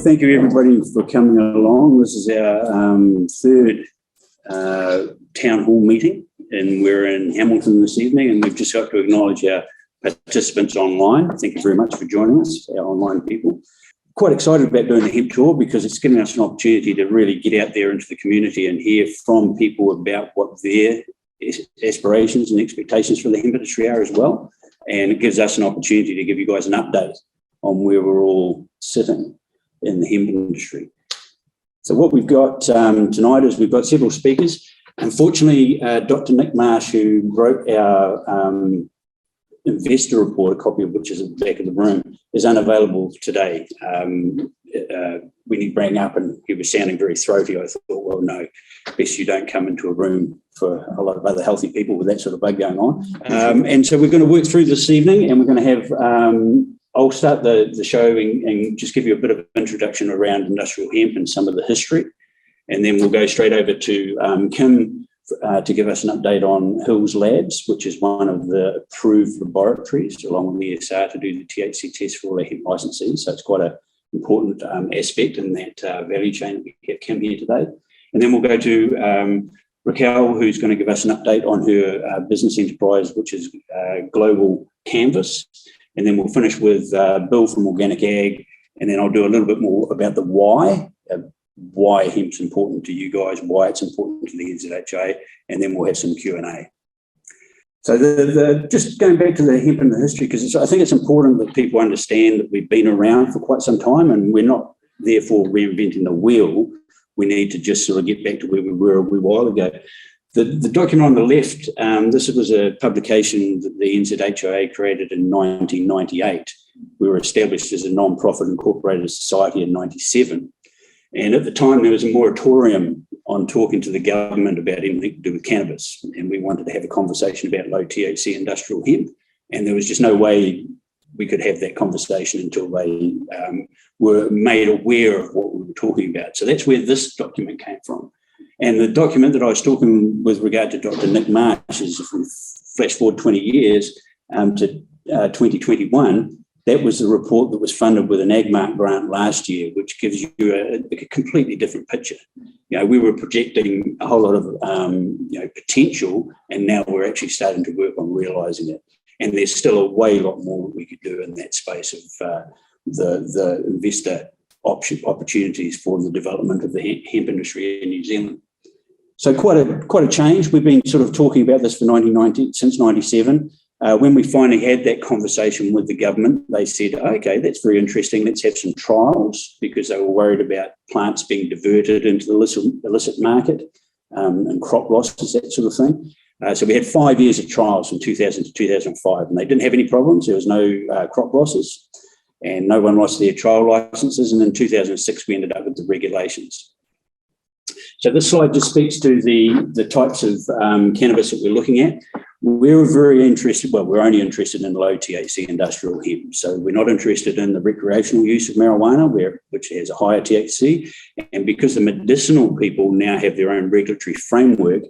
thank you everybody for coming along. This is our third town hall meeting, and we're in Hamilton this evening, and we've just got to acknowledge our participants online. Thank you very much for joining us, our online people. Quite excited about doing the Hemp Tour because it's giving us an opportunity to really get out there into the community and hear from people about what their aspirations and expectations for the hemp industry are as well. And it gives us an opportunity to give you guys an update on where we're all sitting in the hemp industry. So what we've got tonight is we've got several speakers. Unfortunately, Dr. Nick Marsh, who wrote our investor report, a copy of which is at the back of the room, is unavailable today. When he rang up and he was sounding very throaty, I thought, well, no, best you don't come into a room for a lot of other healthy people with that sort of bug going on. And so we're going to work through this evening, and we're going to have, I'll start the show and just give you a bit of an introduction around industrial hemp and some of the history. And then we'll go straight over to Quinn to give us an update on Hills Labs, which is one of the approved laboratories, along with the ESR, to do the THC test for all our hemp licensees. So it's quite an important aspect in that value chain that we have Kim here today. And then we'll go to Racquel, who's going to give us an update on her business enterprise, which is Global Canvas. And then we'll finish with Bill from OrganicAg, and then I'll do a little bit more about the why hemp's important to you guys, why it's important to the NZHIA, and then we'll have some Q&A. So just going back to the hemp and the history, because I think it's important that people understand that we've been around for quite some time and we're not therefore reinventing the wheel. We need to just sort of get back to where we were a wee while ago. The document on the left, this was a publication that the NZHIA created in 1998. We were established as a non-profit incorporated society in 97. And at the time, there was a moratorium on talking to the government about anything to do with cannabis. And we wanted to have a conversation about low THC industrial hemp. And there was just no way we could have that conversation until they were made aware of what we were talking about. So that's where this document came from. And the document that I was talking with regard to Dr. Nick Marsh is, if we flash forward 20 years to 2021, that was the report that was funded with an AgMark grant last year, which gives you a completely different picture. You know, we were projecting a whole lot of potential, and now we're actually starting to work on realising it. And there's still a lot more that we could do in that space of the investor opportunities for the development of the hemp industry in New Zealand. So quite a change. We've been sort of talking about this since 97. When we finally had that conversation with the government, they said, okay, that's very interesting. Let's have some trials, because they were worried about plants being diverted into the illicit market and crop losses, that sort of thing. So we had 5 years of trials from 2000 to 2005, and they didn't have any problems. There was no crop losses, and no one lost their trial licenses. And in 2006, we ended up with the regulations. So this slide just speaks to the types of cannabis that we're looking at. We're very interested, we're only interested in low THC industrial hemp. So we're not interested in the recreational use of marijuana, which has a higher THC. And because the medicinal people now have their own regulatory framework,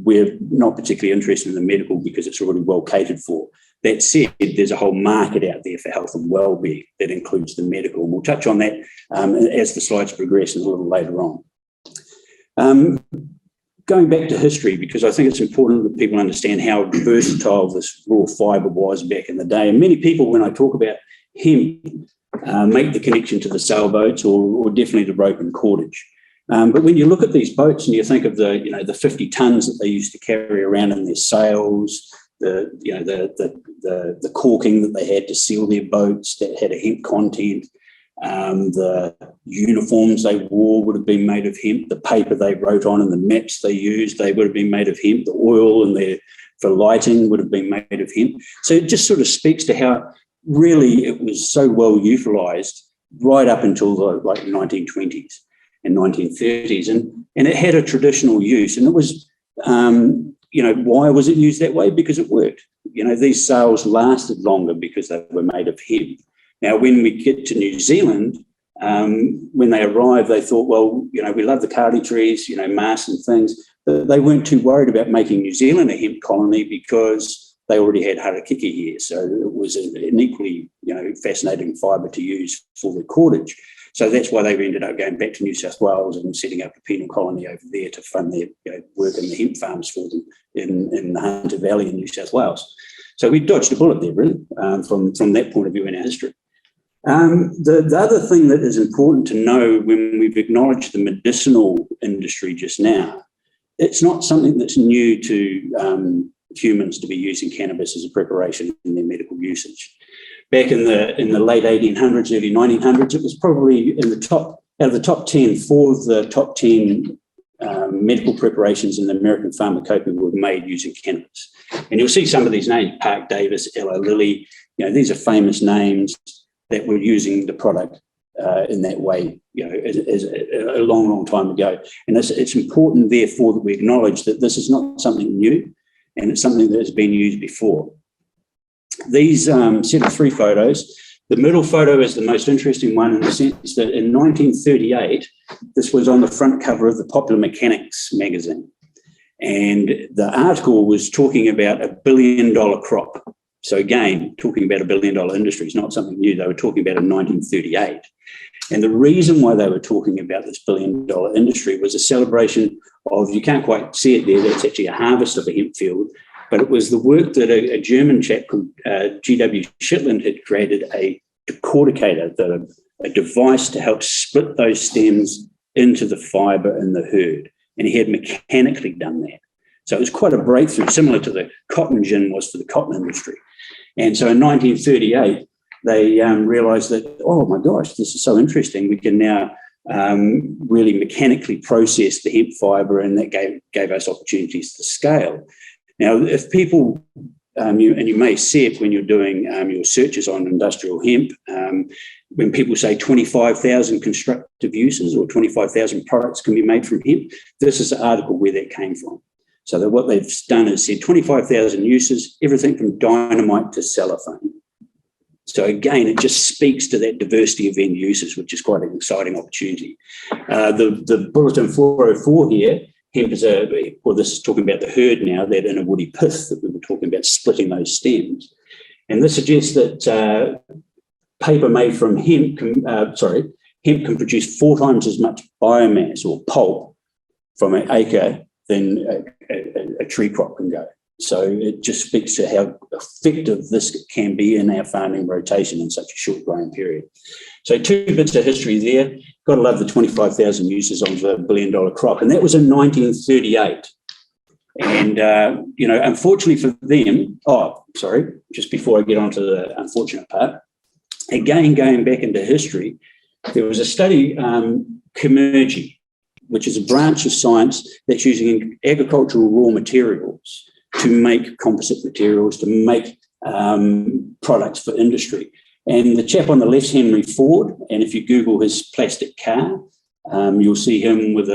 we're not particularly interested in the medical because it's already well catered for. That said, there's a whole market out there for health and well-being that includes the medical. And we'll touch on that as the slides progress a little later on. Going back to history, because I think it's important that people understand how versatile this raw fibre was back in the day. And many people, when I talk about hemp, make the connection to the sailboats or definitely the rope and cordage. But when you look at these boats and you think of the 50 tonnes that they used to carry around in their sails, the corking that they had to seal their boats that had a hemp content, the uniforms they wore would have been made of hemp, the paper they wrote on and the maps they used, they would have been made of hemp, the oil for lighting would have been made of hemp. So it just sort of speaks to how really it was so well utilised right up until the 1920s and 1930s. And it had a traditional use, and it was, why was it used that way? Because it worked. These sails lasted longer because they were made of hemp. Now, when we get to New Zealand, when they arrived, they thought, well, we love the kauri trees, Marsh and things, but they weren't too worried about making New Zealand a hemp colony because they already had harakiki here. So it was an equally, fascinating fibre to use for the cordage. So that's why they've ended up going back to New South Wales and setting up a penal colony over there to fund their work in the hemp farms for them in the Hunter Valley in New South Wales. So we dodged a bullet there, really, from that point of view in our history. The other thing that is important to know when we've acknowledged the medicinal industry just now, it's not something that's new to humans to be using cannabis as a preparation in their medical usage. Back in the late 1800s, early 1900s, it was probably out of the top 10, 4 of the top 10 medical preparations in the American pharmacopoeia were made using cannabis. And you'll see some of these names: Park Davis, Ella Lilly. These are famous names that were using the product in that way, as a long, long time ago. And it's important, therefore, that we acknowledge that this is not something new, and it's something that has been used before. These set of 3 photos, the middle photo is the most interesting one in the sense that in 1938, this was on the front cover of the Popular Mechanics magazine. And the article was talking about $1 billion crop. So again, talking about $1 billion industry is not something new. They were talking about in 1938. And the reason why they were talking about this $1 billion industry was a celebration of, you can't quite see it there, that's actually a harvest of a hemp field, but it was the work that a German chap called G.W. Shetland had created, a decorticator, a device to help split those stems into the fibre in the herd. And he had mechanically done that. So it was quite a breakthrough, similar to the cotton gin was for the cotton industry. And so in 1938, they realised that, oh my gosh, this is so interesting. We can now really mechanically process the hemp fibre, and that gave us opportunities to scale. Now, if people, and you may see it when you're doing your searches on industrial hemp, when people say 25,000 constructive uses or 25,000 products can be made from hemp, this is the article where that came from. So that what they've done is said 25,000 uses, everything from dynamite to cellophane. So again, it just speaks to that diversity of end uses, which is quite an exciting opportunity. The bulletin 404 here, hemp is this is talking about the herd now, that inner woody pith that we were talking about, splitting those stems. And this suggests that paper made from hemp can produce 4 times as much biomass or pulp from an acre than a tree crop can go. So it just speaks to how effective this can be in our farming rotation in such a short growing period. So 2 bits of history there. Got to love the 25,000 uses of the $1 billion crop. And that was in 1938. And, unfortunately for them, just before I get on to the unfortunate part, again, going back into history, there was a study, Commergy, which is a branch of science that's using agricultural raw materials to make composite materials, to make products for industry. And the chap on the left, Henry Ford, and if you Google his plastic car, you'll see him with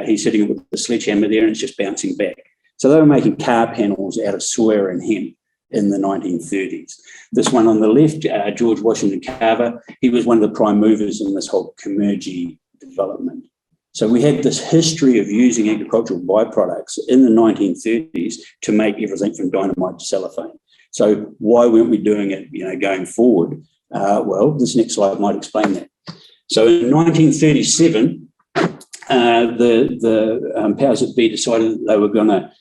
he's sitting with the sledgehammer there, and it's just bouncing back. So they were making car panels out of soya and hemp in the 1930s. This one on the left, George Washington Carver, he was one of the prime movers in this whole Commergy development. So we had this history of using agricultural byproducts in the 1930s to make everything from dynamite to cellophane. So why weren't we doing it, going forward? Well, this next slide might explain that. So in 1937, the powers that be decided that they were going to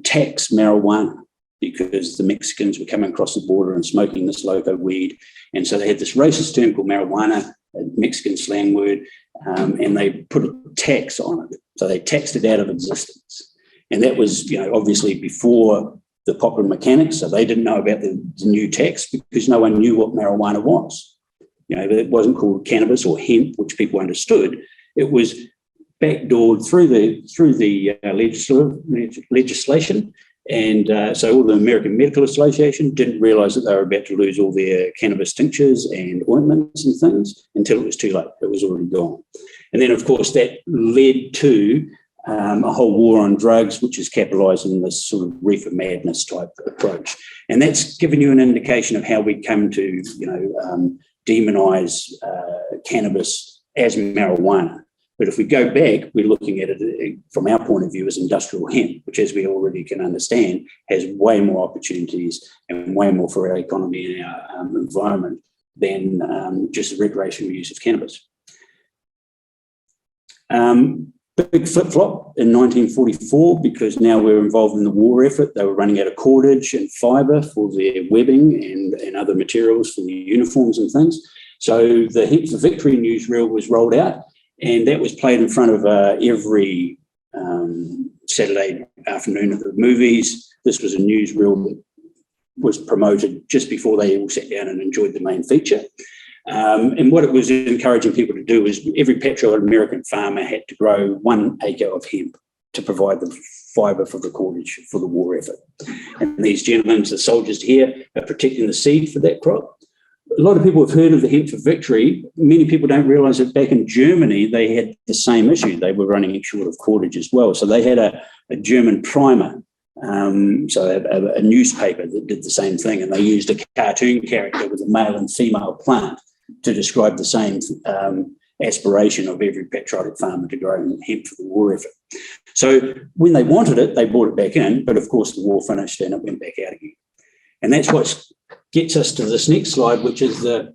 tax marijuana because the Mexicans were coming across the border and smoking this loco weed. And so they had this racist term called marijuana, a Mexican slang word, and they put a tax on it. So they taxed it out of existence. And that was, obviously before the Popular Mechanics, so they didn't know about the new tax because no one knew what marijuana was. It wasn't called cannabis or hemp, which people understood. It was backdoored through the legislation. And so all the American Medical Association didn't realise that they were about to lose all their cannabis tinctures and ointments and things until it was too late. It was already gone. And then, of course, that led to a whole war on drugs, which is capitalising this sort of reefer madness type approach. And that's given you an indication of how we come to, demonise cannabis as marijuana. But if we go back, we're looking at it from our point of view as industrial hemp, which, as we already can understand, has way more opportunities and way more for our economy and our environment than just the recreational use of cannabis. Big flip-flop in 1944, because now we're involved in the war effort. They were running out of cordage and fibre for their webbing and other materials for the uniforms and things. So the Hemp for Victory newsreel was rolled out, and that was played in front of every Saturday afternoon at the movies. This was a newsreel that was promoted just before they all sat down and enjoyed the main feature. And what it was encouraging people to do is every patriotic American farmer had to grow 1 acre of hemp to provide the fibre for the cordage for the war effort. And these gentlemen, the soldiers here, are protecting the seed for that crop. A lot of people have heard of the Hemp for Victory. Many people don't realise that back in Germany, they had the same issue. They were running short of cordage as well. So they had a German primer, so a newspaper that did the same thing, and they used a cartoon character with a male and female plant to describe the same aspiration of every patriotic farmer to grow hemp for the war effort. So when they wanted it, they brought it back in, but of course the war finished and it went back out again. And that's what gets us to this next slide, which is the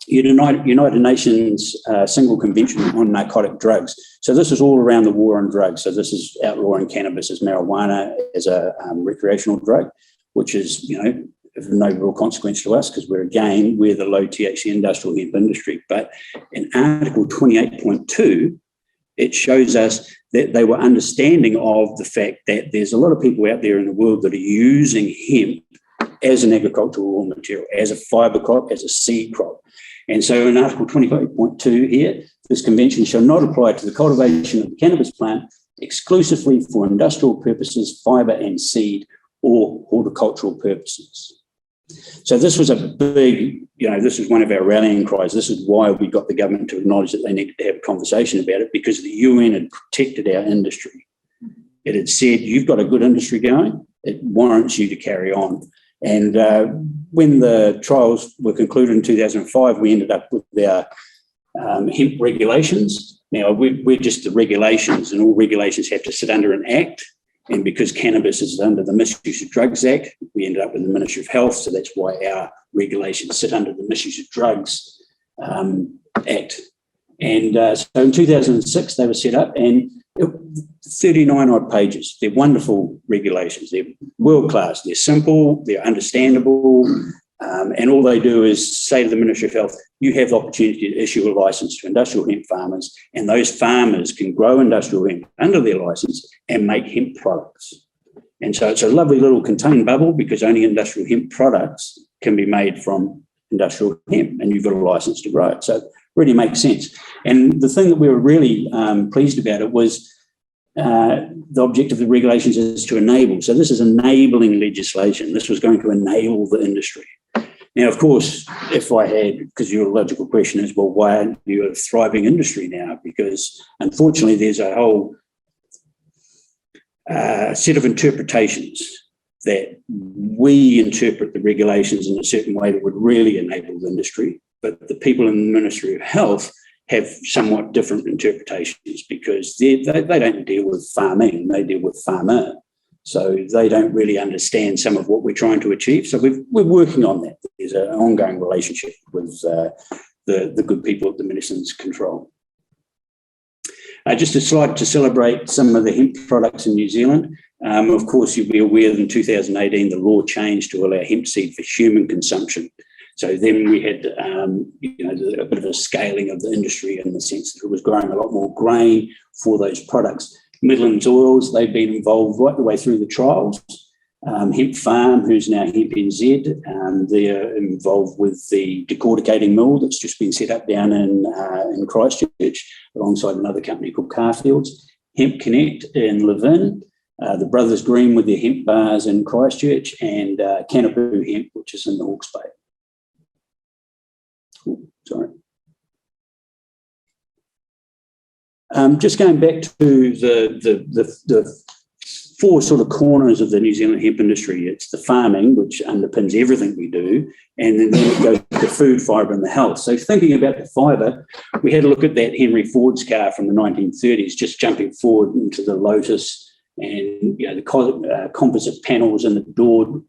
United Nations Single Convention on Narcotic Drugs. So this is all around the war on drugs. So this is outlawing cannabis as marijuana as a recreational drug, which is, of no real consequence to us because we're the low THC industrial hemp industry. But in Article 28.2, it shows us that they were understanding of the fact that there's a lot of people out there in the world that are using hemp as an agricultural raw material, as a fibre crop, as a seed crop. And so in Article 28.2 here, this convention shall not apply to the cultivation of the cannabis plant exclusively for industrial purposes, fibre and seed, or horticultural purposes. So this was a big, this was one of our rallying cries. This is why we got the government to acknowledge that they needed to have a conversation about it, because the UN had protected our industry. It had said, you've got a good industry going, it warrants you to carry on. And when the trials were concluded in 2005, we ended up with our hemp regulations. Now, we're just the regulations, and all regulations have to sit under an act. And because cannabis is under the Misuse of Drugs Act, we ended up with the Ministry of Health. So that's why our regulations sit under the Misuse of Drugs Act. And so in 2006, they were set up, and 39 odd pages. They're wonderful regulations. They're world class. They're simple. They're understandable. And all they do is say to the Ministry of Health, you have the opportunity to issue a licence to industrial hemp farmers, and those farmers can grow industrial hemp under their licence and make hemp products. And so it's a lovely little contained bubble, because only industrial hemp products can be made from industrial hemp, and you've got a licence to grow it. So it really makes sense. And the thing that we were really pleased about it was the objective of the regulations is to enable. So this is enabling legislation. This was going to enable the industry. Now, of course, if I had, because your logical question is, well, why aren't you a thriving industry now? Because unfortunately, there's a whole set of interpretations that we interpret the regulations in a certain way that would really enable the industry. But the people in the Ministry of Health have somewhat different interpretations, because they don't deal with farming, they deal with farmer. So they don't really understand some of what we're trying to achieve. So we're working on that. There's an ongoing relationship with the good people at the Medicines Control. Just a slide to celebrate some of the hemp products in New Zealand. Of course, you'll be aware that in 2018, the law changed to allow hemp seed for human consumption. So then we had, a bit of a scaling of the industry in the sense that it was growing a lot more grain for those products. Midlands Oils, they've been involved right the way through the trials. Hemp Farm, who's now Hemp NZ, they're involved with the decorticating mill that's just been set up down in Christchurch alongside another company called Carfields. Hemp Connect in Levin, the Brothers Green with their hemp bars in Christchurch, and Canopoo Hemp, which is in the Hawke's Bay. Sorry. Just going back to the four sort of corners of the New Zealand hemp industry. It's the farming, which underpins everything we do, and then it goes to food, fibre, and the health. So thinking about the fibre, we had a look at that Henry Ford's car from the 1930s, just jumping forward into the Lotus and the composite panels and the door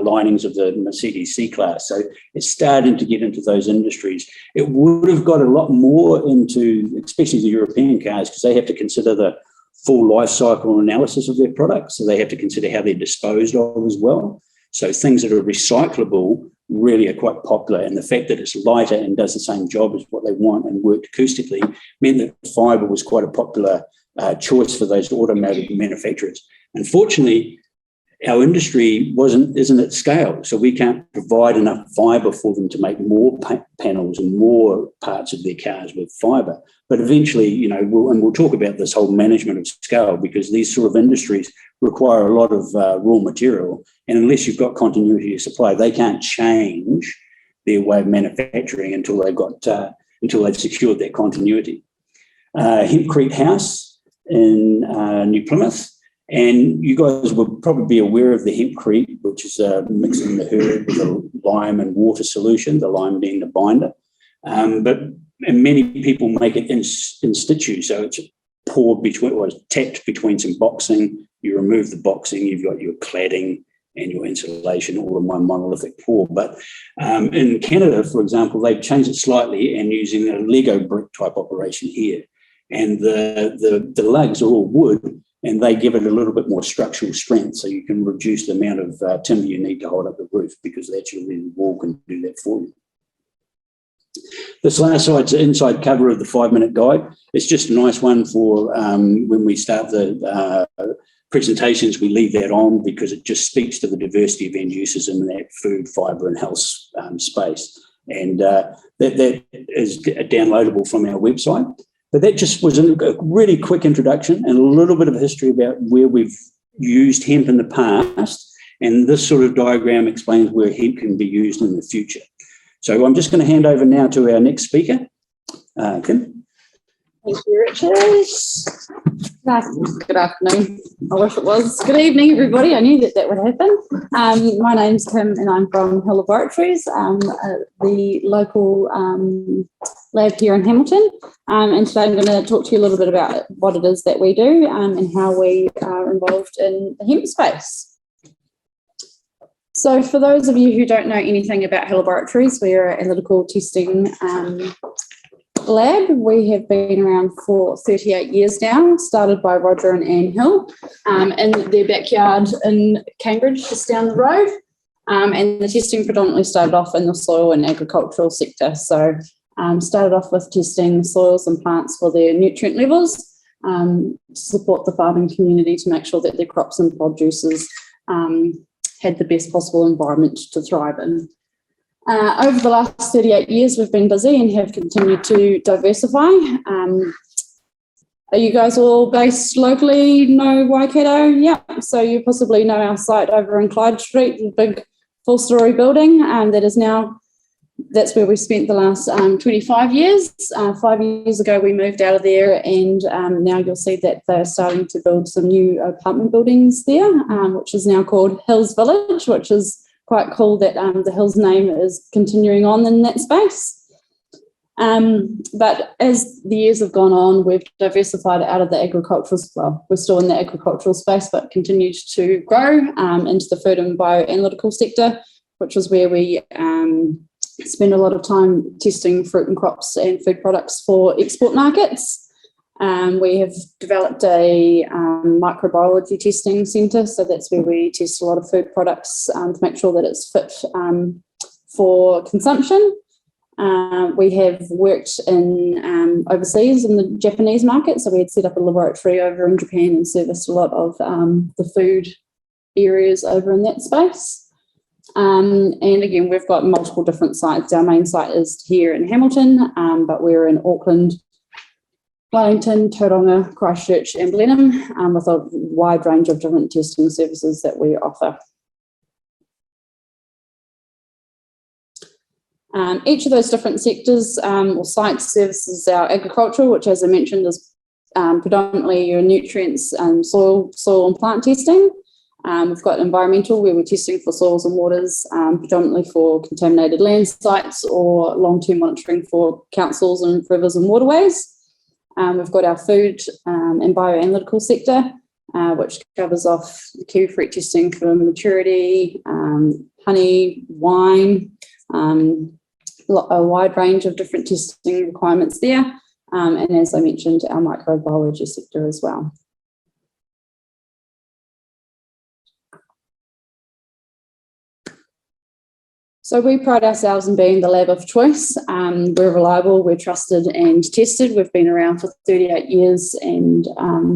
linings of the Mercedes C-Class. So it's starting to get into those industries. It would have got a lot more into, especially the European cars, because they have to consider the full life cycle analysis of their products. So they have to consider how they're disposed of as well. So things that are recyclable really are quite popular. And the fact that it's lighter and does the same job as what they want and worked acoustically meant that fibre was quite a popular choice for those automotive manufacturers. Unfortunately, our industry isn't at scale, so we can't provide enough fibre for them to make more panels and more parts of their cars with fibre. But eventually, we'll talk about this whole management of scale, because these sort of industries require a lot of raw material, and unless you've got continuity of supply, they can't change their way of manufacturing until they've secured that continuity. Hempcrete House in New Plymouth. And you guys will probably be aware of the hempcrete, which is mixing the herd with a lime and water solution, the lime being the binder. And many people make it in situ, so it's poured tapped between some boxing. You remove the boxing, you've got your cladding and your insulation all in one monolithic pour. But in Canada, for example, they've changed it slightly and using a Lego brick type operation here. And the lugs are all wood, and they give it a little bit more structural strength, so you can reduce the amount of timber you need to hold up the roof, because actually the wall can do that for you. This last side's the inside cover of the 5-minute guide. It's just a nice one for when we start the presentations, we leave that on because it just speaks to the diversity of end users in that food, fibre and health space. And that is downloadable from our website. But that just was a really quick introduction and a little bit of history about where we've used hemp in the past. And this sort of diagram explains where hemp can be used in the future. So I'm just going to hand over now to our next speaker, Quinn. Thank you, Richard. Good afternoon. I wish it was. Good evening, everybody. I knew that would happen. My name's Kim and I'm from Hill Laboratories, the local lab here in Hamilton. And today I'm going to talk to you a little bit about what it is that we do and how we are involved in the hemp space. So for those of you who don't know anything about Hill Laboratories, we're an analytical testing lab. We have been around for 38 years now, started by Roger and Anne Hill in their backyard in Cambridge, just down the road. And the testing predominantly started off in the soil and agricultural sector. So started off with testing soils and plants for their nutrient levels, to support the farming community to make sure that their crops and produces had the best possible environment to thrive in. Over the last 38 years, we've been busy and have continued to diversify. Are you guys all based locally? Know Waikato? Yeah. So you possibly know our site over in Clyde Street, the big full-story building that's where we spent the last 25 years. 5 years ago, we moved out of there, and now you'll see that they're starting to build some new apartment buildings there, which is now called Hills Village, which is quite cool that the Hills name is continuing on in that space. But as the years have gone on, we've diversified out of the agricultural, well, we're still in the agricultural space, but continued to grow into the food and bioanalytical sector, which is where we spend a lot of time testing fruit and crops and food products for export markets. We have developed a microbiology testing centre, so that's where we test a lot of food products to make sure that it's fit for consumption. We have worked in overseas in the Japanese market, so we had set up a laboratory over in Japan and serviced a lot of the food areas over in that space. And again, we've got multiple different sites. Our main site is here in Hamilton, but we're in Auckland, Wellington, Tauranga, Christchurch and Blenheim, with a wide range of different testing services that we offer. Each of those different sectors or sites services our agricultural, which as I mentioned is predominantly your nutrients and soil and plant testing. We've got environmental, where we're testing for soils and waters, predominantly for contaminated land sites or long-term monitoring for councils and rivers and waterways. We've got our food and bioanalytical sector, which covers off kiwi fruit testing for maturity, honey, wine, a wide range of different testing requirements there. And as I mentioned, our microbiology sector as well. So we pride ourselves in being the lab of choice. We're reliable, we're trusted and tested. We've been around for 38 years and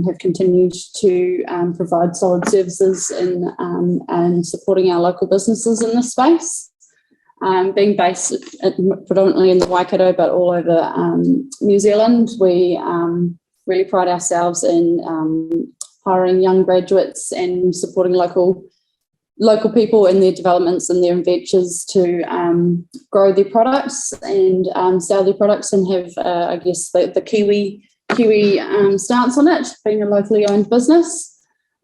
have continued to provide solid services in and supporting our local businesses in this space. Being based predominantly in the Waikato, but all over New Zealand, we really pride ourselves in hiring young graduates and supporting local people in their developments and their ventures to grow their products and sell their products and have, I guess, the Kiwi stance on it, being a locally owned business.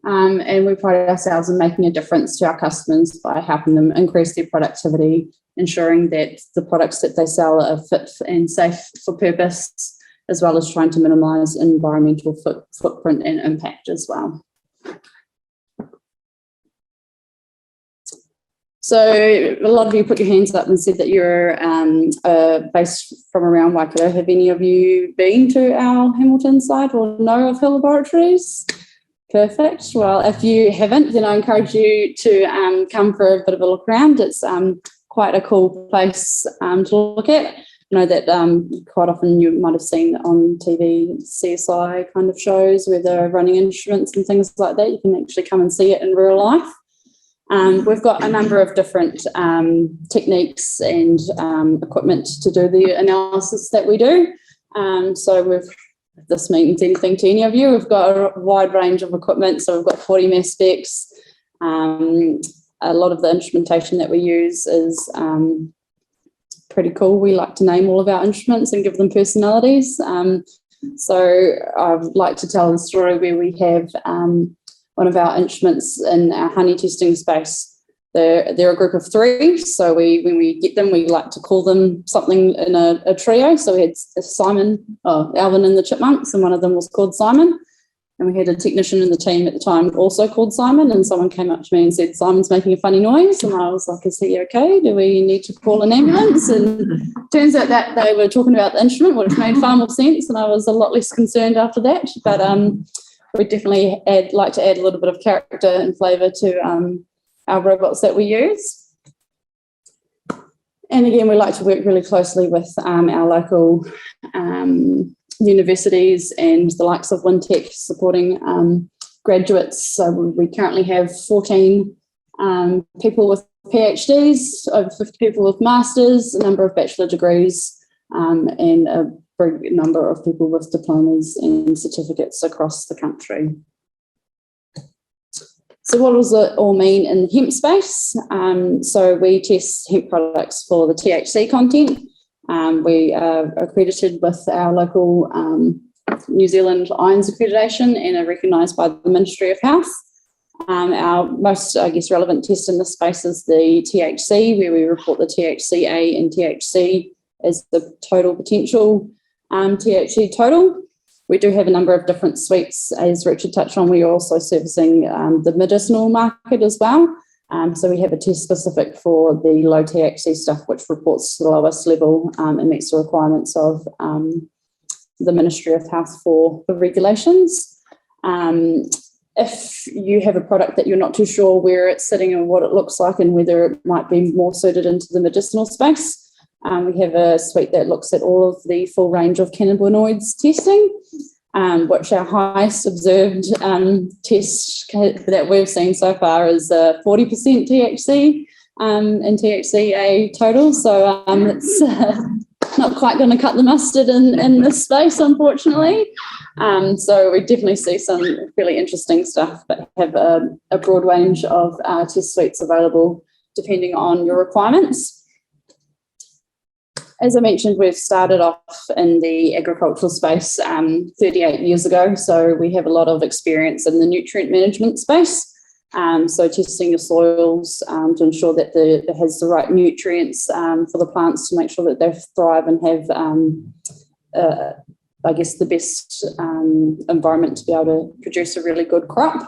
And we pride ourselves in making a difference to our customers by helping them increase their productivity, ensuring that the products that they sell are fit and safe for purpose, as well as trying to minimise environmental footprint and impact as well. So a lot of you put your hands up and said that you're based from around Waikato. Have any of you been to our Hamilton site or know of Laboratories? Perfect. Well, if you haven't, then I encourage you to come for a bit of a look around. It's quite a cool place to look at. I know that quite often you might have seen on TV CSI kind of shows where they're running instruments and things like that. You can actually come and see it in real life. We've got a number of different techniques and equipment to do the analysis that we do. So if this means anything to any of you, we've got a wide range of equipment. So we've got 40 mass specs. A lot of the instrumentation that we use is pretty cool. We like to name all of our instruments and give them personalities. So I'd like to tell the story where we have one of our instruments in our honey testing space. They're a group of three, so when we get them, we like to call them something in a trio. So we had Alvin and the Chipmunks, and one of them was called Simon. And we had a technician in the team at the time also called Simon, and someone came up to me and said, "Simon's making a funny noise." And I was like, "Is he okay? Do we need to call an ambulance?" And turns out that they were talking about the instrument, which made far more sense, and I was a lot less concerned after that. But we definitely like to add a little bit of character and flavour to our robots that we use. And again, we like to work really closely with our local universities and the likes of WinTech supporting graduates. So we currently have 14 people with PhDs, over 50 people with masters, a number of bachelor degrees, and a very number of people with diplomas and certificates across the country. So what does it all mean in the hemp space? So we test hemp products for the THC content. We are accredited with our local New Zealand IONS accreditation and are recognised by the Ministry of Health. Our most, I guess, relevant test in this space is the THC, where we report the THCA and THC as the total potential THC total. We do have a number of different suites. As Richard touched on, we are also servicing the medicinal market as well. So we have a test specific for the low THC stuff, which reports to the lowest level and meets the requirements of the Ministry of Health for the regulations. If you have a product that you're not too sure where it's sitting and what it looks like and whether it might be more suited into the medicinal space, we have a suite that looks at all of the full range of cannabinoids testing, which our highest observed test that we've seen so far is 40% THC and THCA total. So it's not quite going to cut the mustard in this space, unfortunately. So we definitely see some really interesting stuff, but have a broad range of test suites available depending on your requirements. As I mentioned, we've started off in the agricultural space 38 years ago, so we have a lot of experience in the nutrient management space. So testing your soils to ensure that it has the right nutrients for the plants to make sure that they thrive and have, I guess, the best environment to be able to produce a really good crop.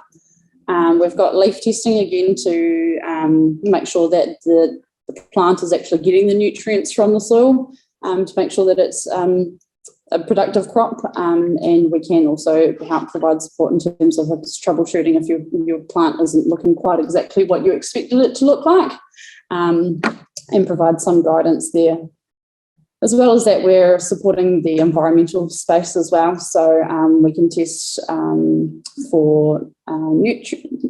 We've got leaf testing again to make sure that the plant is actually getting the nutrients from the soil to make sure that it's a productive crop, and we can also help provide support in terms of troubleshooting if your plant isn't looking quite exactly what you expected it to look like, and provide some guidance there. As well as that, we're supporting the environmental space as well. So we can test for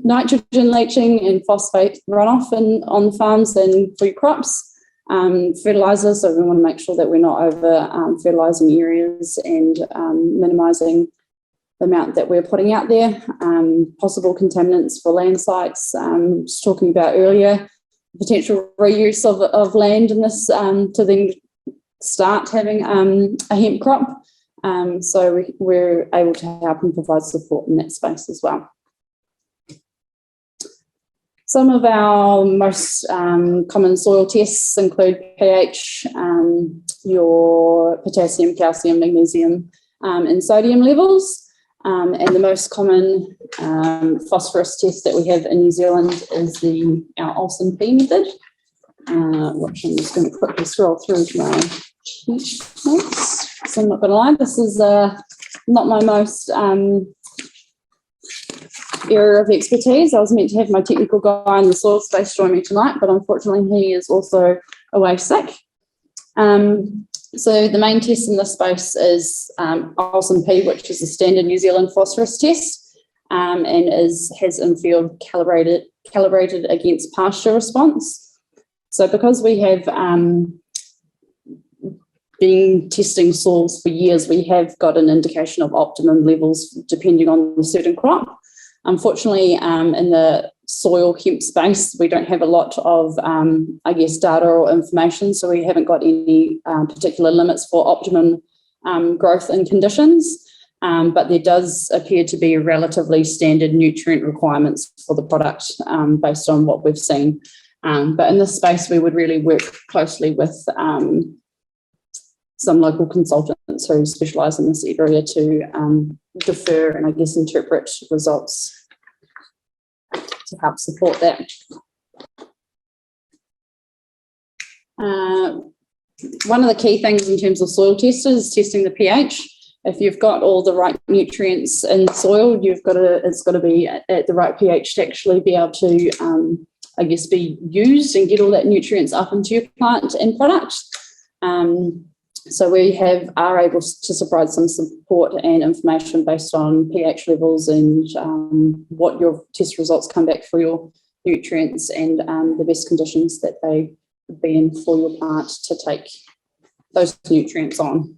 nitrogen leaching and phosphate runoff on farms and food crops. Fertiliser, so we want to make sure that we're not over fertilising areas and minimising the amount that we're putting out there. Possible contaminants for land sites, just talking about earlier, potential reuse of land in this to then start having a hemp crop. So we're able to help and provide support in that space as well. Some of our most common soil tests include pH, your potassium, calcium, magnesium, and sodium levels. And the most common phosphorus test that we have in New Zealand is our Olsen P method, which I'm just going to quickly scroll through to my sheet notes. So I'm not going to lie, this is not my most area of expertise. I was meant to have my technical guy in the soil space join me tonight, but unfortunately he is also away sick. So the main test in this space is Olsen P, which is a standard New Zealand phosphorus test, and has in-field calibrated against pasture response. So because we have been testing soils for years, we have got an indication of optimum levels depending on the certain crop. Unfortunately, in the soil hemp space, we don't have a lot of, I guess, data or information, so we haven't got any particular limits for optimum growth and conditions, but there does appear to be relatively standard nutrient requirements for the product based on what we've seen. But in this space, we would really work closely with some local consultants who specialise in this area to defer and I guess interpret results to help support that. One of the key things in terms of soil testers is testing the pH. If you've got all the right nutrients in soil, it's got to be at the right pH to actually be able to, I guess, be used and get all that nutrients up into your plant and product. So we are able to provide some support and information based on pH levels and what your test results come back for your nutrients and the best conditions that they would be in for your plant to take those nutrients on.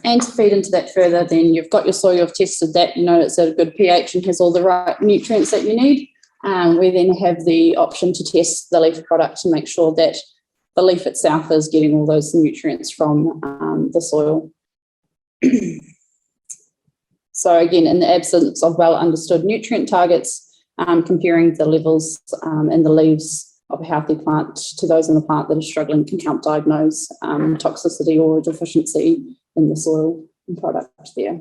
And to feed into that further, then you've got your soil, you've tested that, you know it's at a good pH and has all the right nutrients that you need. We then have the option to test the leaf product to make sure that the leaf itself is getting all those nutrients from the soil. So again, in the absence of well understood nutrient targets, comparing the levels in the leaves of a healthy plant to those in the plant that are struggling can help diagnose toxicity or deficiency in the soil and product there.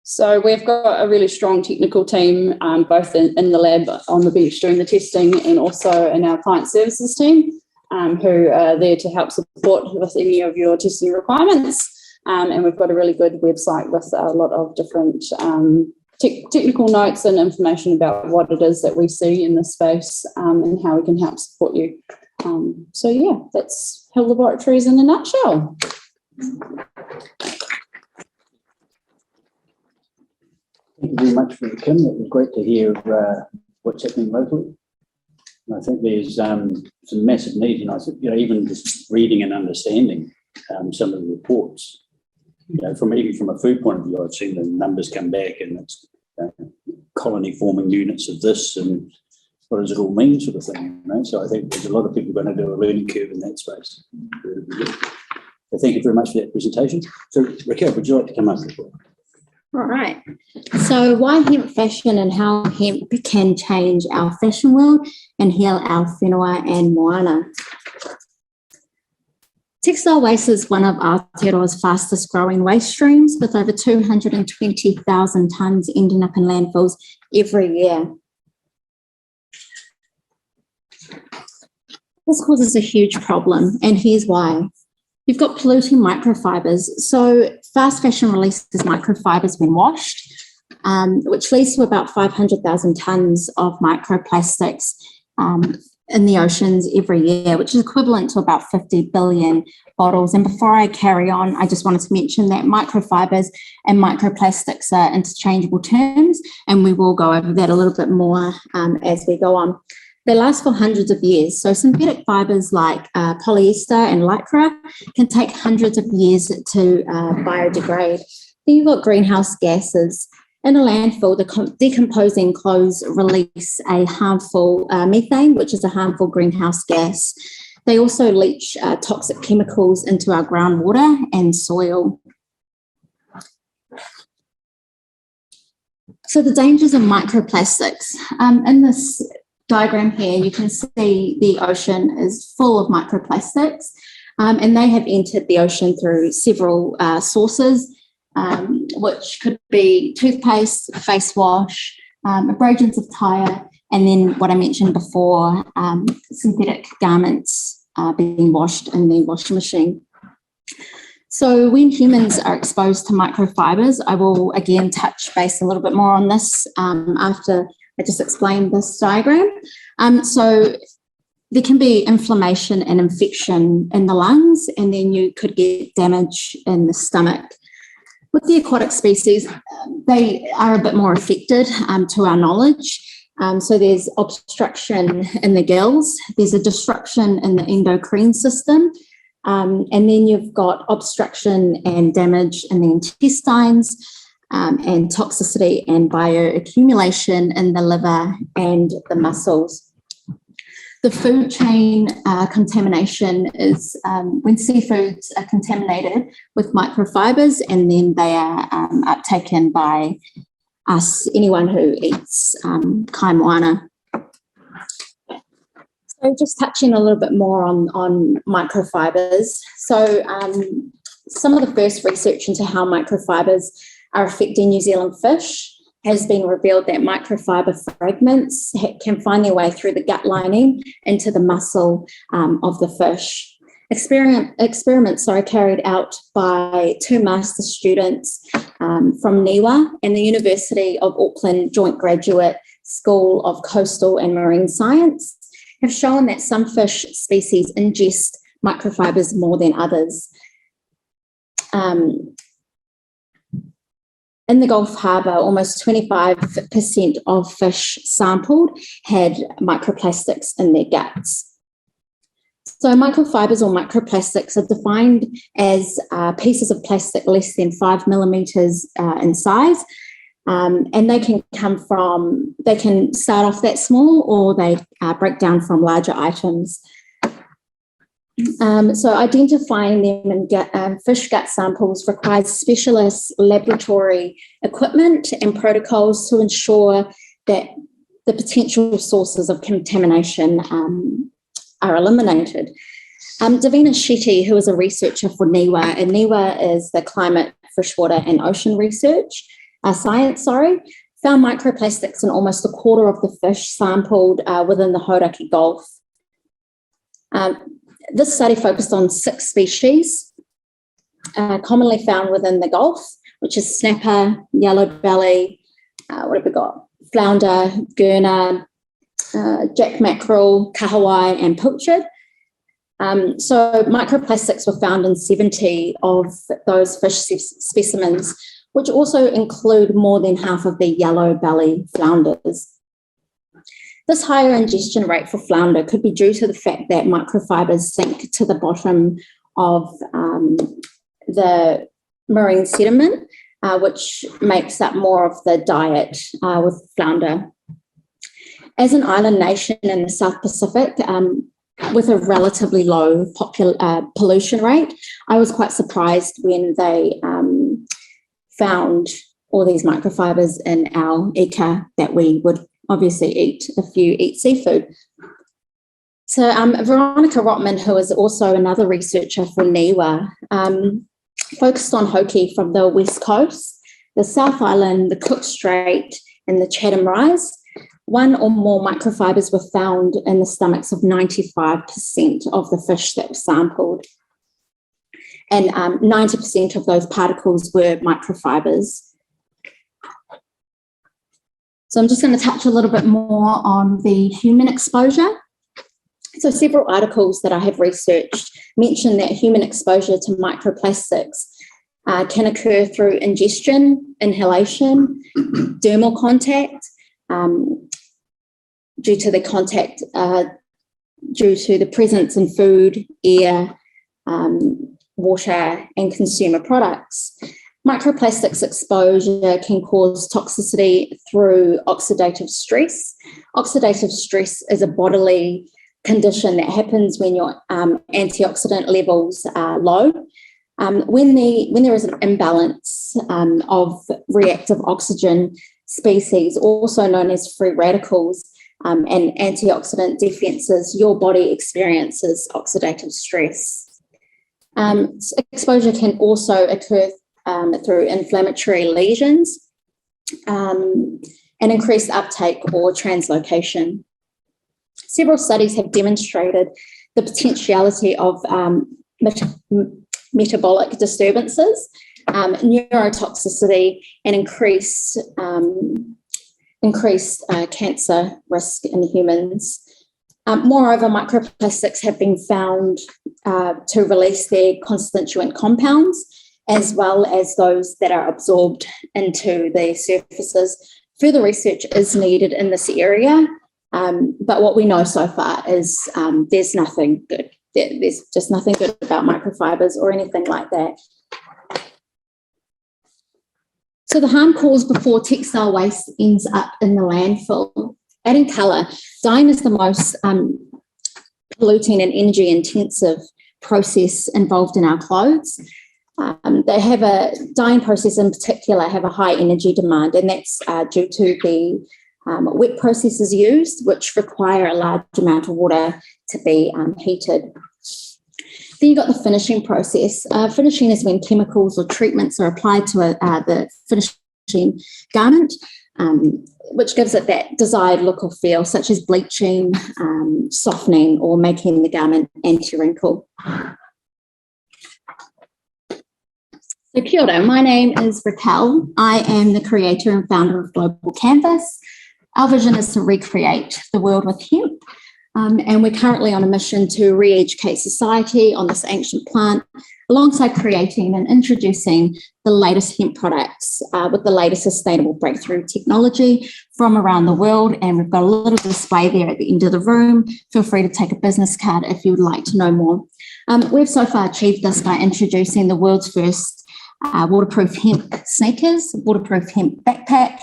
So we've got a really strong technical team, both in the lab on the bench doing the testing and also in our client services team, who are there to help support with any of your testing requirements. And we've got a really good website with a lot of different technical notes and information about what it is that we see in this space and how we can help support you. So yeah, that's Hill Laboratories in a nutshell. Thank you very much for Kim. It was great to hear what's happening locally. And I think there's some massive need, and I think even just reading and understanding some of the reports, even from a food point of view, I've seen the numbers come back, and it's colony forming units of this and what does it all mean sort of thing, you know? So I think there's a lot of people going to do a learning curve in that space. So thank you very much for that presentation. So Racquel, would you like to come up? All right. So why hemp fashion and how hemp can change our fashion world and heal our whenua and moana. Textile waste is one of Aotearoa's fastest growing waste streams, with over 220,000 tonnes ending up in landfills every year. This causes a huge problem, and here's why. You've got polluting microfibers. So fast fashion releases microfibers when washed, which leads to about 500,000 tonnes of microplastics in the oceans every year, which is equivalent to about 50 billion bottles. And before I carry on, I just wanted to mention that microfibers and microplastics are interchangeable terms, and we will go over that a little bit more as we go on. They last for hundreds of years. So synthetic fibers like polyester and lycra can take hundreds of years to biodegrade. Then you've got greenhouse gases. In a landfill, the decomposing clothes release a harmful methane, which is a harmful greenhouse gas. They also leach toxic chemicals into our groundwater and soil. So the dangers of microplastics. In this diagram here, you can see the ocean is full of microplastics, and they have entered the ocean through several sources, which could be toothpaste, face wash, abrasions of tyre, and then what I mentioned before, synthetic garments being washed in the washing machine. So when humans are exposed to microfibers, I will again touch base a little bit more on this after I just explained this diagram. So there can be inflammation and infection in the lungs, and then you could get damage in the stomach. With the aquatic species, they are a bit more affected to our knowledge. So there's obstruction in the gills, there's a disruption in the endocrine system, and then you've got obstruction and damage in the intestines, and toxicity and bioaccumulation in the liver and the muscles. The food chain contamination is when seafoods are contaminated with microfibers, and then they are uptaken by us, anyone who eats kai moana. So just touching a little bit more on microfibers. So some of the first research into how microfibers are affecting New Zealand fish has been revealed that microfiber fragments can find their way through the gut lining into the muscle of the fish. Experiments carried out by two master students from NZHIA and the University of Auckland Joint Graduate School of Coastal and Marine Science have shown that some fish species ingest microfibers more than others. In the Gulf Harbour, almost 25% of fish sampled had microplastics in their guts. So microfibers or microplastics are defined as pieces of plastic less than 5 millimetres in size, and they can start off that small, or they break down from larger items. So identifying them in fish gut samples requires specialist laboratory equipment and protocols to ensure that the potential sources of contamination are eliminated. Davina Shetty, who is a researcher for NZHIA, and NZHIA is the Climate, Freshwater and Ocean Science, found microplastics in almost a quarter of the fish sampled within the Hauraki Gulf. This study focused on 6 species commonly found within the Gulf, which is snapper, yellow belly, what have we got? Flounder, gurner, jack mackerel, kahawai, and pilchard. So microplastics were found in 70 of those fish specimens, which also include more than half of the yellow belly flounders. This higher ingestion rate for flounder could be due to the fact that microfibers sink to the bottom of the marine sediment, which makes up more of the diet with flounder. As an island nation in the South Pacific, with a relatively low pollution rate, I was quite surprised when they found all these microfibers in our eka that we would obviously eat if you eat seafood. So Veronica Rotman, who is also another researcher for NZHIA, focused on hoki from the West Coast, the South Island, the Cook Strait, and the Chatham Rise. One or more microfibers were found in the stomachs of 95% of the fish that were sampled. And 90% of those particles were microfibers. So I'm just going to touch a little bit more on the human exposure. So several articles that I have researched mention that human exposure to microplastics can occur through ingestion, inhalation, dermal contact, due to the presence in food, air, water, and consumer products. Microplastics exposure can cause toxicity through oxidative stress. Oxidative stress is a bodily condition that happens when your antioxidant levels are low. When there is an imbalance of reactive oxygen species, also known as free radicals, and antioxidant defenses, your body experiences oxidative stress. Exposure can also occur through inflammatory lesions and increased uptake or translocation. Several studies have demonstrated the potentiality of metabolic disturbances, neurotoxicity, and increased cancer risk in humans. Moreover, microplastics have been found to release their constituent compounds, as well as those that are absorbed into the surfaces. Further research is needed in this area, but what we know so far is there's nothing good. There's just nothing good about microfibers or anything like that. So the harm caused before textile waste ends up in the landfill. Adding colour, dyeing is the most polluting and energy intensive process involved in our clothes. Dyeing process in particular have a high energy demand, and that's due to the wet processes used, which require a large amount of water to be heated. Then you've got the finishing process. Finishing is when chemicals or treatments are applied to the finishing garment, which gives it that desired look or feel, such as bleaching, softening, or making the garment anti-wrinkle. So kia ora, my name is Racquel. I am the creator and founder of Global Canvas. Our vision is to recreate the world with hemp. And we're currently on a mission to re-educate society on this ancient plant, alongside creating and introducing the latest hemp products with the latest sustainable breakthrough technology from around the world. And we've got a little display there at the end of the room. Feel free to take a business card if you would like to know more. We've so far achieved this by introducing the world's first waterproof hemp sneakers, waterproof hemp backpack,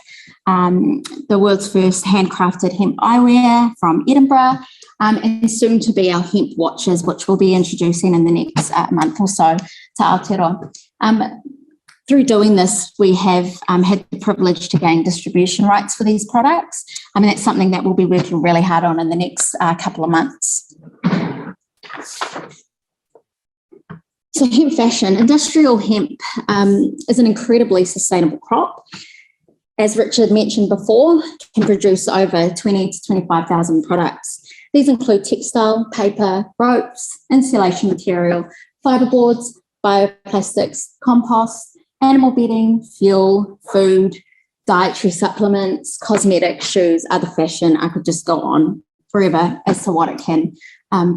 the world's first handcrafted hemp eyewear from Edinburgh, and soon to be our hemp watches, which we'll be introducing in the next month or so to Aotearoa. Through doing this, we have had the privilege to gain distribution rights for these products. That's something that we'll be working really hard on in the next couple of months. So hemp fashion, industrial hemp is an incredibly sustainable crop. As Richard mentioned before, can produce over 20 to 25,000 products. These include textile, paper, ropes, insulation material, fiberboards, bioplastics, compost, animal bedding, fuel, food, dietary supplements, cosmetics, shoes, other fashion. I could just go on forever as to what it can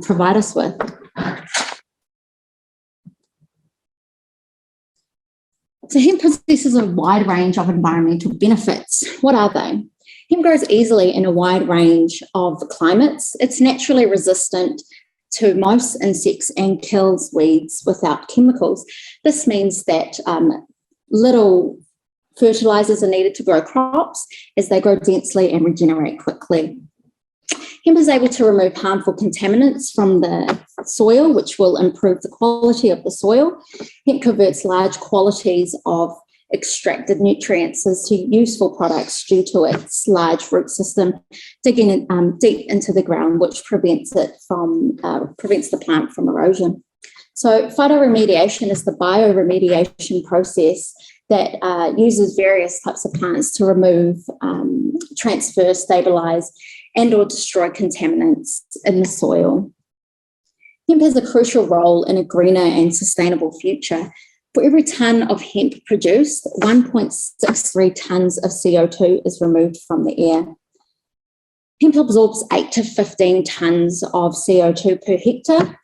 provide us with. So hemp possesses a wide range of environmental benefits. What are they? Hemp grows easily in a wide range of climates. It's naturally resistant to most insects and kills weeds without chemicals. This means that little fertilizers are needed to grow crops as they grow densely and regenerate quickly. Hemp is able to remove harmful contaminants from the soil, which will improve the quality of the soil. Hemp converts large quantities of extracted nutrients into useful products due to its large root system digging deep into the ground, which prevents the plant from erosion. So phytoremediation is the bioremediation process that uses various types of plants to remove, transfer, stabilize, and or destroy contaminants in the soil. Hemp has a crucial role in a greener and sustainable future. For every tonne of hemp produced, 1.63 tonnes of CO2 is removed from the air. Hemp absorbs 8 to 15 tonnes of CO2 per hectare,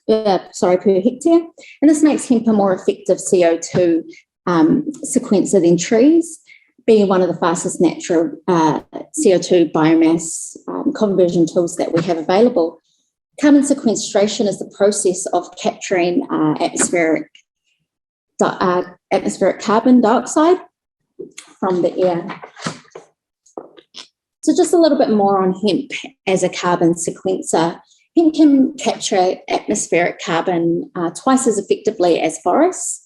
and this makes hemp a more effective CO2 sequencer than trees, being one of the fastest natural CO2 biomass conversion tools that we have available. Carbon sequestration is the process of capturing atmospheric carbon dioxide from the air. So just a little bit more on hemp as a carbon sequencer. Hemp can capture atmospheric carbon twice as effectively as forests,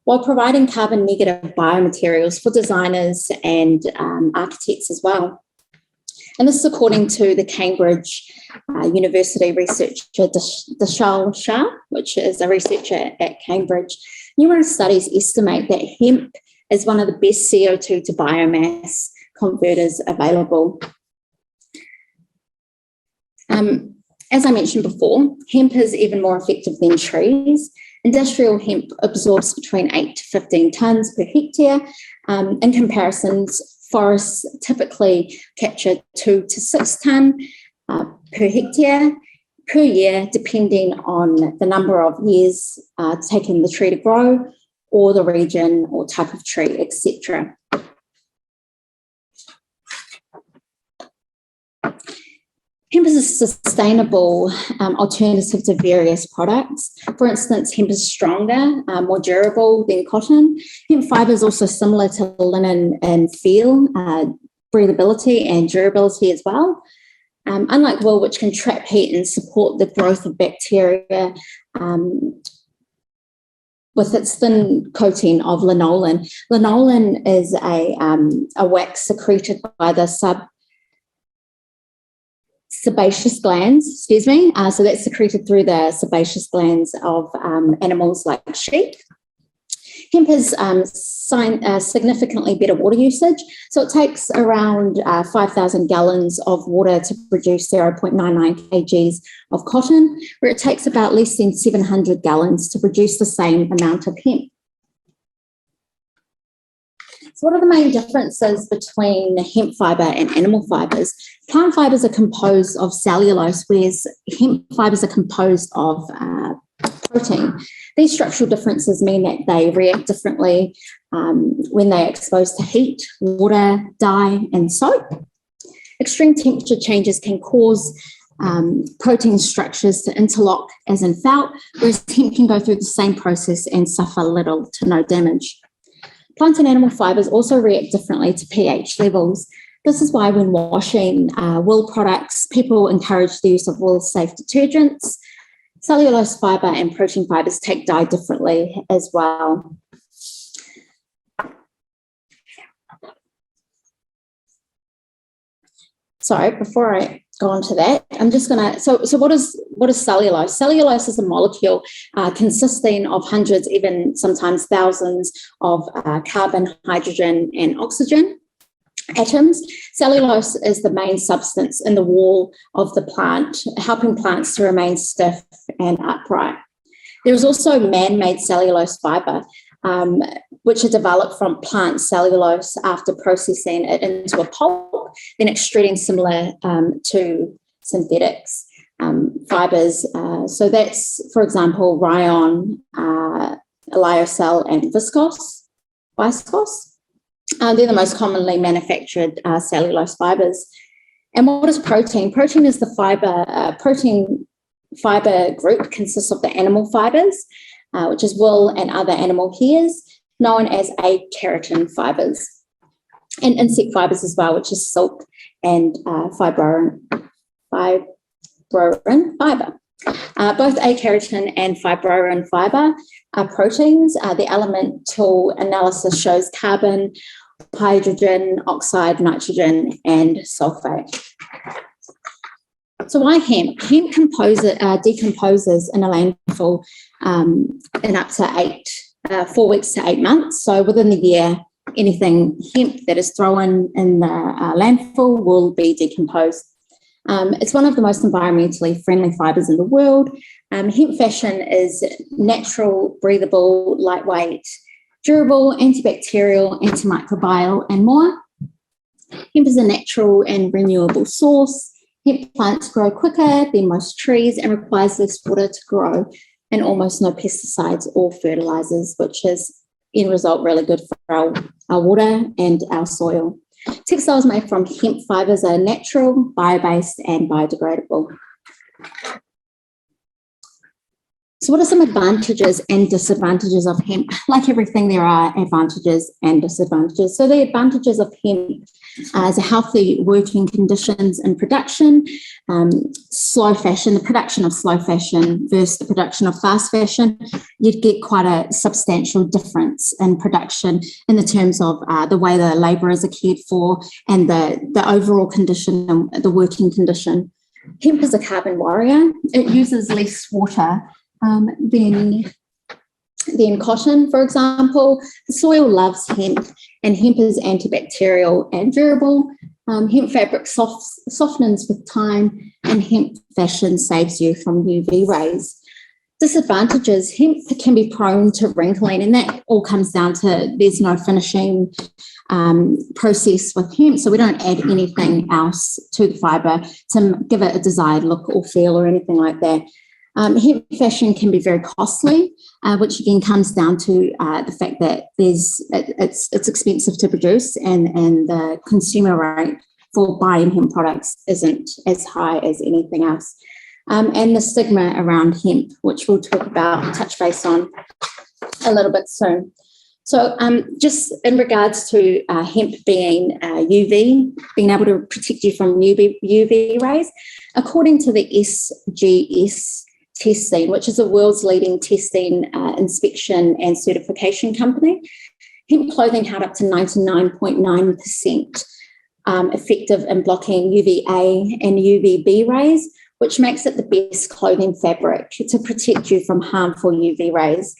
while providing carbon negative biomaterials for designers and architects as well. And this is according to the Cambridge University researcher Dashal Shah, which is a researcher at Cambridge. Numerous studies estimate that hemp is one of the best CO2 to biomass converters available. As I mentioned before, hemp is even more effective than trees. Industrial hemp absorbs between 8 to 15 tonnes per hectare. In comparisons, forests typically capture 2 to 6 tonne per hectare per year, depending on the number of years taking the tree to grow, or the region or type of tree, etc. Hemp is a sustainable alternative to various products. For instance, hemp is stronger, more durable than cotton. Hemp fibre is also similar to linen in feel, breathability and durability as well. Unlike wool, which can trap heat and support the growth of bacteria with its thin coating of lanolin. Lanolin is a wax secreted by the sebaceous glands, so that's secreted through the sebaceous glands of animals like sheep. Hemp has significantly better water usage, so it takes around 5,000 gallons of water to produce 0.99 kgs of cotton, where it takes about less than 700 gallons to produce the same amount of hemp. So what are the main differences between hemp fibre and animal fibres? Plant fibres are composed of cellulose, whereas hemp fibres are composed of protein. These structural differences mean that they react differently when they're exposed to heat, water, dye, and soap. Extreme temperature changes can cause protein structures to interlock as in felt, whereas hemp can go through the same process and suffer little to no damage. Plant and animal fibres also react differently to pH levels. This is why when washing wool products, people encourage the use of wool-safe detergents. Cellulose fibre and protein fibres take dye differently as well. Sorry, before I go on to that, I'm just going to, so what is cellulose? Cellulose is a molecule consisting of hundreds, even sometimes thousands of carbon, hydrogen, and oxygen atoms. Cellulose is the main substance in the wall of the plant, helping plants to remain stiff and upright. There is also man-made cellulose fibre, which are developed from plant cellulose after processing it into a pulp, then extruding similar to synthetics fibres. So that's, for example, rayon, lyocell, and viscose. They're the most commonly manufactured cellulose fibres. And what is protein? Protein is the protein fibre group consists of the animal fibres, which is wool and other animal hairs, known as akeratin fibres. and insect fibres as well, which is silk and fibroin fibre. Both A-keratin and fibroin fibre are proteins. The elemental analysis shows carbon, hydrogen, oxide, nitrogen, and sulfate. So why hemp? Hemp decomposes in a landfill in up to 4 weeks to 8 months. So within the year, anything hemp that is thrown in the landfill will be decomposed. It's one of the most environmentally friendly fibres in the world. Hemp fashion is natural, breathable, lightweight, durable, antibacterial, antimicrobial, and more. Hemp is a natural and renewable source. Hemp plants grow quicker than most trees and requires less water to grow, and almost no pesticides or fertilizers, which is, in result, really good for our water and our soil. Textiles made from hemp fibres are natural, bio-based, and biodegradable. So what are some advantages and disadvantages of hemp? Like everything, there are advantages and disadvantages. So the advantages of hemp is a healthy working conditions in production, slow fashion, the production of slow fashion versus the production of fast fashion, you'd get quite a substantial difference in production in the terms of the way the labourers are cared for and the overall condition and the working condition. Hemp is a carbon warrior. It uses less water than cotton, for example. The soil loves hemp, and hemp is antibacterial and durable. Hemp fabric softens with time, and hemp fashion saves you from UV rays. Disadvantages: hemp can be prone to wrinkling, and that all comes down to there's no finishing process with hemp, so we don't add anything else to the fibre to give it a desired look or feel or anything like that. Hemp fashion can be very costly, which again comes down to the fact that it's expensive to produce, and the consumer rate for buying hemp products isn't as high as anything else. And the stigma around hemp, which we'll touch base on a little bit soon. So just in regards to hemp being UV, being able to protect you from UV rays, according to the SGS testing, which is the world's leading testing, inspection and certification company, hemp clothing held up to 99.9% effective in blocking UVA and UVB rays, which makes it the best clothing fabric to protect you from harmful UV rays.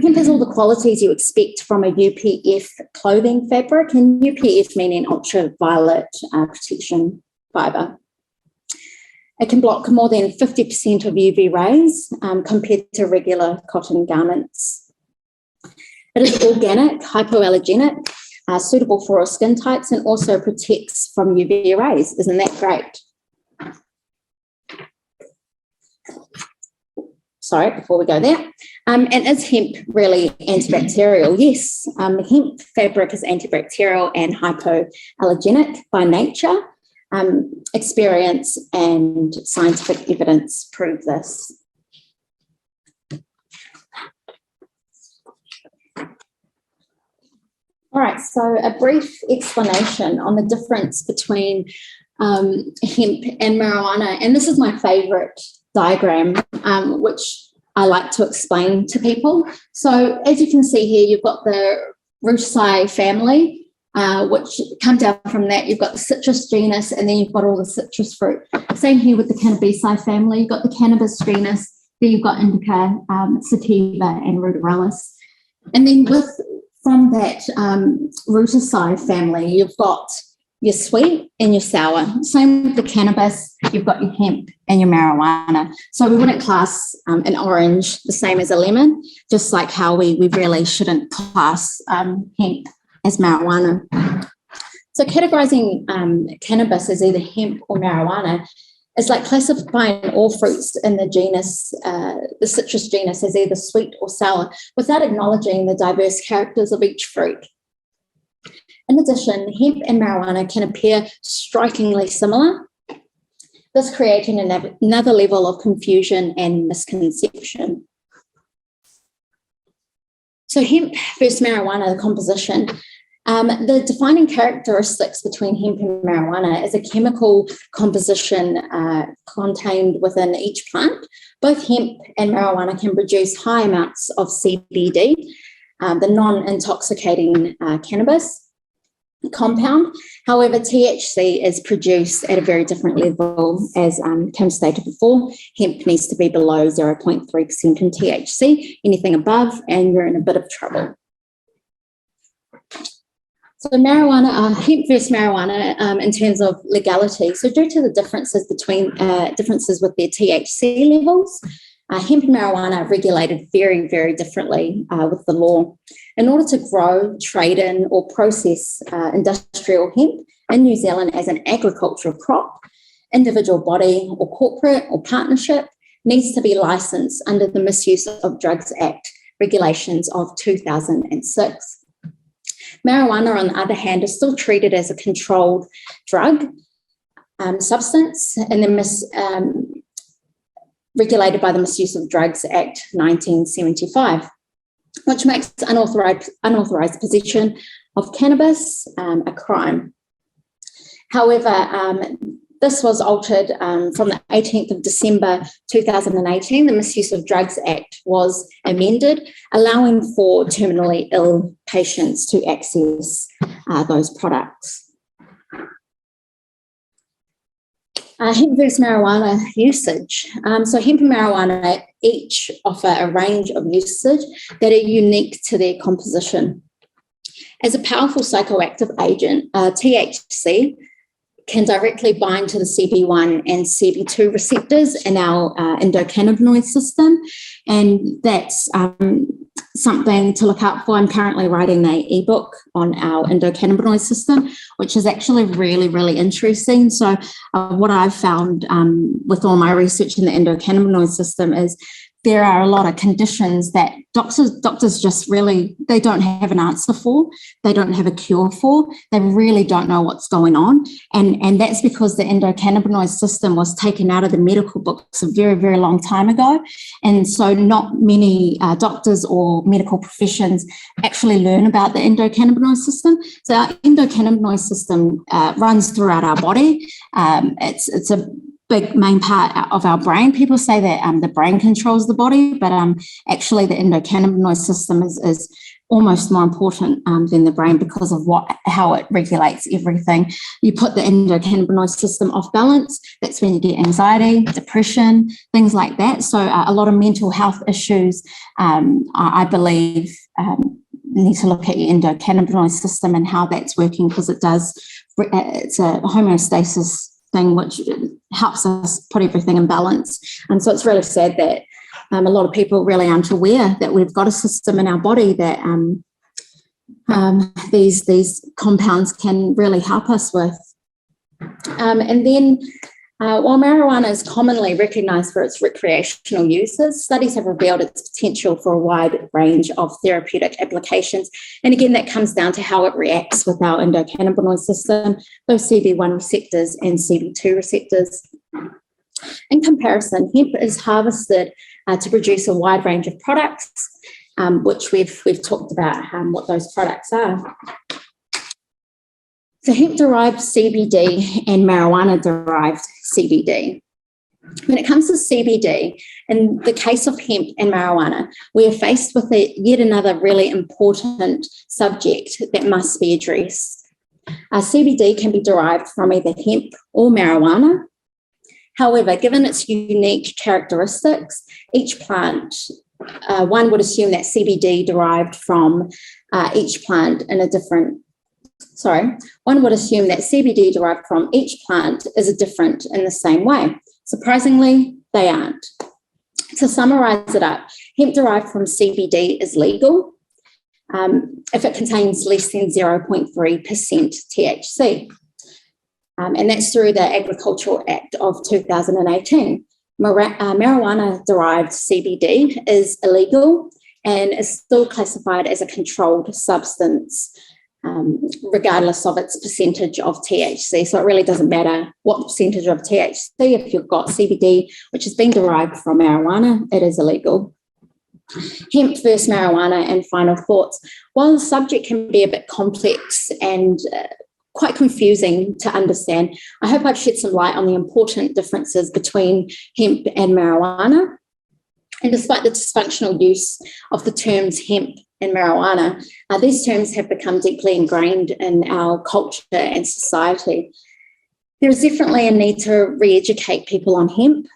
Hemp has all the qualities you expect from a UPF clothing fabric, and UPF meaning ultraviolet protection fibre. It can block more than 50% of UV rays compared to regular cotton garments. It is organic, hypoallergenic, suitable for all skin types, and also protects from UV rays. Isn't that great? Sorry, before we go there. And is hemp really antibacterial? Yes, hemp fabric is antibacterial and hypoallergenic by nature. Experience and scientific evidence prove this. All right, so a brief explanation on the difference between hemp and marijuana. And this is my favourite diagram, which I like to explain to people. So as you can see here, you've got the Racquel family, which come down from that, you've got the citrus genus, and then you've got all the citrus fruit. Same here with the Cannabisae family. You've got the cannabis genus, then you've got indica, sativa, and ruderalis. And then from that Racquel family, you've got your sweet and your sour. Same with the cannabis, you've got your hemp and your marijuana. So we wouldn't class an orange the same as a lemon, just like how we really shouldn't class hemp as marijuana. So categorizing cannabis as either hemp or marijuana is like classifying all fruits in the genus, the citrus genus, as either sweet or sour, without acknowledging the diverse characters of each fruit. In addition, hemp and marijuana can appear strikingly similar, thus creating another level of confusion and misconception. So hemp versus marijuana, the composition. The defining characteristics between hemp and marijuana is a chemical composition contained within each plant. Both hemp and marijuana can produce high amounts of CBD, the non-intoxicating cannabis compound. However, THC is produced at a very different level. As Kim stated before, hemp needs to be below 0.3% in THC. Anything above, and you're in a bit of trouble. So marijuana, hemp versus marijuana in terms of legality. So due to the differences with their THC levels, hemp and marijuana are regulated very, very differently with the law. In order to grow, trade in, or process industrial hemp in New Zealand as an agricultural crop, individual body or corporate or partnership needs to be licensed under the Misuse of Drugs Act regulations of 2006. Marijuana, on the other hand, is still treated as a controlled drug substance and then regulated by the Misuse of Drugs Act 1975, which makes unauthorized possession of cannabis a crime. However, this was altered from the 18th of December 2018. The Misuse of Drugs Act was amended, allowing for terminally ill patients to access those products. Hemp versus marijuana usage. So hemp and marijuana each offer a range of usage that are unique to their composition. As a powerful psychoactive agent, THC can directly bind to the CB1 and CB2 receptors in our endocannabinoid system. And that's something to look out for. I'm currently writing an ebook on our endocannabinoid system, which is actually really, really interesting. So what I've found with all my research in the endocannabinoid system is there are a lot of conditions that doctors just really, they don't have an answer for, they don't have a cure for, they really don't know what's going on. And that's because the endocannabinoid system was taken out of the medical books a very, very long time ago. And so not many doctors or medical professions actually learn about the endocannabinoid system. So our endocannabinoid system runs throughout our body. It's a big main part of our brain. People say that the brain controls the body, but actually the endocannabinoid system is almost more important than the brain because of how it regulates everything. You put the endocannabinoid system off balance, that's when you get anxiety, depression, things like that. So a lot of mental health issues, I believe, need to look at your endocannabinoid system and how that's working, because it's a homeostasis thing which helps us put everything in balance. And so it's really sad that a lot of people really aren't aware that we've got a system in our body that these compounds can really help us with. And then while marijuana is commonly recognised for its recreational uses, studies have revealed its potential for a wide range of therapeutic applications. And again, that comes down to how it reacts with our endocannabinoid system, those CB1 receptors and CB2 receptors. In comparison, hemp is harvested to produce a wide range of products, which we've talked about what those products are. So hemp-derived CBD and marijuana-derived CBD. When it comes to CBD, in the case of hemp and marijuana, we are faced with yet another really important subject that must be addressed. CBD can be derived from either hemp or marijuana. However, given its unique characteristics, each plant, one would assume that CBD derived from each plant in a different one would assume that CBD derived from each plant is different in the same way. Surprisingly, they aren't. To summarise it up, hemp derived from CBD is legal if it contains less than 0.3% THC. And that's through the Agricultural Act of 2018. Marijuana-derived CBD is illegal and is still classified as a controlled substance, regardless of its percentage of THC. So it really doesn't matter what percentage of THC. If you've got CBD, which has been derived from marijuana, it is illegal. Hemp versus marijuana and final thoughts. While the subject can be a bit complex and quite confusing to understand, I hope I've shed some light on the important differences between hemp and marijuana. And despite the dysfunctional use of the terms hemp and marijuana, these terms have become deeply ingrained in our culture and society. There is definitely a need to re-educate people on hemp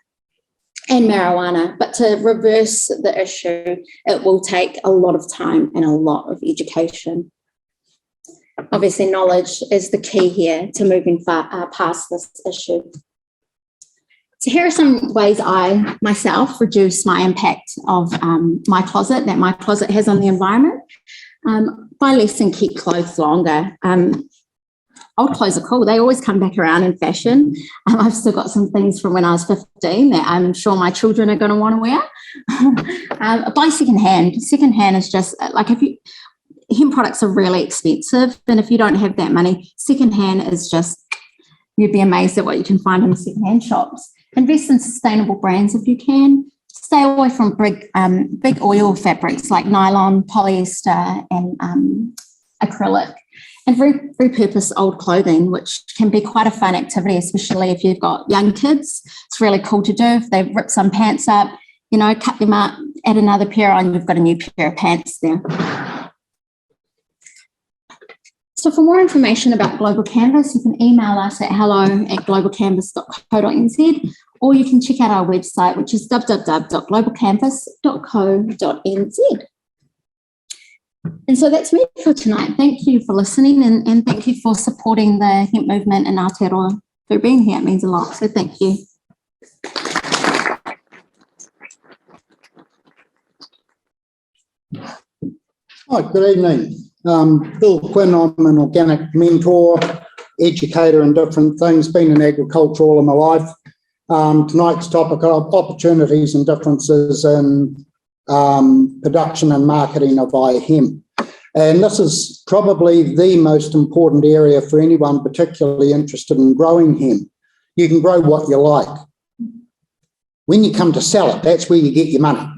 and marijuana, but to reverse the issue, it will take a lot of time and a lot of education. Obviously, knowledge is the key here to moving past this issue. So here are some ways I, myself, reduce my impact of my closet, that my closet has on the environment. Buy less and keep clothes longer. Old clothes are cool. They always come back around in fashion. I've still got some things from when I was 15 that I'm sure my children are going to want to wear. Buy secondhand. Secondhand is just like hemp products are really expensive, and if you don't have that money, secondhand is just, you'd be amazed at what you can find in secondhand shops. Invest in sustainable brands if you can. Stay away from big oil fabrics like nylon, polyester, and acrylic. And repurpose old clothing, which can be quite a fun activity, especially if you've got young kids. It's really cool to do. If they rip some pants up, cut them up, add another pair on, you've got a new pair of pants there. So for more information about Global Canvas, you can email us at hello@globalcanvas.co.nz, or you can check out our website, which is www.globalcanvas.co.nz. And so that's me for tonight. Thank you for listening, and thank you for supporting the hemp movement in Aotearoa for being here. It means a lot, so thank you. Hi, good evening. Bill Quinn, I'm an organic mentor, educator in different things, been in agriculture all of my life. Tonight's topic of opportunities and differences in production and marketing of iHemp. And this is probably the most important area for anyone particularly interested in growing hemp. You can grow what you like. When you come to sell it, that's where you get your money.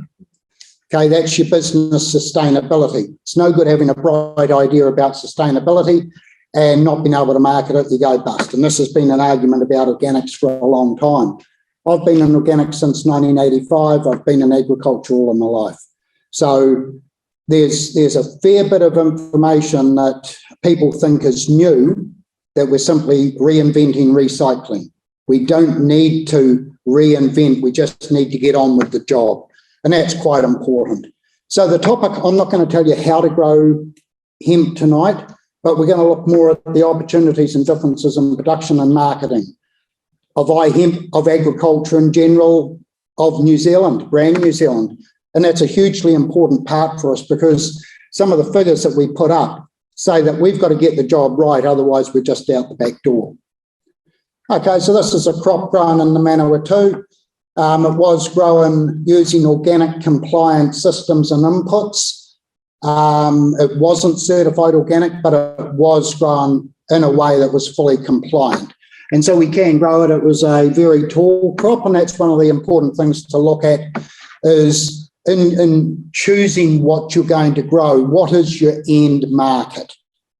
Okay, that's your business sustainability. It's no good having a bright idea about sustainability and not being able to market it, you go bust. And this has been an argument about organics for a long time. I've been in organics since 1985. I've been in agriculture all of my life. So there's a fair bit of information that people think is new, that we're simply reinventing recycling. We don't need to reinvent, we just need to get on with the job. And that's quite important. So the topic, I'm not going to tell you how to grow hemp tonight, but we're going to look more at the opportunities and differences in production and marketing of iHemp, of agriculture in general, of New Zealand, brand New Zealand. And that's a hugely important part for us, because some of the figures that we put up say that we've got to get the job right, otherwise we're just out the back door. Okay, so this is a crop grown in the Manawatu. It was grown using organic compliant systems and inputs. It wasn't certified organic, but it was grown in a way that was fully compliant. And so we can grow it. It was a very tall crop, and that's one of the important things to look at is in choosing what you're going to grow, what is your end market?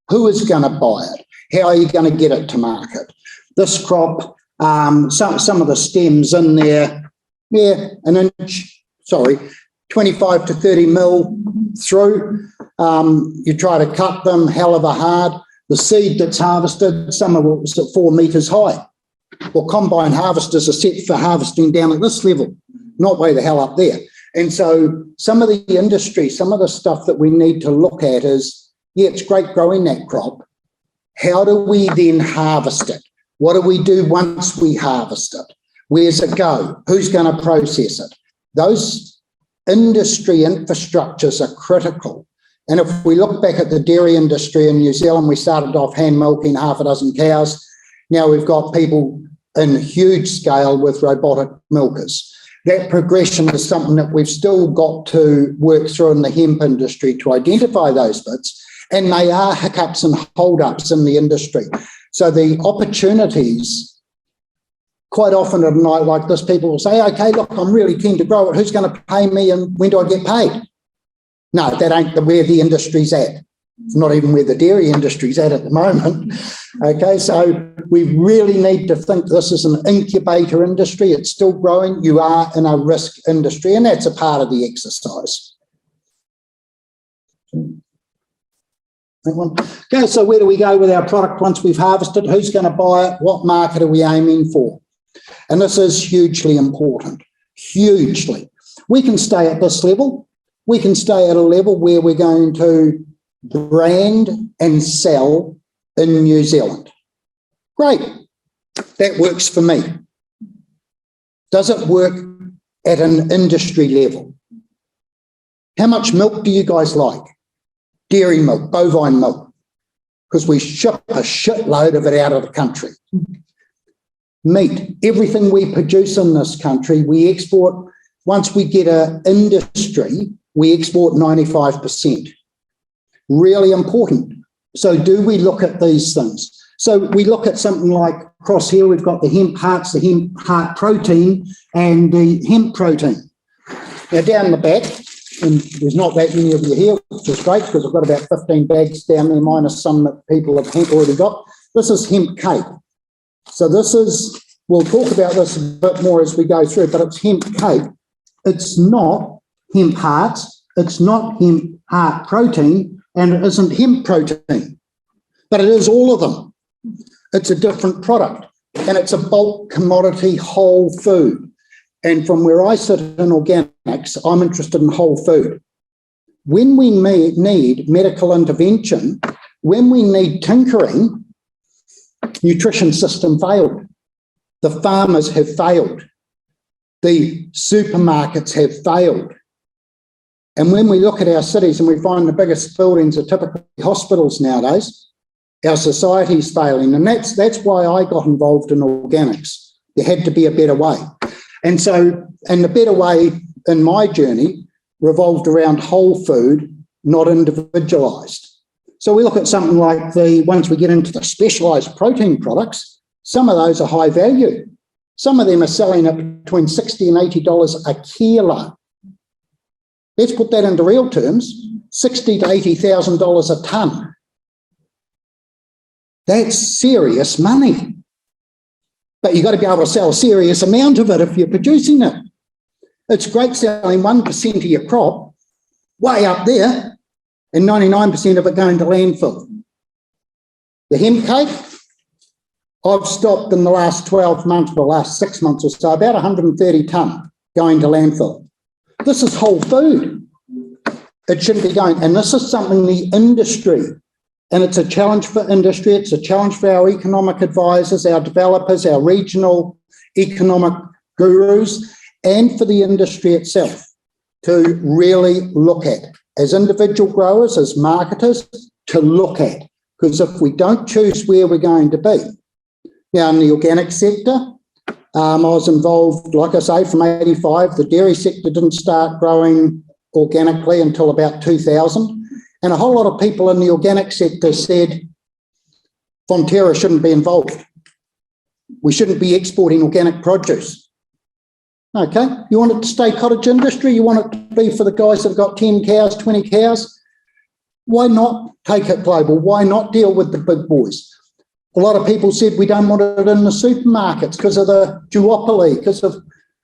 Who is going to buy it? How are you going to get it to market? This crop, some of the stems in there, 25 to 30 mil through. You try to cut them, hell of a hard. The seed that's harvested, some of it was at 4 metres high. Well, combine harvesters are set for harvesting down at this level, not way the hell up there. And so some of the industry, some of the stuff that we need to look at is, yeah, it's great growing that crop. How do we then harvest it? What do we do once we harvest it? Where's it go? Who's going to process it? Those industry infrastructures are critical. And if we look back at the dairy industry in New Zealand, we started off hand milking half a dozen cows. Now we've got people in huge scale with robotic milkers. That progression is something that we've still got to work through in the hemp industry to identify those bits. And they are hiccups and hold-ups in the industry. So the opportunities quite often at a night like this, people will say, okay, look, I'm really keen to grow it. Who's going to pay me and when do I get paid? No, that ain't where the industry's at. It's not even where the dairy industry's at the moment. Okay, so we really need to think this is an incubator industry. It's still growing. You are in a risk industry, and that's a part of the exercise. That one. Okay, so where do we go with our product once we've harvested? Who's going to buy it? What market are we aiming for? And this is hugely important, hugely. We can stay at this level. We can stay at a level where we're going to brand and sell in New Zealand. Great. That works for me. Does it work at an industry level? How much milk do you guys like? Dairy milk, bovine milk, because we ship a shitload of it out of the country. Meat, everything we produce in this country, we export. Once we get an industry, we export 95%. Really important. So do we look at these things? So we look at something like across here, we've got the hemp hearts, the hemp heart protein and the hemp protein. Now down the back, and there's not that many of you here, which is great because I've got about 15 bags down there, minus some that people have already got. This is hemp cake. So this is, we'll talk about this a bit more as we go through, but it's hemp cake. It's not hemp hearts, it's not hemp heart protein, and it isn't hemp protein, but it is all of them. It's a different product, and it's a bulk commodity whole food. And from where I sit in organics, I'm interested in whole food. When we need medical intervention, when we need tinkering, nutrition system failed. The farmers have failed. The supermarkets have failed. And when we look at our cities and we find the biggest buildings are typically hospitals nowadays, our society's failing. And that's why I got involved in organics. There had to be a better way. And so, and the better way in my journey revolved around whole food, not individualised. So we look at something like once we get into the specialised protein products, some of those are high value. Some of them are selling at between $60 and $80 a kilo. Let's put that into real terms, $60,000 to $80,000 a tonne. That's serious money. But you've got to be able to sell a serious amount of it if you're producing it. It's great selling 1% of your crop way up there and 99% of it going to landfill. The hemp cake, I've stopped in the last 12 months, or the last 6 months or so, about 130 tonne going to landfill. This is whole food. It shouldn't be going. And this is something the industry, and it's a challenge for industry, it's a challenge for our economic advisors, our developers, our regional economic gurus, and for the industry itself to really look at, as individual growers, as marketers, to look at. Because if we don't choose where we're going to be. Now, in the organic sector, I was involved, like I say, from 85. The dairy sector didn't start growing organically until about 2000. And a whole lot of people in the organic sector said Fonterra shouldn't be involved. We shouldn't be exporting organic produce. Okay, you want it to stay cottage industry? You want it to be for the guys that have got 10 cows, 20 cows? Why not take it global? Why not deal with the big boys? A lot of people said we don't want it in the supermarkets because of the duopoly, because of,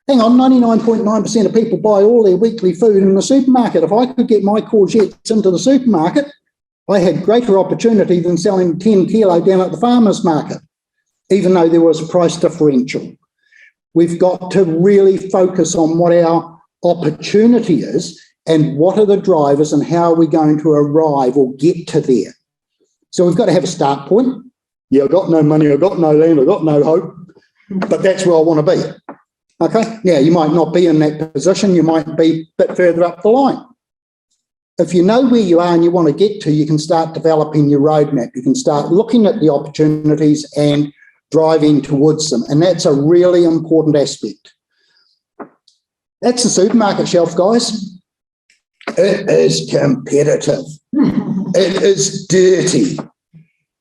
hang on, 99.9% of people buy all their weekly food in the supermarket. If I could get my courgettes into the supermarket, I had greater opportunity than selling 10 kilo down at the farmer's market, even though there was a price differential. We've got to really focus on what our opportunity is and what are the drivers and how are we going to arrive or get to there. So we've got to have a start point. Yeah, I've got no money, I've got no land, I've got no hope, but that's where I want to be. Okay, yeah, you might not be in that position, you might be a bit further up the line. If you know where you are and you want to get to, you can start developing your roadmap. You can start looking at the opportunities and driving towards them, and that's a really important aspect. That's the supermarket shelf, guys. It is competitive. It is dirty.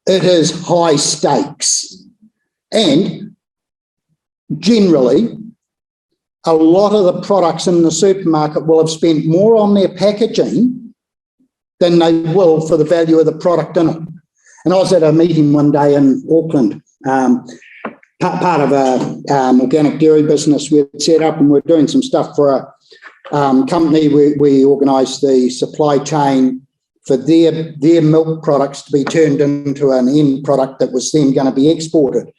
It is high stakes. And generally, a lot of the products in the supermarket will have spent more on their packaging than they will for the value of the product in it. And I was at a meeting one day in Auckland, part of a organic dairy business we had set up, and we're doing some stuff for a company. We organised the supply chain for their milk products to be turned into an end product that was then going to be exported.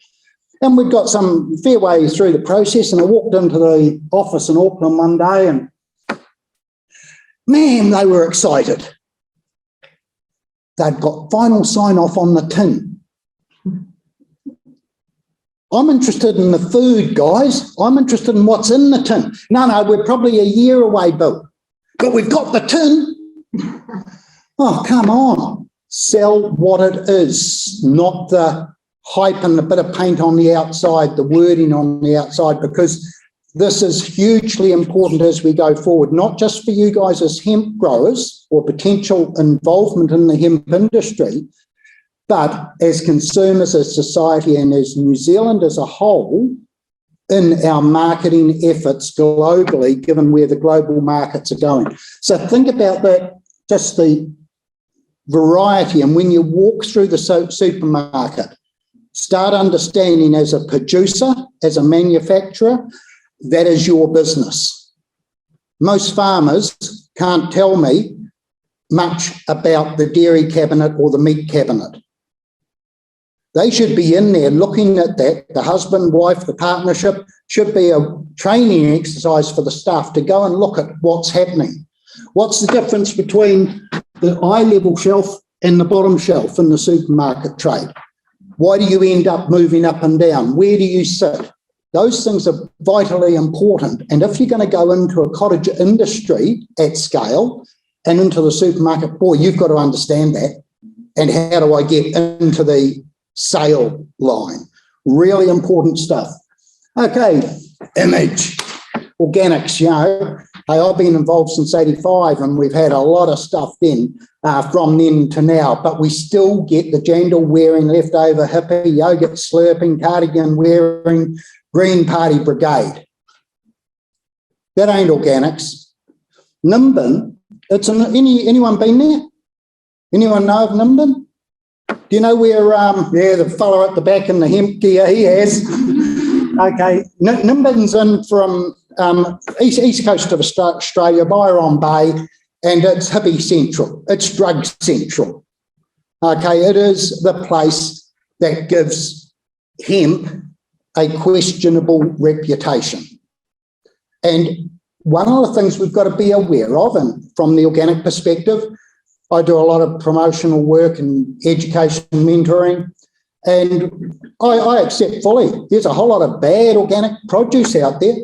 And we'd got some fair way through the process, and I walked into the office in Auckland one day and, man, they were excited. They'd got final sign-off on the tin. I'm interested in the food, guys. I'm interested in what's in the tin. No, we're probably a year away, Bill. But we've got the tin. Oh, come on. Sell what it is, not the hype and a bit of paint on the outside, the wording on the outside, because this is hugely important as we go forward, not just for you guys as hemp growers or potential involvement in the hemp industry, but as consumers, as society, and as New Zealand as a whole in our marketing efforts globally, given where the global markets are going. So think about that, just the variety. And when you walk through the supermarket, start understanding as a producer, as a manufacturer, that is your business. Most farmers can't tell me much about the dairy cabinet or the meat cabinet. They should be in there looking at that. The husband, wife, the partnership should be a training exercise for the staff to go and look at what's happening. What's the difference between the eye-level shelf and the bottom shelf in the supermarket trade? Why do you end up moving up and down? Where do you sit? Those things are vitally important. And if you're going to go into a cottage industry at scale and into the supermarket, boy, you've got to understand that. And how do I get into the sale line? Really important stuff. Okay, image. Organics, hey, I've been involved since 85, and we've had a lot of stuff then from then to now, but we still get the jandal wearing, leftover hippie, yogurt slurping, cardigan wearing, Green Party brigade. That ain't organics. Nimbin, anyone been there? Anyone know of Nimbin? Do you know where, the fellow at the back in the hemp gear, he has. Okay, Nimbin's in from east coast of Australia, Byron Bay, and it's hippie central. It's drug central. Okay, it is the place that gives hemp a questionable reputation. And one of the things we've got to be aware of, and from the organic perspective, I do a lot of promotional work and education mentoring, and I accept fully there's a whole lot of bad organic produce out there.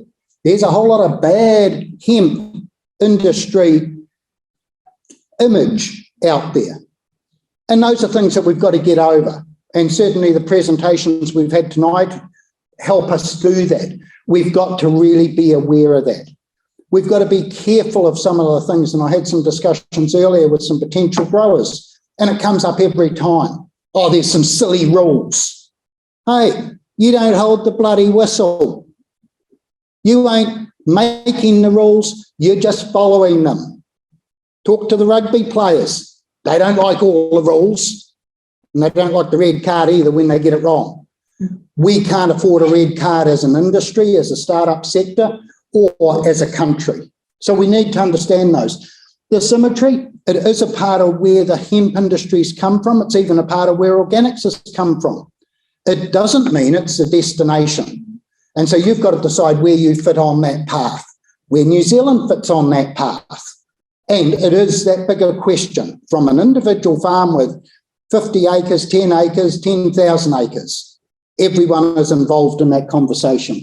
There's a whole lot of bad hemp industry image out there. And those are things that we've got to get over. And certainly the presentations we've had tonight help us do that. We've got to really be aware of that. We've got to be careful of some of the things, and I had some discussions earlier with some potential growers, and it comes up every time. Oh, there's some silly rules. Hey, you don't hold the bloody whistle. You ain't making the rules, you're just following them. Talk to the rugby players. They don't like all the rules, and they don't like the red card either when they get it wrong. We can't afford a red card as an industry, as a startup sector, or as a country. So we need to understand those. The symmetry, it is a part of where the hemp industries come from. It's even a part of where organics has come from. It doesn't mean it's a destination. And so you've got to decide where you fit on that path, where New Zealand fits on that path. And it is that bigger question from an individual farm with 50 acres, 10 acres, 10,000 acres. Everyone is involved in that conversation.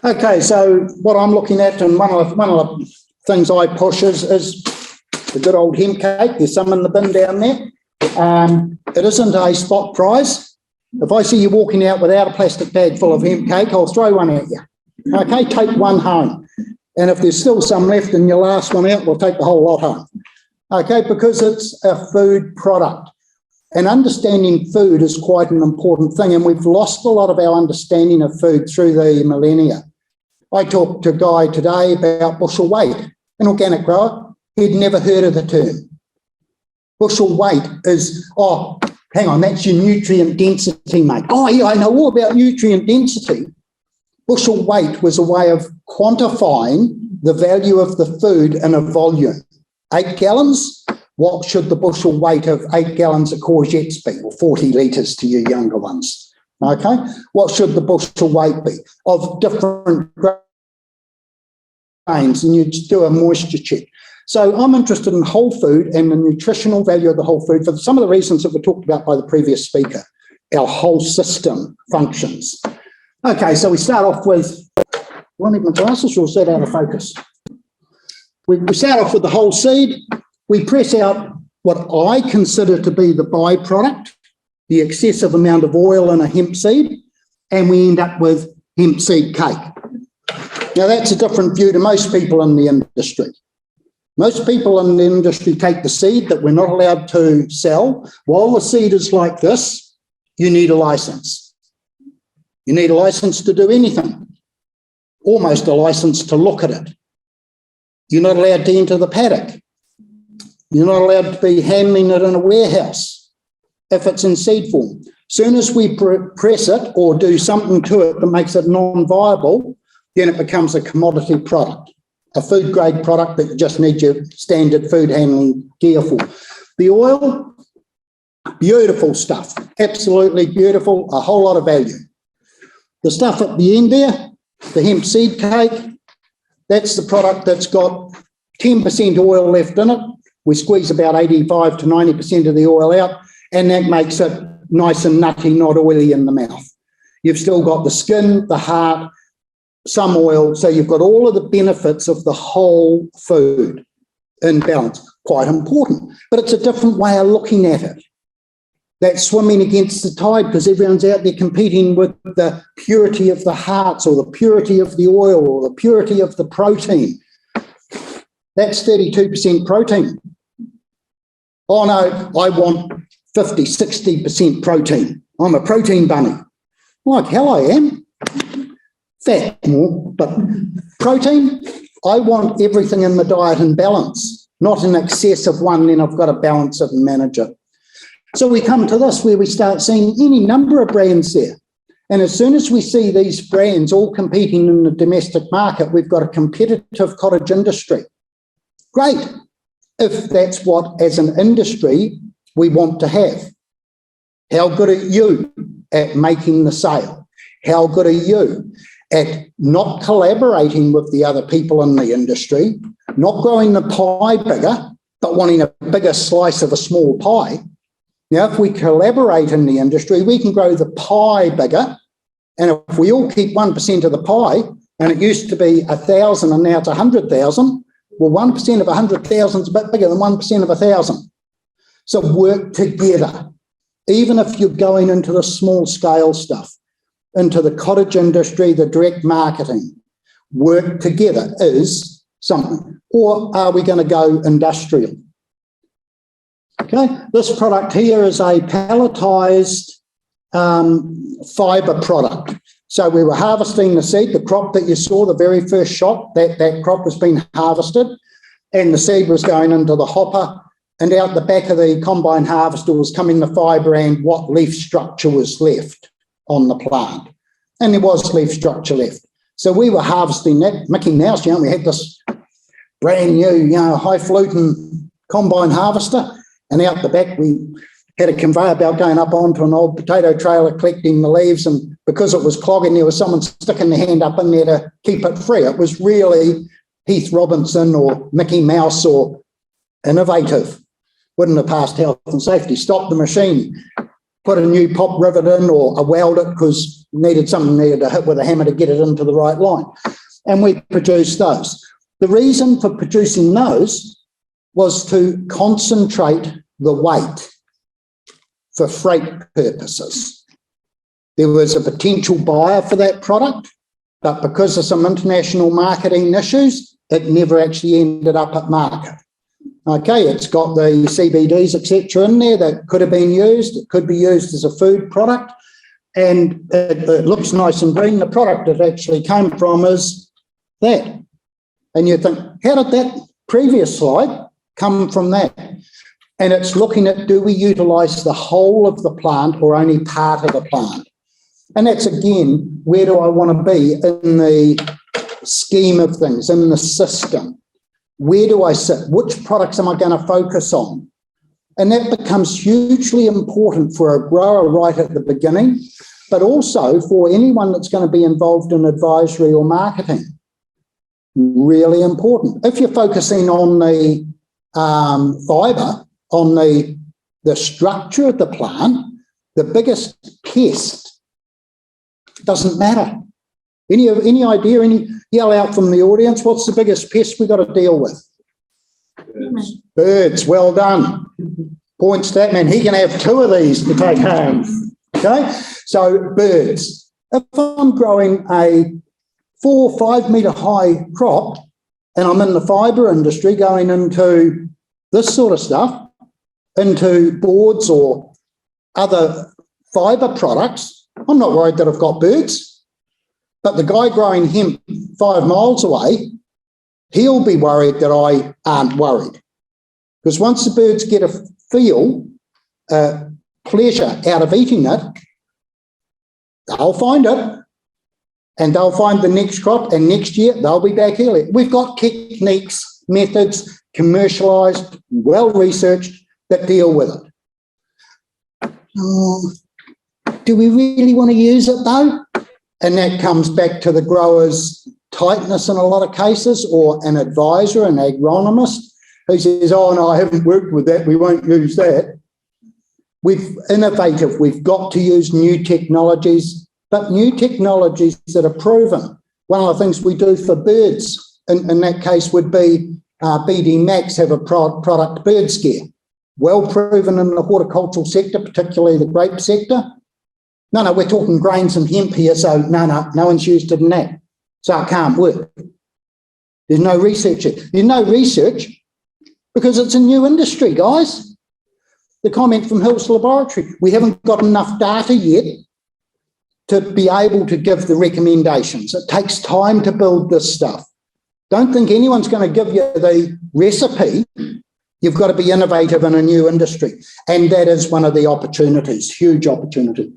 Okay, so what I'm looking at, and one of the things I push is the good old hemp cake. There's some in the bin down there. It isn't a spot prize. If I see you walking out without a plastic bag full of hemp cake, I'll throw one at you. Okay, take one home. And if there's still some left in your last one out, we'll take the whole lot home. Okay, because it's a food product. And understanding food is quite an important thing, and we've lost a lot of our understanding of food through the millennia. I talked to a guy today about bushel weight, an organic grower. He'd never heard of the term. Bushel weight is, oh, hang on, that's your nutrient density, mate. Oh, yeah, I know all about nutrient density. Bushel weight was a way of quantifying the value of the food in a volume. 8 gallons, what should the bushel weight of 8 gallons of courgettes be, or 40 litres to you younger ones? Okay, what should the bushel weight be of different grains? And you do a moisture check. So I'm interested in whole food and the nutritional value of the whole food for some of the reasons that were talked about by the previous speaker. Our whole system functions. Okay, so we start off with, will I need my glasses or is that out of focus? We start off with the whole seed. We press out what I consider to be the byproduct, the excessive amount of oil in a hemp seed, and we end up with hemp seed cake. Now, that's a different view to most people in the industry. Most people in the industry take the seed that we're not allowed to sell. While the seed is like this, you need a license. You need a license to do anything, almost a license to look at it. You're not allowed to enter the paddock. You're not allowed to be handling it in a warehouse if it's in seed form. Soon as we press it or do something to it that makes it non-viable, then it becomes a commodity product, a food grade product that you just need your standard food handling gear for. The oil, beautiful stuff, absolutely beautiful, a whole lot of value. The stuff at the end there, the hemp seed cake, that's the product that's got 10% oil left in it. We squeeze about 85 to 90% of the oil out, and that makes it nice and nutty, not oily in the mouth. You've still got the skin, the heart, some oil, so you've got all of the benefits of the whole food in balance. Quite important, but it's a different way of looking at it. That's swimming against the tide because everyone's out there competing with the purity of the hearts or the purity of the oil or the purity of the protein. That's 32% protein. Oh no, I want 50, 60% protein. I'm a protein bunny. Like hell I am. Fat more, but protein, I want everything in the diet in balance, not in excess of one, then I've got to balance it and manage it. So we come to this where we start seeing any number of brands there. And as soon as we see these brands all competing in the domestic market, we've got a competitive cottage industry. Great, if that's what, as an industry, we want to have. How good are you at making the sale? How good are you at not collaborating with the other people in the industry, not growing the pie bigger, but wanting a bigger slice of a small pie? Now, if we collaborate in the industry, we can grow the pie bigger. And if we all keep 1% of the pie, and it used to be 1,000 and now it's 100,000, well, 1% of 100,000 is a bit bigger than 1% of 1,000. So work together, even if you're going into the small scale stuff, into the cottage industry, the direct marketing. Work together is something. Or are we going to go industrial? Okay, this product here is a pelletized fibre product. So we were harvesting the seed, the crop that you saw, the very first shot, that crop was being harvested, and the seed was going into the hopper, and out the back of the combine harvester was coming the fibre and what leaf structure was left on the plant. And there was leaf structure left. So we were harvesting that. Mickey Mouse, we had this brand new, highfalutin combine harvester, and out the back we had a conveyor belt going up onto an old potato trailer collecting the leaves, and because it was clogging, there was someone sticking their hand up in there to keep it free. It was really Heath Robinson or Mickey Mouse or innovative. Wouldn't have passed health and safety. Stop the machine, put a new pop rivet in or weld it because needed something there to hit with a hammer to get it into the right line. And we produced those. The reason for producing those was to concentrate the weight for freight purposes. There was a potential buyer for that product, but because of some international marketing issues, it never actually ended up at market. Okay, it's got the CBDs, etc. in there that could have been used. It could be used as a food product, and it looks nice and green. The product it actually came from is that. And you think, how did that previous slide come from that? And it's looking at, do we utilise the whole of the plant or only part of the plant? And that's, again, where do I want to be in the scheme of things, in the system? Where do I sit? Which products am I going to focus on? And that becomes hugely important for a grower right at the beginning, but also for anyone that's going to be involved in advisory or marketing. Really important. If you're focusing on the fibre, on the structure of the plant, the biggest pest doesn't matter. Any idea, any yell out from the audience, what's the biggest pest we've got to deal with? Birds, well done. Points that man, he can have 2 of these to take home. Okay, so birds. If I'm growing a 4 or 5 metre high crop and I'm in the fibre industry going into this sort of stuff, into boards or other fibre products, I'm not worried that I've got birds. But the guy growing hemp 5 miles away, he'll be worried that I aren't worried. Because once the birds get a feel, pleasure out of eating it, they'll find it. And they'll find the next crop, and next year they'll be back earlier. We've got techniques, methods, commercialised, well-researched, that deal with it. Do we really want to use it though? And that comes back to the grower's tightness in a lot of cases, or an advisor, an agronomist, who says, oh no, I haven't worked with that, we won't use that. We've innovative, we've got to use new technologies, but new technologies that are proven. One of the things we do for birds, in that case would be BD Max have a product, bird scare. Well proven in the horticultural sector, particularly the grape sector. No, we're talking grains and hemp here, so no one's used it in that. So it can't work. There's no research. There's no research because it's a new industry, guys. The comment from Hill's Laboratory, we haven't got enough data yet to be able to give the recommendations. It takes time to build this stuff. Don't think anyone's going to give you the recipe. You've got to be innovative in a new industry. And that is one of the opportunities, huge opportunity.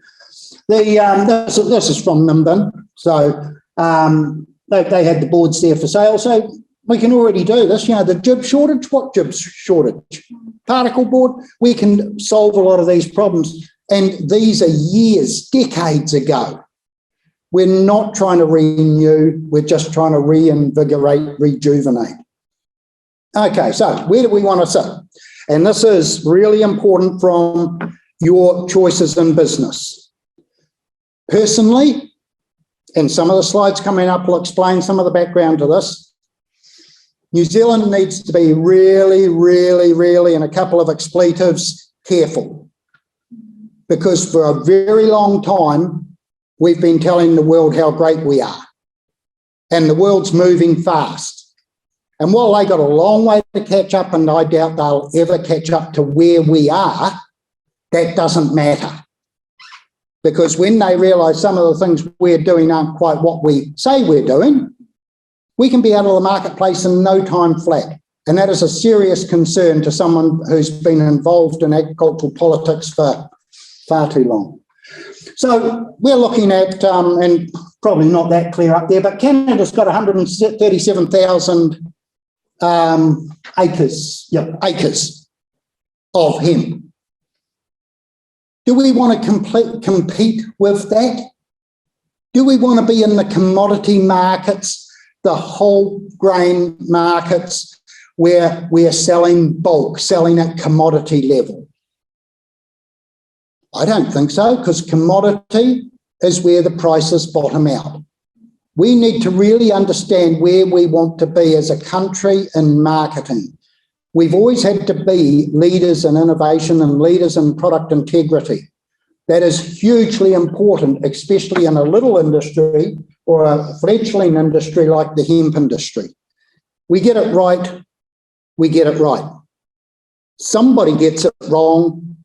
This is from Nimbin. So they had the boards there for sale. So we can already do this. You know, the jib shortage, what jib shortage? Particle board, we can solve a lot of these problems. And these are years, decades ago. We're not trying to renew, we're just trying to reinvigorate, rejuvenate. Okay, so where do we want to sit? And this is really important from your choices in business. Personally, and some of the slides coming up will explain some of the background to this, New Zealand needs to be really, and a couple of expletives, careful. Because for a very long time, we've been telling the world how great we are. And the world's moving fast. And while they got a long way to catch up, and I doubt they'll ever catch up to where we are, that doesn't matter. Because when they realise some of the things we're doing aren't quite what we say we're doing, we can be out of the marketplace in no time flat. And that is a serious concern to someone who's been involved in agricultural politics for far too long. So we're looking at, and probably not that clear up there, but Canada's got 137,000 acres of hemp. Do we want to compete with that? Do we want to be in the commodity markets, the whole grain markets, where we are selling bulk, selling at commodity level? I don't think so, because commodity is where the prices bottom out. We need to really understand where we want to be as a country in marketing. We've always had to be leaders in innovation and leaders in product integrity. That is hugely important, especially in a little industry or a fledgling industry like the hemp industry. We get it right, we get it right. Somebody gets it wrong,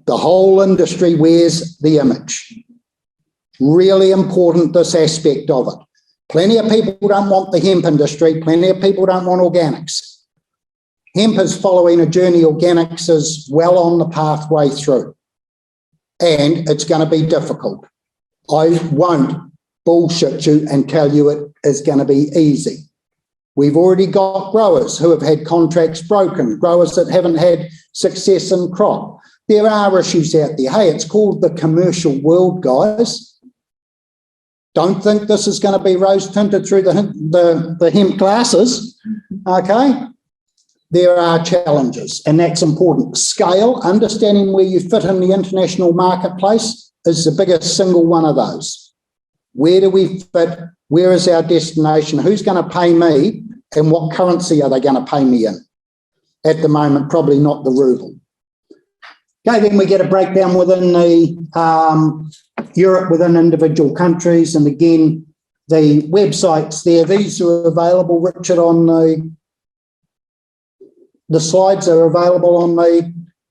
the whole industry wears the image. Really important, this aspect of it. Plenty of people don't want the hemp industry. Plenty of people don't want organics. Hemp is following a journey. Organics is well on the pathway through. And it's going to be difficult. I won't bullshit you and tell you it is going to be easy. We've already got growers who have had contracts broken, growers that haven't had success in crop. There are issues out there. Hey, it's called the commercial world, guys. Don't think this is going to be rose-tinted through the hemp glasses, okay? There are challenges, and that's important. Scale, understanding where you fit in the international marketplace is the biggest single one of those. Where do we fit? Where is our destination? Who's going to pay me, and what currency are they going to pay me in? At the moment, probably not the ruble. Okay, then we get a breakdown within the Europe, within individual countries, and again, the websites there. These are available, Richard, on the slides are available on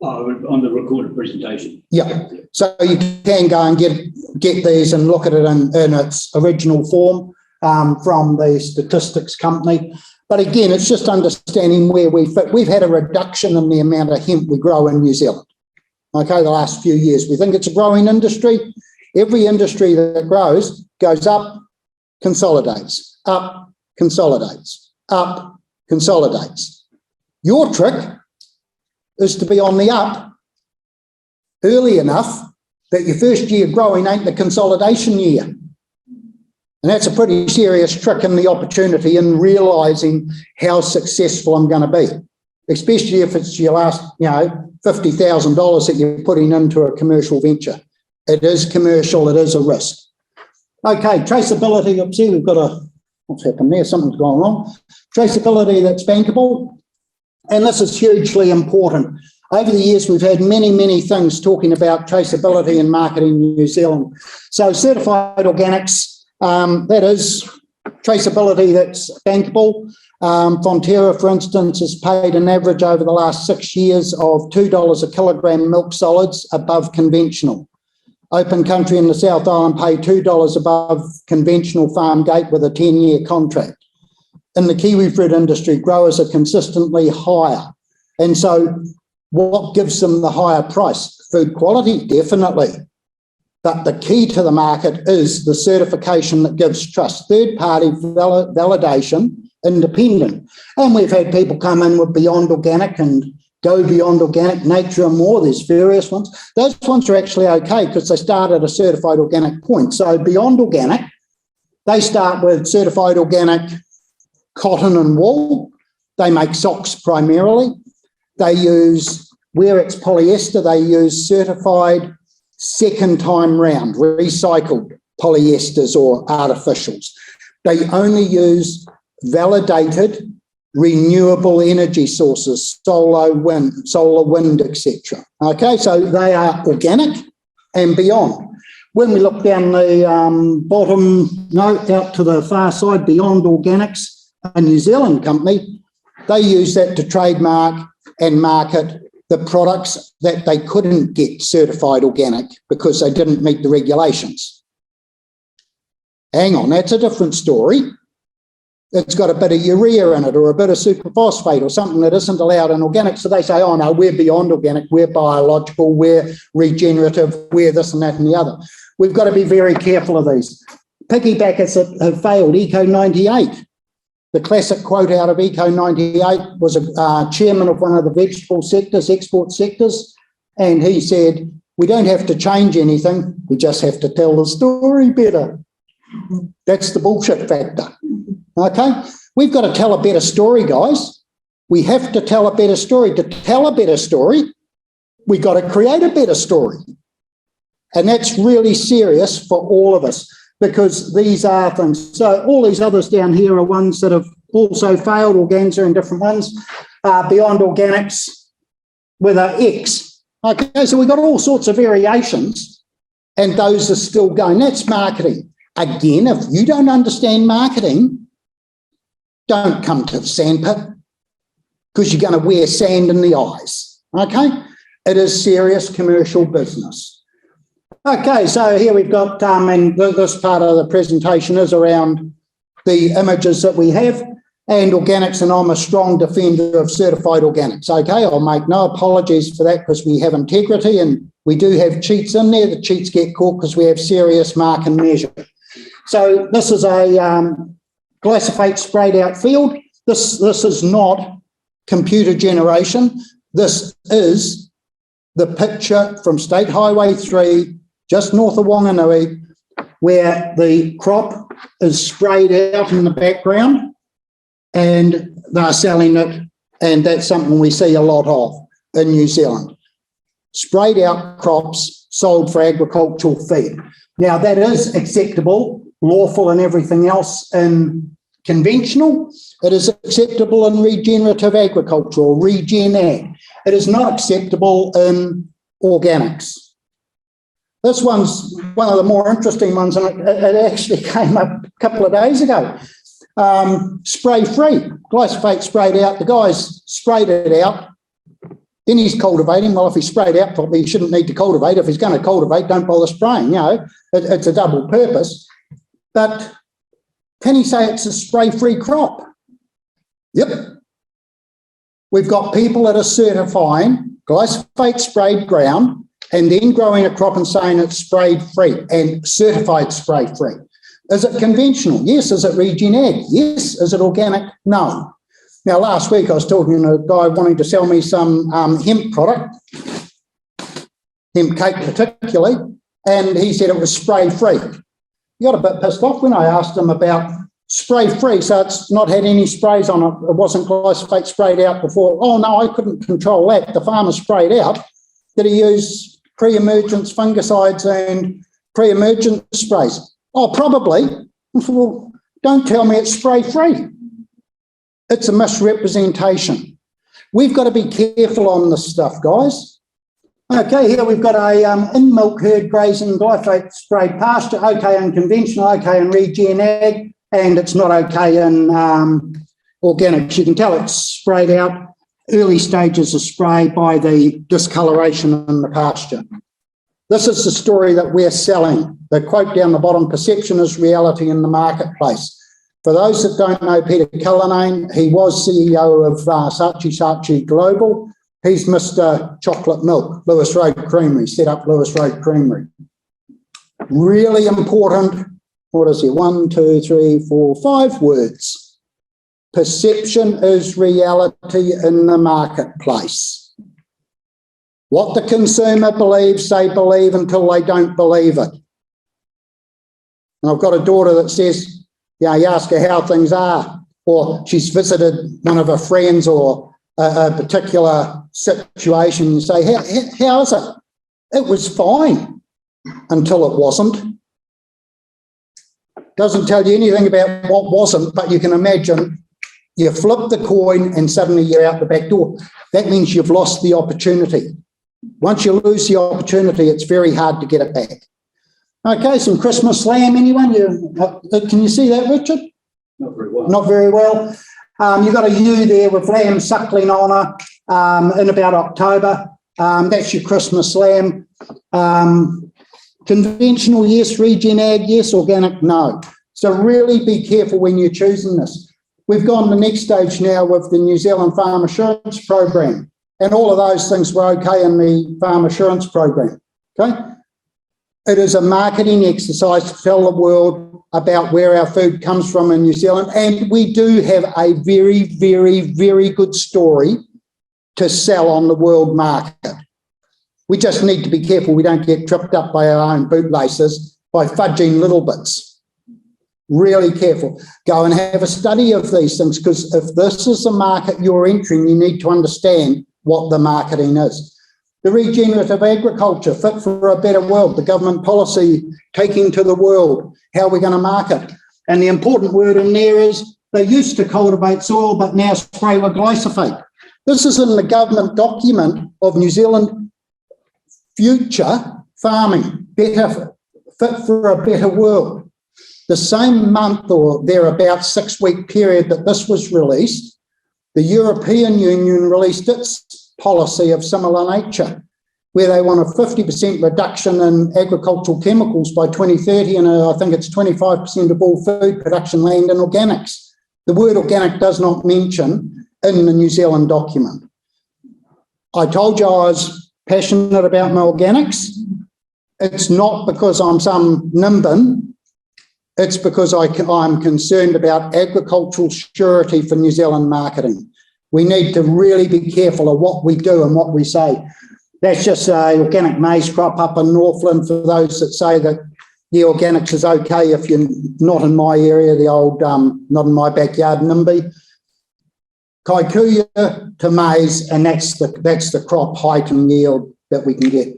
on the recorded presentation. Yeah, so you can go and get these and look at it in its original form from the statistics company. But again, it's just understanding where we fit. We've had a reduction in the amount of hemp we grow in New Zealand, okay, the last few years. We think it's a growing industry. Every industry that grows goes up, consolidates, up, consolidates, up, consolidates. Your trick is to be on the up early enough that your first year growing ain't the consolidation year. And that's a pretty serious trick in the opportunity in realising how successful I'm going to be, especially if it's your last, $50,000 that you're putting into a commercial venture. It is commercial, it is a risk. Okay, traceability. See, we've got what's happened there? Something's gone wrong. Traceability that's bankable. And this is hugely important. Over the years, we've had many, many things talking about traceability and marketing in New Zealand. So certified organics, that is traceability that's bankable. Fonterra, for instance, has paid an average over the last 6 years of $2 a kilogram milk solids above conventional. Open Country in the South Island pay $2 above conventional farm gate with a 10-year contract. In the kiwi fruit industry, growers are consistently higher. And so what gives them the higher price? Food quality, definitely. But the key to the market is the certification that gives trust. Third-party validation, independent. And we've had people come in with Beyond Organic and go Beyond Organic, Nature and more. There's various ones. Those ones are actually okay because they start at a certified organic point. So Beyond Organic, they start with certified organic cotton and wool. They make socks primarily. They use, where it's polyester, they use certified second time round, recycled polyesters or artificials. They only use validated renewable energy sources, solar, wind, etc. Okay, so they are organic and beyond. When we look down the bottom, out to the far side, Beyond Organics, a New Zealand company, they use that to trademark and market the products that they couldn't get certified organic because they didn't meet the regulations. Hang on, that's a different story. It's got a bit of urea in it or a bit of superphosphate or something that isn't allowed in organic. So they say, oh no, we're beyond organic, we're biological, we're regenerative, we're this and that and the other. We've got to be very careful of these. Piggybackers that have failed, Eco 98. The classic quote out of Eco 98 was a chairman of one of the vegetable sectors, export sectors, and he said, we don't have to change anything, we just have to tell the story better. That's the bullshit factor. Okay? We've got to tell a better story, guys. We have to tell a better story. To tell a better story, we've got to create a better story. And that's really serious for all of us because these are things. So all these others down here are ones that have also failed, organza and different ones, Beyond Organics with an X. Okay, so we've got all sorts of variations and those are still going. That's marketing. Again, if you don't understand marketing, don't come to the sandpit. because you're going to wear sand in the eyes, okay? It is serious commercial business. Okay, so here we've got, and this part of the presentation is around the images that we have, and organics, and I'm a strong defender of certified organics, okay? I'll make no apologies for that because we have integrity and we do have cheats in there. The cheats get caught because we have serious mark and measure. So this is a glyphosate sprayed out field. This is not computer generation. This is the picture from State Highway 3, just north of Wanganui, where the crop is sprayed out in the background and they're selling it, and that's something we see a lot of in New Zealand. Sprayed out crops sold for agricultural feed. Now that is acceptable, lawful and everything else in conventional. It is acceptable in regenerative agriculture or regen ag. It is not acceptable in organics. This one's one of the more interesting ones, and it actually came up a couple of days ago. Spray-free, glyphosate sprayed out. The guy's sprayed it out. Then he's cultivating. Well, if he sprayed out properly, he shouldn't need to cultivate. If he's going to cultivate, don't bother spraying. You know, it's a double purpose. But can he say it's a spray-free crop? Yep. We've got people that are certifying glyphosate sprayed ground and then growing a crop and saying it's sprayed free and certified spray free. Is it conventional? Yes. Is it regen ag? Yes. Is it organic? No. Now, last week I was talking to a guy wanting to sell me some hemp product, hemp cake particularly, and he said it was spray free. He got a bit pissed off when I asked him about spray free, so it's not had any sprays on it. It wasn't glyphosate sprayed out before. Oh no, I couldn't control that. The farmer sprayed out. Did he use pre-emergence fungicides and pre-emergent sprays? Oh, probably. Well, don't tell me it's spray free. It's a misrepresentation. We've got to be careful on this stuff, guys. Okay, here we've got a in milk herd grazing glyphosate sprayed pasture, okay in conventional, okay in regen ag, and it's not okay in organics. You can tell it's sprayed out, early stages of spray by the discoloration in the pasture. This is the story that we're selling. The quote down the bottom, perception is reality in the marketplace. For those that don't know Peter Cullinane, he was CEO of Saatchi Global. He's Mr. Chocolate Milk, Lewis Road Creamery, set up Lewis Road Creamery. Really important, what is it, 1, 2, 3, 4, 5 words. Perception is reality in the marketplace. What the consumer believes, they believe until they don't believe it. And I've got a daughter that says, you ask her how things are, or she's visited one of her friends or a particular situation and say, how is it? It was fine until it wasn't. Doesn't tell you anything about what wasn't, but you can imagine you flip the coin and suddenly you're out the back door. That means you've lost the opportunity. Once you lose the opportunity, it's very hard to get it back. Okay, some Christmas lamb, anyone? Can you see that, Richard? Not very well. Not very well. You've got a ewe there with lamb suckling on her in about October. That's your Christmas lamb. Conventional, yes. Regen ag, yes. Organic, no. So really be careful when you're choosing this. We've gone to the next stage now with the New Zealand Farm Assurance Program, and all of those things were okay in the Farm Assurance Program. Okay. It is a marketing exercise to tell the world about where our food comes from in New Zealand. And we do have a very, very, very good story to sell on the world market. We just need to be careful we don't get tripped up by our own bootlaces by fudging little bits. Really careful. Go and have a study of these things, because if this is the market you're entering, you need to understand what the marketing is. The regenerative agriculture, fit for a better world, the government policy taking to the world, how we're going to market. And the important word in there is they used to cultivate soil, but now spray with glyphosate. This is in the government document of New Zealand future farming, better, fit for a better world. The same month or thereabout 6-week period that this was released, The European Union released its policy of similar nature, where they want a 50% reduction in agricultural chemicals by 2030, and I think it's 25% of all food production land in organics. The word organic does not mention in the New Zealand document. I told you I was passionate about my organics. It's not because I'm some nimbin. It's because I'm concerned about agricultural surety for New Zealand marketing. We need to really be careful of what we do and what we say. That's just an organic maize crop up in Northland for those that say that the organics is okay if you're not in my area, the old not in my backyard NIMBY. Kikuyu to maize, and that's the crop height and yield that we can get.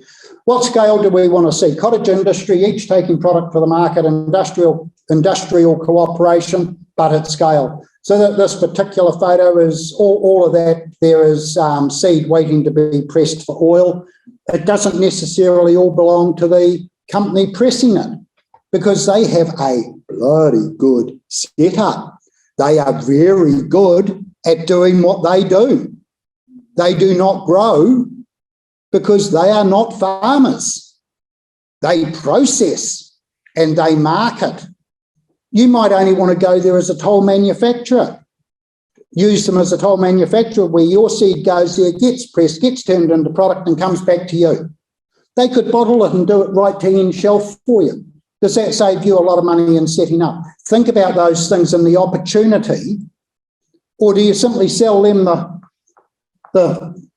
What scale do we want to see? Cottage industry, each taking product for the market, industrial cooperation, but at scale. So that this particular photo is all of that. There is seed waiting to be pressed for oil. It doesn't necessarily all belong to the company pressing it, because they have a bloody good setup. They are very good at doing what they do. They do not grow because they are not farmers. They process and they market. You might only want to go there as a toll manufacturer. Use them as a toll manufacturer where your seed goes there, gets pressed, gets turned into product and comes back to you. They could bottle it and do it right to end shelf for you. Does that save you a lot of money in setting up? Think about those things and the opportunity, or do you simply sell them the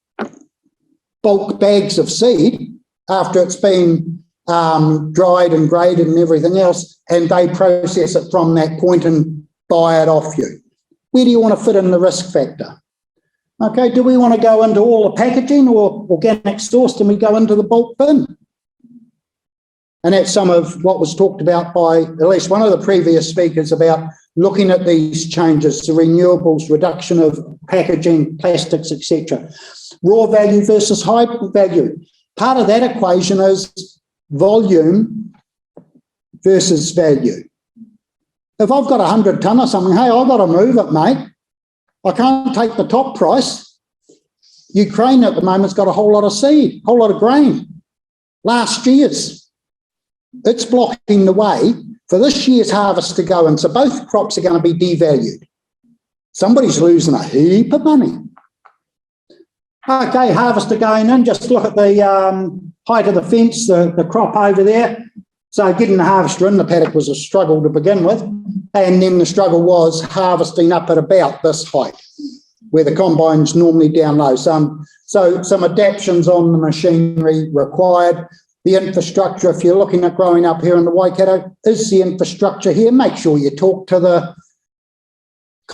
bulk bags of seed after it's been dried and graded and everything else, and they process it from that point and buy it off you? Where do you want to fit in the risk factor? Okay, do we want to go into all the packaging or organic sourced and we go into the bulk bin? And that's some of what was talked about by at least one of the previous speakers about looking at these changes to renewables, reduction of packaging, plastics, etc. Raw value versus high value. Part of that equation is volume versus value. If I've got 100 tonne or something, hey, I've got to move it, mate. I can't take the top price. Ukraine at the moment's got a whole lot of seed, whole lot of grain. Last year's. It's blocking the way for this year's harvest to go in. So both crops are going to be devalued. Somebody's losing a heap of money. Okay, harvester going in. Just look at the height of the fence, the crop over there. So getting the harvester in the paddock was a struggle to begin with. And then the struggle was harvesting up at about this height, where the combine's normally down low. So some adaptations on the machinery required. The infrastructure, if you're looking at growing up here in the Waikato, is the infrastructure here. Make sure you talk to the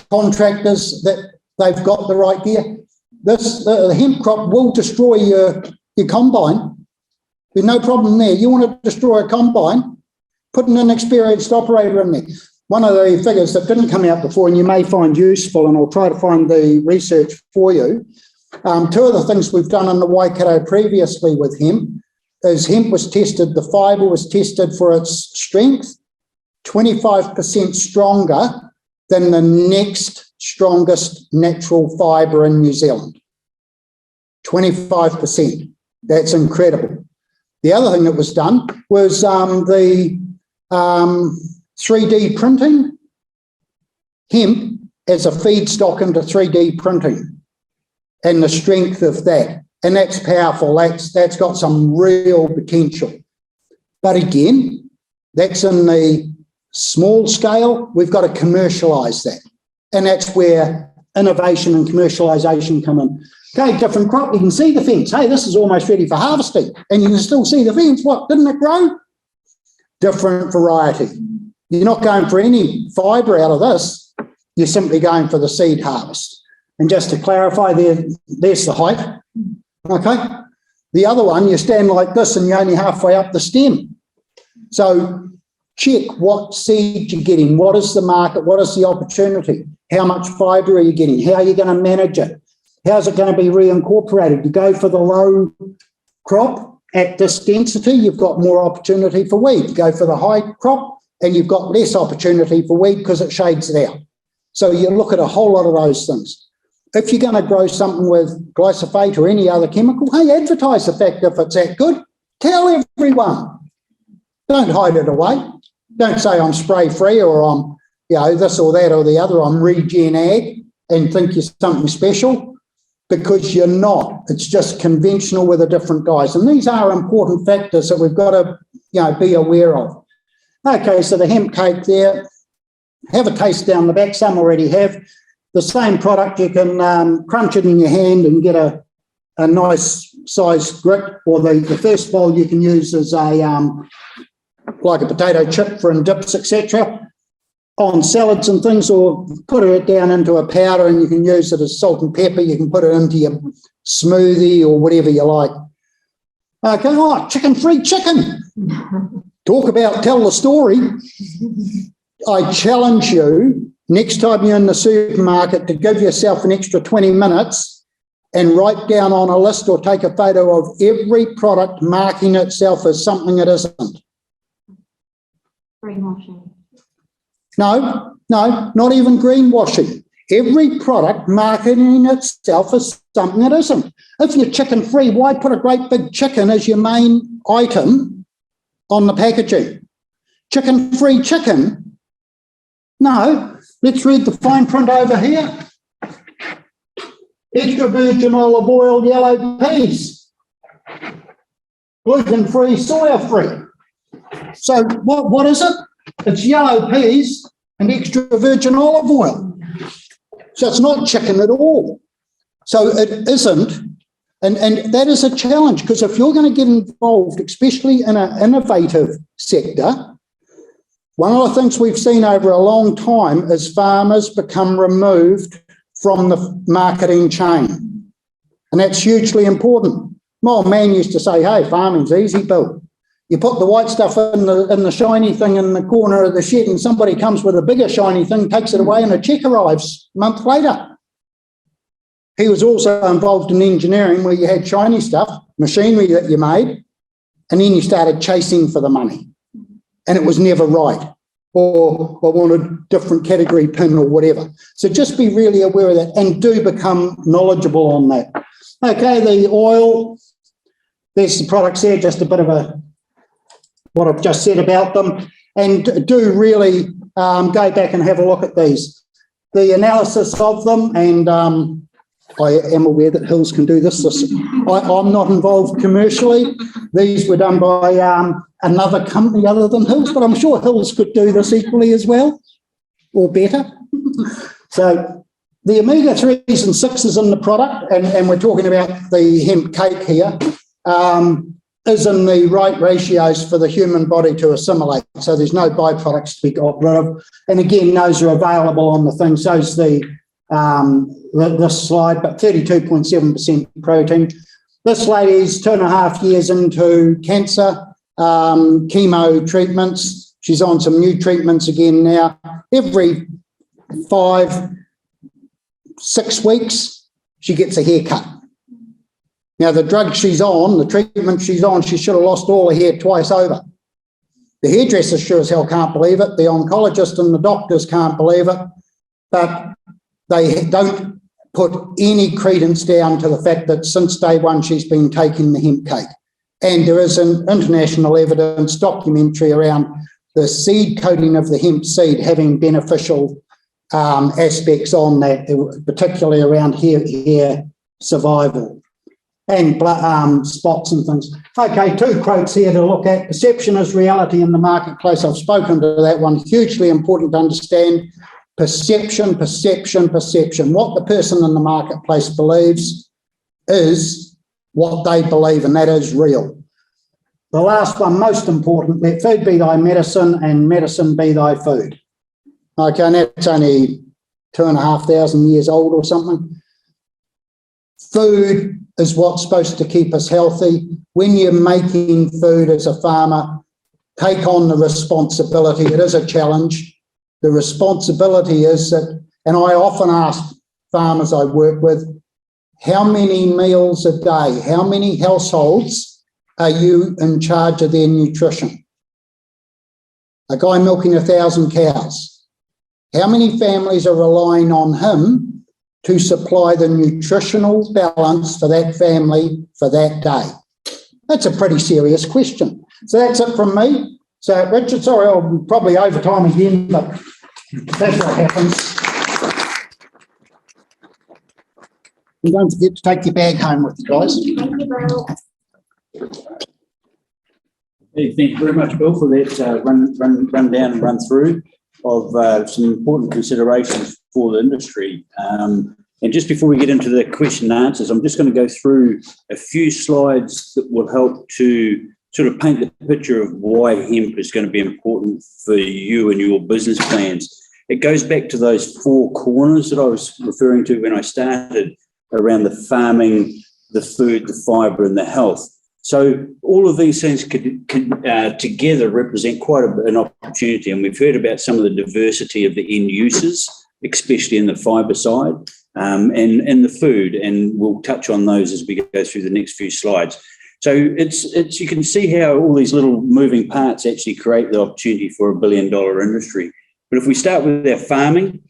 contractors that they've got the right gear. The hemp crop will destroy your combine. There's no problem there. You want to destroy a combine, put an inexperienced operator in there. One of the figures that didn't come out before, and you may find useful, and I'll try to find the research for you. Two of the things we've done in the Waikato previously with hemp is hemp was tested, the fibre was tested for its strength, 25% stronger than the next strongest natural fibre in New Zealand. 25%. That's incredible. The other thing that was done was the 3D printing hemp as a feedstock into 3D printing and the strength of that. And that's powerful. That's got some real potential. But again, that's in the small scale. We've got to commercialise that. And that's where innovation and commercialisation come in. Okay, different crop. You can see the fence. Hey, this is almost ready for harvesting. And you can still see the fence. What, didn't it grow? Different variety. You're not going for any fibre out of this. You're simply going for the seed harvest. And just to clarify, there's the height. Okay. The other one, you stand like this and you're only halfway up the stem. So check what seed you're getting. What is the market? What is the opportunity? How much fibre are you getting? How are you going to manage it? How's it going to be reincorporated? You go for the low crop at this density, you've got more opportunity for weed. You go for the high crop and you've got less opportunity for weed because it shades it out. So you look at a whole lot of those things. if you're going to grow something with glyphosate or any other chemical, hey, advertise the fact if it's that good. Tell everyone. Don't hide it away. Don't say I'm spray-free or I'm, this or that or the other. I'm regen ag and think you're something special, because you're not. It's just conventional with a different guise. And these are important factors that we've got to, be aware of. Okay, so the hemp cake there, have a taste down the back. Some already have. The same product, you can crunch it in your hand and get a nice sized grit, or the first bowl you can use as like a potato chip for in dips, etc., on salads and things, or put it down into a powder and you can use it as salt and pepper. You can put it into your smoothie or whatever you like. Okay, chicken-free chicken. Talk about tell the story. I challenge you, next time you're in the supermarket, to give yourself an extra 20 minutes and write down on a list or take a photo of every product marking itself as something it isn't. Greenwashing. No, not even greenwashing. Every product marketing itself as something it isn't. If you're chicken-free, why put a great big chicken as your main item on the packaging? Chicken-free chicken? No, let's read the fine print over here. Extra virgin olive oil, yellow peas. Gluten-free, soya-free. So what is it? It's yellow peas and extra virgin olive oil. So it's not chicken at all. So it isn't. And that is a challenge, because if you're going to get involved, especially in an innovative sector, one of the things we've seen over a long time is farmers become removed from the marketing chain. And that's hugely important. My old man used to say, hey, farming's easy, Bill. You put the white stuff in the shiny thing in the corner of the shed, and somebody comes with a bigger shiny thing, takes it away, and a check arrives a month later. He was also involved in engineering, where you had shiny stuff, machinery that you made, and then you started chasing for the money. And it was never right. Or I wanted different category pin or whatever. So just be really aware of that and do become knowledgeable on that. Okay, the oil, there's the products there, just a bit of what I've just said about them. And do really go back and have a look at these. The analysis of them, and I am aware that Hills can do this. I'm not involved commercially. These were done by another company other than Hills, but I'm sure Hills could do this equally as well, or better. So the omega-3s and 6s in the product, and we're talking about the hemp cake here, is in the right ratios for the human body to assimilate. So there's no byproducts to be got rid of. And again, those are available on the thing. So's this slide, but 32.7% protein. This lady's 2.5 years into cancer, chemo treatments. She's on some new treatments again now. Every 5-6 weeks, she gets a haircut. Now, the drug she's on, the treatment she's on, she should have lost all her hair twice over. The hairdresser sure as hell can't believe it. The oncologist and the doctors can't believe it. But they don't put any credence down to the fact that since day one she's been taking the hemp cake. And there is an international evidence documentary around the seed coating of the hemp seed having beneficial aspects on that, particularly around hair survival and spots and things. Okay, 2 quotes here to look at. Perception is reality in the marketplace. I've spoken to that one. Hugely important to understand. Perception. What the person in the marketplace believes is what they believe, and that is real. The last one, most important, let food be thy medicine and medicine be thy food. Okay, and that's only 2,500 years old or something. Food is what's supposed to keep us healthy. When you're making food as a farmer, take on the responsibility. It is a challenge. The responsibility is that, and I often ask farmers I work with, how many meals a day, how many households are you in charge of their nutrition? A guy milking 1,000 cows. How many families are relying on him to supply the nutritional balance for that family for that day? That's a pretty serious question. So that's it from me. So, Richard, sorry, I'll probably over time again, but that's what happens. And don't forget to take your bag home with you, guys. Thank you, Murrell. Hey, thank you very much, Bill, for that run down and run through of some important considerations for the industry. And just before we get into the question and answers, I'm just going to go through a few slides that will help to sort of paint the picture of why hemp is going to be important for you and your business plans. It goes back to those four corners that I was referring to when I started around the farming, the food, the fibre and the health. So all of these things could together represent quite an opportunity. And we've heard about some of the diversity of the end uses, especially in the fibre side and the food. And we'll touch on those as we go through the next few slides. So it's you can see how all these little moving parts actually create the opportunity for $1 billion industry. But if we start with our farming,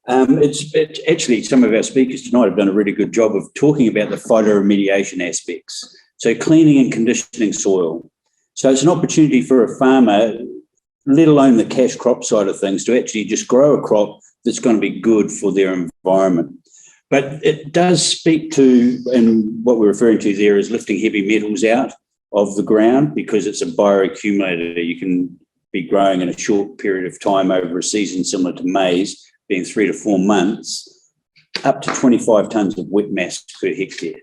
it's actually some of our speakers tonight have done a really good job of talking about the phytoremediation aspects. So cleaning and conditioning soil. So it's an opportunity for a farmer, let alone the cash crop side of things, to actually just grow a crop that's going to be good for their environment. But it does speak to, and what we're referring to there is lifting heavy metals out of the ground, because it's a bioaccumulator. You can be growing in a short period of time over a season, similar to maize, being 3 to 4 months, up to 25 tonnes of wet mass per hectare.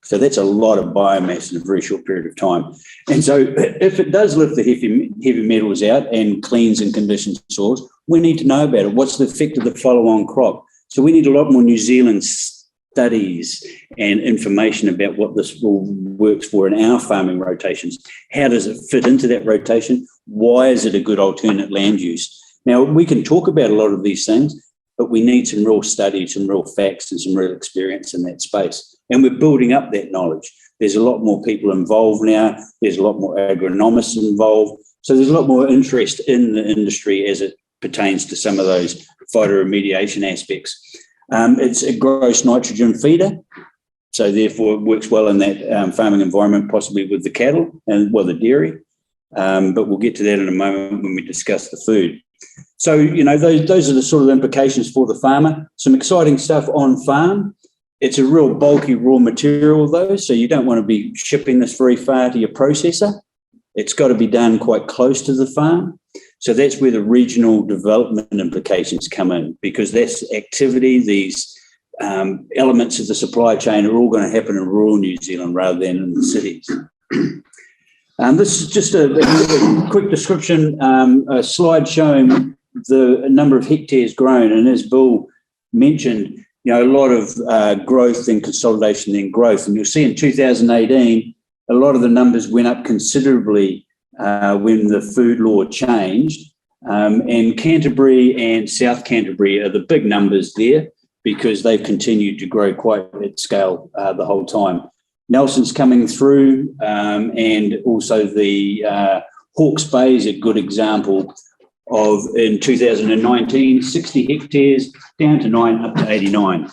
So that's a lot of biomass in a very short period of time. And so if it does lift the heavy metals out and cleans and conditions soils, we need to know about it. What's the effect of the follow-on crop? So we need a lot more New Zealand studies and information about what this works for in our farming rotations. How does it fit into that rotation? Why is it a good alternate land use? Now, we can talk about a lot of these things, but we need some real study, some real facts and some real experience in that space. And we're building up that knowledge. There's a lot more people involved now. There's a lot more agronomists involved. So there's a lot more interest in the industry as it pertains to some of those phytoremediation aspects. It's a gross nitrogen feeder. So therefore it works well in that farming environment, possibly with the cattle and, well, the dairy. But we'll get to that in a moment when we discuss the food. So, you know, those are the sort of implications for the farmer. Some exciting stuff on farm. It's a real bulky raw material, though, so you don't want to be shipping this very far to your processor. It's got to be done quite close to the farm. So that's where the regional development implications come in, because that's activity, these elements of the supply chain are all going to happen in rural New Zealand rather than in the cities. This is just a quick description, a slide showing the number of hectares grown. And as Bill mentioned, you know, a lot of growth and consolidation, then growth. And you'll see in 2018, a lot of the numbers went up considerably when the food law changed. And Canterbury and South Canterbury are the big numbers there, because they've continued to grow quite at scale the whole time. Nelson's coming through, and also the Hawke's Bay is a good example of, in 2019, 60 hectares down to 9, up to 89.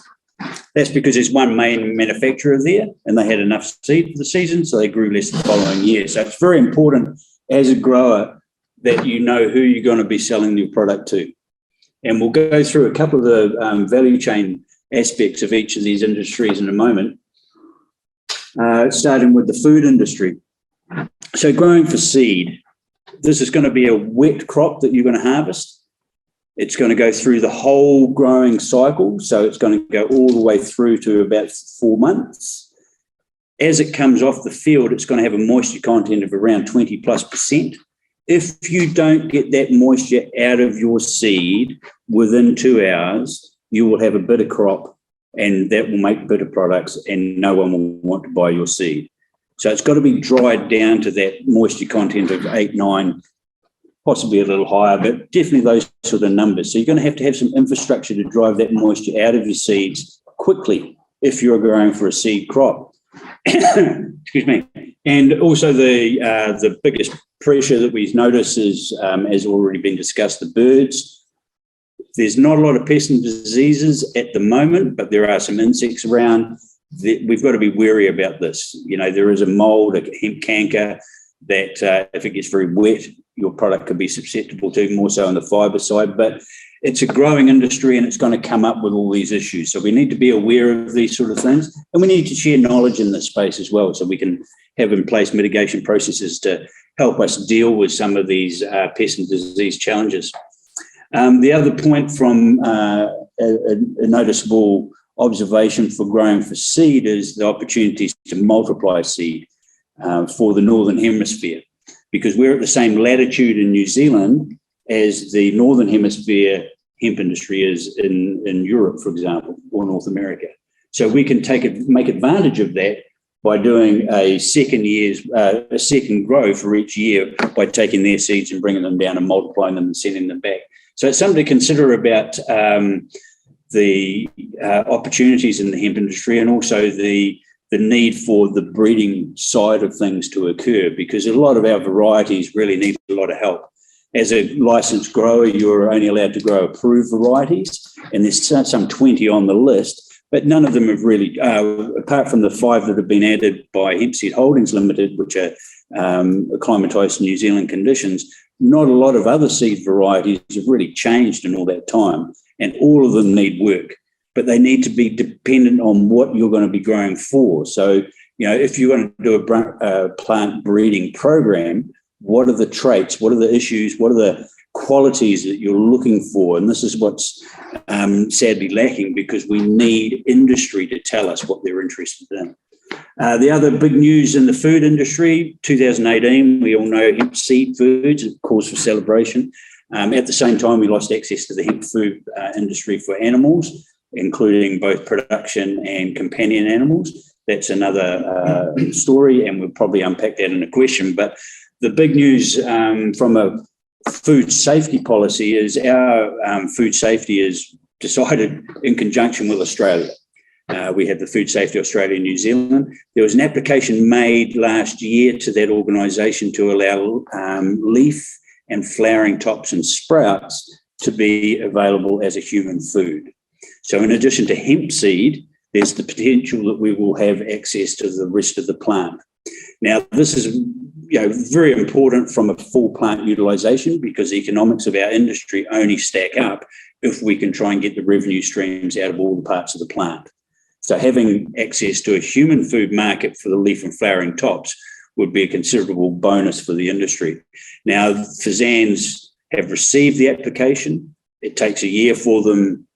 That's because there's one main manufacturer there and they had enough seed for the season, so they grew less the following year. So it's very important as a grower that you know who you're going to be selling your product to. And we'll go through a couple of the value chain aspects of each of these industries in a moment, starting with the food industry. So growing for seed. This is going to be a wet crop that you're going to harvest. It's going to go through the whole growing cycle. So it's going to go all the way through to about 4 months. As it comes off the field, it's going to have a moisture content of around 20+%. If you don't get that moisture out of your seed within 2 hours, you will have a bitter crop, and that will make bitter products, and no one will want to buy your seed. So it's got to be dried down to that moisture content of 8, 9, possibly a little higher, but definitely those sort of numbers. So you're going to have some infrastructure to drive that moisture out of your seeds quickly if you're growing for a seed crop. Excuse me. And also the biggest pressure that we notice is, as already been discussed, the birds. There's not a lot of pests and diseases at the moment, but there are some insects around. We've got to be wary about this. There is a mold, a hemp canker, that if it gets very wet, your product could be susceptible to, more so on the fibre side. But it's a growing industry and it's going to come up with all these issues. So we need to be aware of these sort of things, and we need to share knowledge in this space as well, so we can have in place mitigation processes to help us deal with some of these pest and disease challenges. The other point from a noticeable observation for growing for seed is the opportunities to multiply seed for the Northern Hemisphere, because we're at the same latitude in New Zealand as the Northern Hemisphere hemp industry is in Europe, for example, or North America. So we can make advantage of that by doing a second grow for each year by taking their seeds and bringing them down and multiplying them and sending them back. So it's something to consider about the opportunities in the hemp industry, and also the need for the breeding side of things to occur, because a lot of our varieties really need a lot of help. As a licensed grower, you're only allowed to grow approved varieties, and there's some 20 on the list, but none of them have really, apart from the 5 that have been added by Hemp Seed Holdings Limited, which are acclimatised to New Zealand conditions, not a lot of other seed varieties have really changed in all that time, and all of them need work, but they need to be dependent on what you're going to be growing for. So, if you're going to do a plant breeding program, what are the traits, what are the issues, what are the qualities that you're looking for? And this is what's sadly lacking, because we need industry to tell us what they're interested in. The other big news in the food industry, 2018, we all know hemp seed foods, of course, for celebration. At the same time, we lost access to the hemp food industry for animals, including both production and companion animals. That's another story, and we'll probably unpack that in a question. But the big news from a food safety policy is our food safety is decided in conjunction with Australia. We have the Food Safety Australia and New Zealand. There was an application made last year to that organisation to allow leaf and flowering tops and sprouts to be available as a human food. So in addition to hemp seed, there's the potential that we will have access to the rest of the plant. Now, this is very important from a full plant utilisation, because the economics of our industry only stack up if we can try and get the revenue streams out of all the parts of the plant. So having access to a human food market for the leaf and flowering tops would be a considerable bonus for the industry. Now, Fazans have received the application. It takes a year for them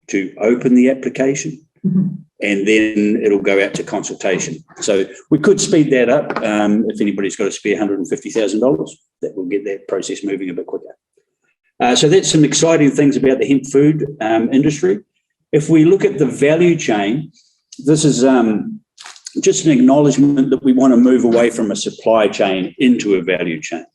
to open the application, and then it'll go out to consultation. So we could speed that up if anybody's got a spare $150,000. That will get that process moving a bit quicker. So that's some exciting things about the hemp food industry. If we look at the value chain, this is just an acknowledgement that we want to move away from a supply chain into a value chain.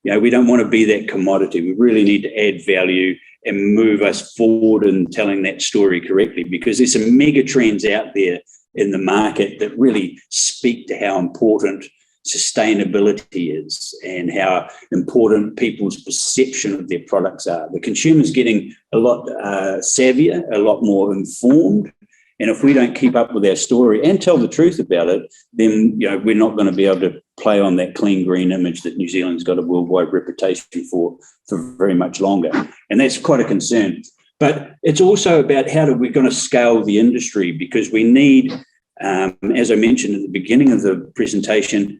We don't want to be that commodity. We really need to add value and move us forward in telling that story correctly, because there's some mega trends out there in the market that really speak to how important sustainability is and how important people's perception of their products are. The consumer's getting a lot savvier, a lot more informed. And if we don't keep up with our story and tell the truth about it, then we're not going to be able to play on that clean green image that New Zealand's got a worldwide reputation for very much longer. And that's quite a concern. But it's also about how we're going to scale the industry, because we need, as I mentioned at the beginning of the presentation,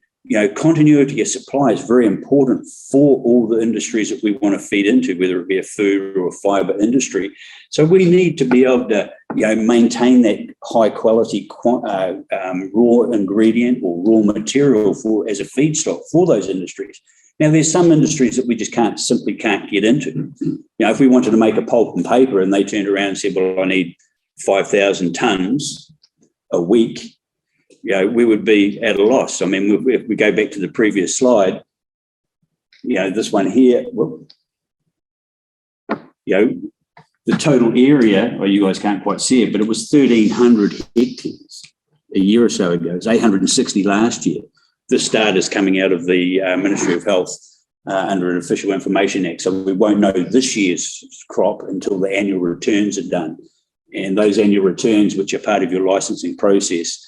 continuity of supply is very important for all the industries that we want to feed into, whether it be a food or a fibre industry. So we need to be able to, maintain that high quality raw ingredient or raw material as a feedstock for those industries. Now, there's some industries that we just simply can't get into. If we wanted to make a pulp and paper and they turned around and said, well, I need 5,000 tonnes a week, we would be at a loss. I mean, if we go back to the previous slide, this one here, the total area, well, you guys can't quite see it, but it was 1,300 hectares a year or so ago. It was 860 last year. This data is coming out of the Ministry of Health under an Official Information Act. So we won't know this year's crop until the annual returns are done. And those annual returns, which are part of your licensing process,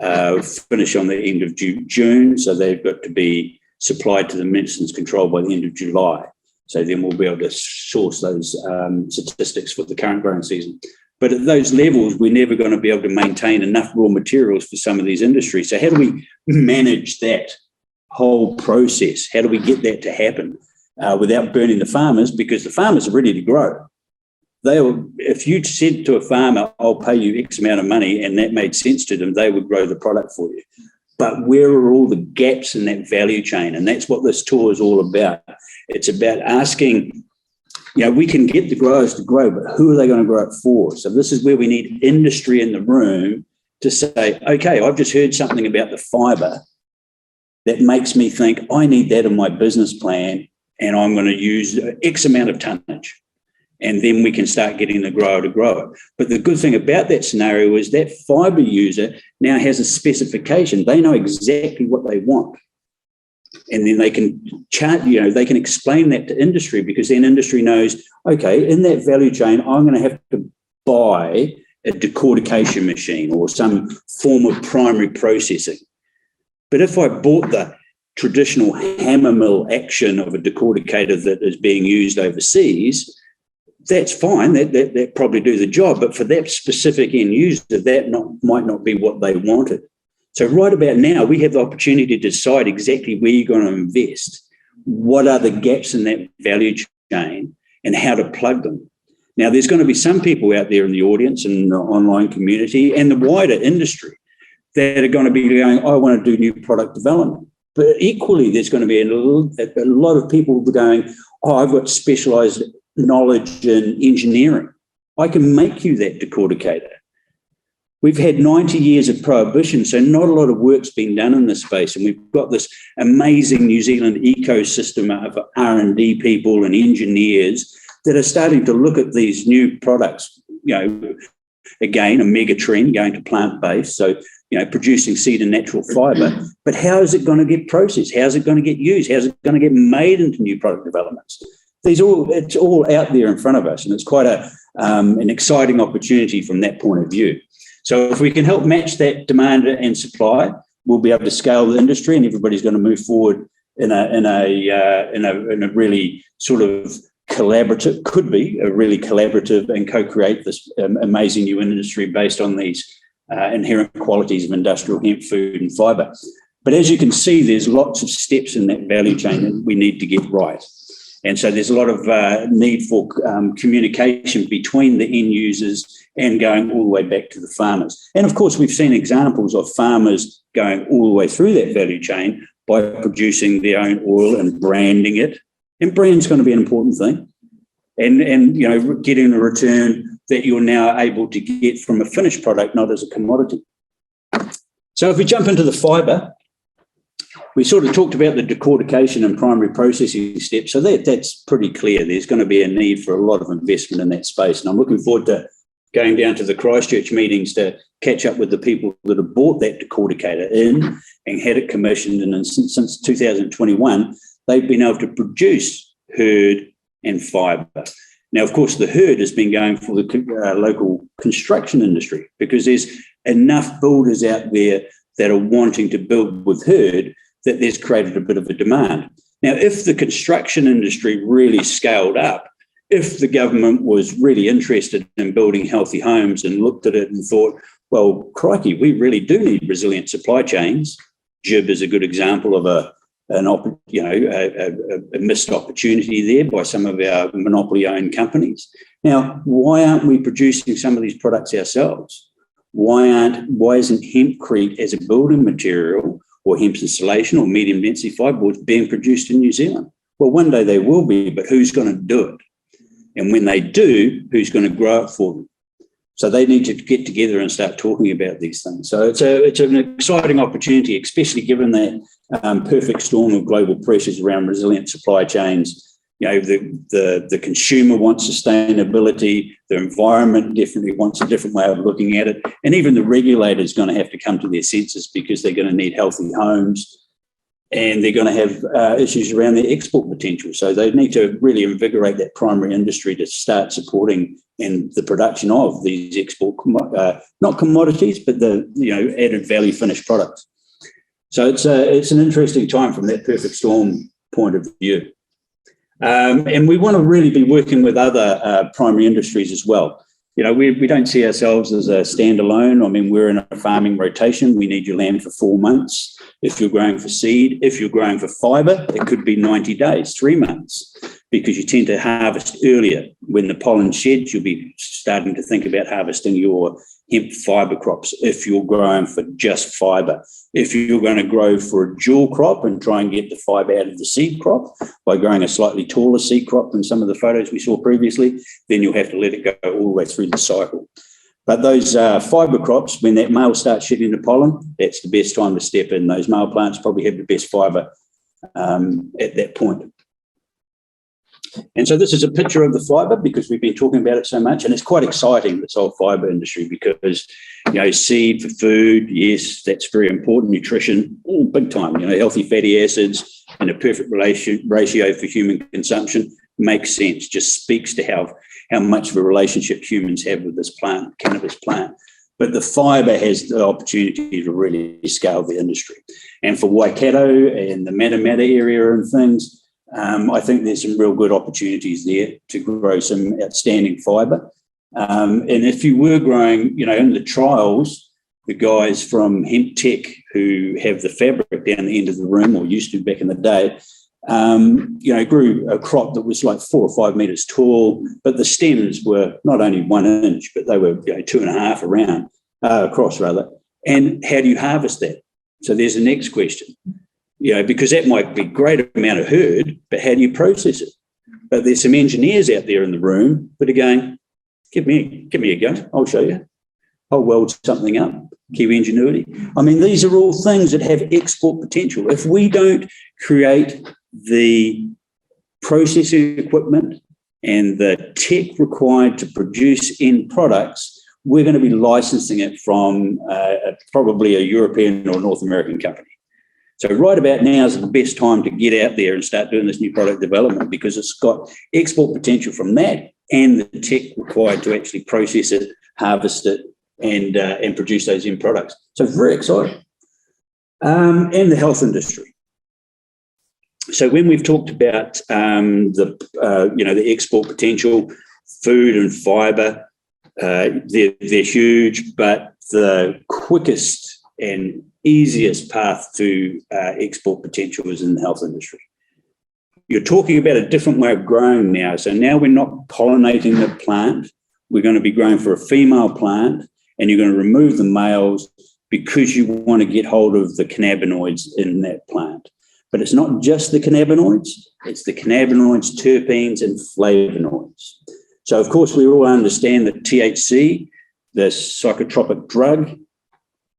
finish on the end of June. So they've got to be supplied to the Medicines Control by the end of July. So then we'll be able to source those statistics for the current growing season. But at those levels, we're never going to be able to maintain enough raw materials for some of these industries. So how do we manage that whole process? How do we get that to happen without burning the farmers? Because the farmers are ready to grow. If you said to a farmer, I'll pay you X amount of money, and that made sense to them, they would grow the product for you. But where are all the gaps in that value chain? And that's what this tour is all about. It's about asking, we can get the growers to grow, but who are they going to grow it for? So this is where we need industry in the room to say, okay, I've just heard something about the fibre that makes me think I need that in my business plan, and I'm going to use X amount of tonnage. And then we can start getting the grower to grow it. But the good thing about that scenario is that fibre user now has a specification. They know exactly what they want. And then they can they can explain that to industry, because then industry knows, okay, in that value chain, I'm going to have to buy a decortication machine or some form of primary processing. But if I bought the traditional hammer mill action of a decorticator that is being used overseas, that's fine, that probably do the job, but for that specific end user, that might not be what they wanted. So right about now, we have the opportunity to decide exactly where you're going to invest, what are the gaps in that value chain, and how to plug them. Now, there's going to be some people out there in the audience and the online community and the wider industry that are going to be going, I want to do new product development. But equally, there's going to be a lot of people going, I've got specialised knowledge in engineering. I can make you that decorticator. We've had 90 years of prohibition, so not a lot of work's been done in this space, and we've got this amazing New Zealand ecosystem of R&D people and engineers that are starting to look at these new products. Again, a mega trend going to plant-based, so producing seed and natural fibre. But how is it going to get processed? How is it going to get used? How is it going to get made into new product developments? It's all out there in front of us, and it's quite an exciting opportunity from that point of view. So if we can help match that demand and supply, we'll be able to scale the industry, and everybody's going to move forward in a really sort of collaborative, could be a really collaborative, and co-create this amazing new industry based on these inherent qualities of industrial hemp, food, and fibre. But as you can see, there's lots of steps in that value chain that we need to get right. And so there's a lot of need for communication between the end users and going all the way back to the farmers. And of course, we've seen examples of farmers going all the way through that value chain by producing their own oil and branding it. And brand's going to be an important thing. And getting a return that you're now able to get from a finished product, not as a commodity. So if we jump into the fibre, we sort of talked about the decortication and primary processing steps. So that's pretty clear. There's going to be a need for a lot of investment in that space. And I'm looking forward to going down to the Christchurch meetings to catch up with the people that have bought that decorticator in and had it commissioned. And since 2021, they've been able to produce hurd and fibre. Now, of course, the hurd has been going for the local construction industry, because there's enough builders out there that are wanting to build with hurd that there's created a bit of a demand. Now, if the construction industry really scaled up, if the government was really interested in building healthy homes and looked at it and thought, well, crikey, we really do need resilient supply chains. Jib is a good example of a missed opportunity there by some of our monopoly-owned companies. Now, why aren't we producing some of these products ourselves? Why isn't hempcrete as a building material, or hemp insulation, or medium density fibreboards being produced in New Zealand? Well, one day they will be, but who's going to do it? And when they do, who's going to grow it for them? So they need to get together and start talking about these things. So it's an exciting opportunity, especially given that perfect storm of global pressures around resilient supply chains. The consumer wants sustainability, the environment definitely wants a different way of looking at it, and even the regulator is going to have to come to their senses, because they're going to need healthy homes. and they're going to have issues around their export potential. So they need to really invigorate that primary industry to start supporting and the production of these export, not commodities, but the added value finished products. So it's an interesting time from that perfect storm point of view. And we want to really be working with other primary industries as well. We don't see ourselves as a standalone. I mean, we're in a farming rotation. We need your land for 4 months. If you're growing for seed, if you're growing for fibre, it could be 90 days, 3 months, because you tend to harvest earlier. When the pollen sheds, you'll be starting to think about harvesting your hemp fibre crops if you're growing for just fibre. If you're going to grow for a dual crop and try and get the fibre out of the seed crop by growing a slightly taller seed crop than some of the photos we saw previously, then you'll have to let it go all the way through the cycle. But those fibre crops, when that male starts shedding the pollen, that's the best time to step in. Those male plants probably have the best fibre at that point. And so this is a picture of the fibre, because we've been talking about it so much, and it's quite exciting, this whole fibre industry, because, seed for food, yes, that's very important. Nutrition, all big time, healthy fatty acids and a perfect ratio for human consumption makes sense, just speaks to how much of a relationship humans have with this plant, cannabis plant. But the fibre has the opportunity to really scale the industry. And for Waikato and the Matamata area and things, I think there's some real good opportunities there to grow some outstanding fibre. And if you were growing, in the trials, the guys from Hemp Tech who have the fabric down the end of the room, or used to back in the day, grew a crop that was like 4 or 5 metres tall, but the stems were not only 1 inch, but they were 2.5 across. And how do you harvest that? So there's the next question. Because that might be a great amount of herd, but how do you process it? But there's some engineers out there in the room that are going, give me a go, I'll show you. I'll weld something up, Kiwi ingenuity. I mean, these are all things that have export potential. If we don't create the processing equipment and the tech required to produce end products, we're going to be licensing it from probably a European or North American company. So right about now is the best time to get out there and start doing this new product development, because it's got export potential from that and the tech required to actually process it, harvest it, and produce those end products. So very exciting. And the health industry. So when we've talked about the export potential, food and fibre, they're huge, but the quickest and easiest path to export potential is in the health industry. You're talking about a different way of growing now. So now we're not pollinating the plant. We're going to be growing for a female plant, and you're going to remove the males because you want to get hold of the cannabinoids in that plant. But it's not just the cannabinoids, it's the cannabinoids, terpenes, and flavonoids. So, of course, we all understand that THC, the psychotropic drug,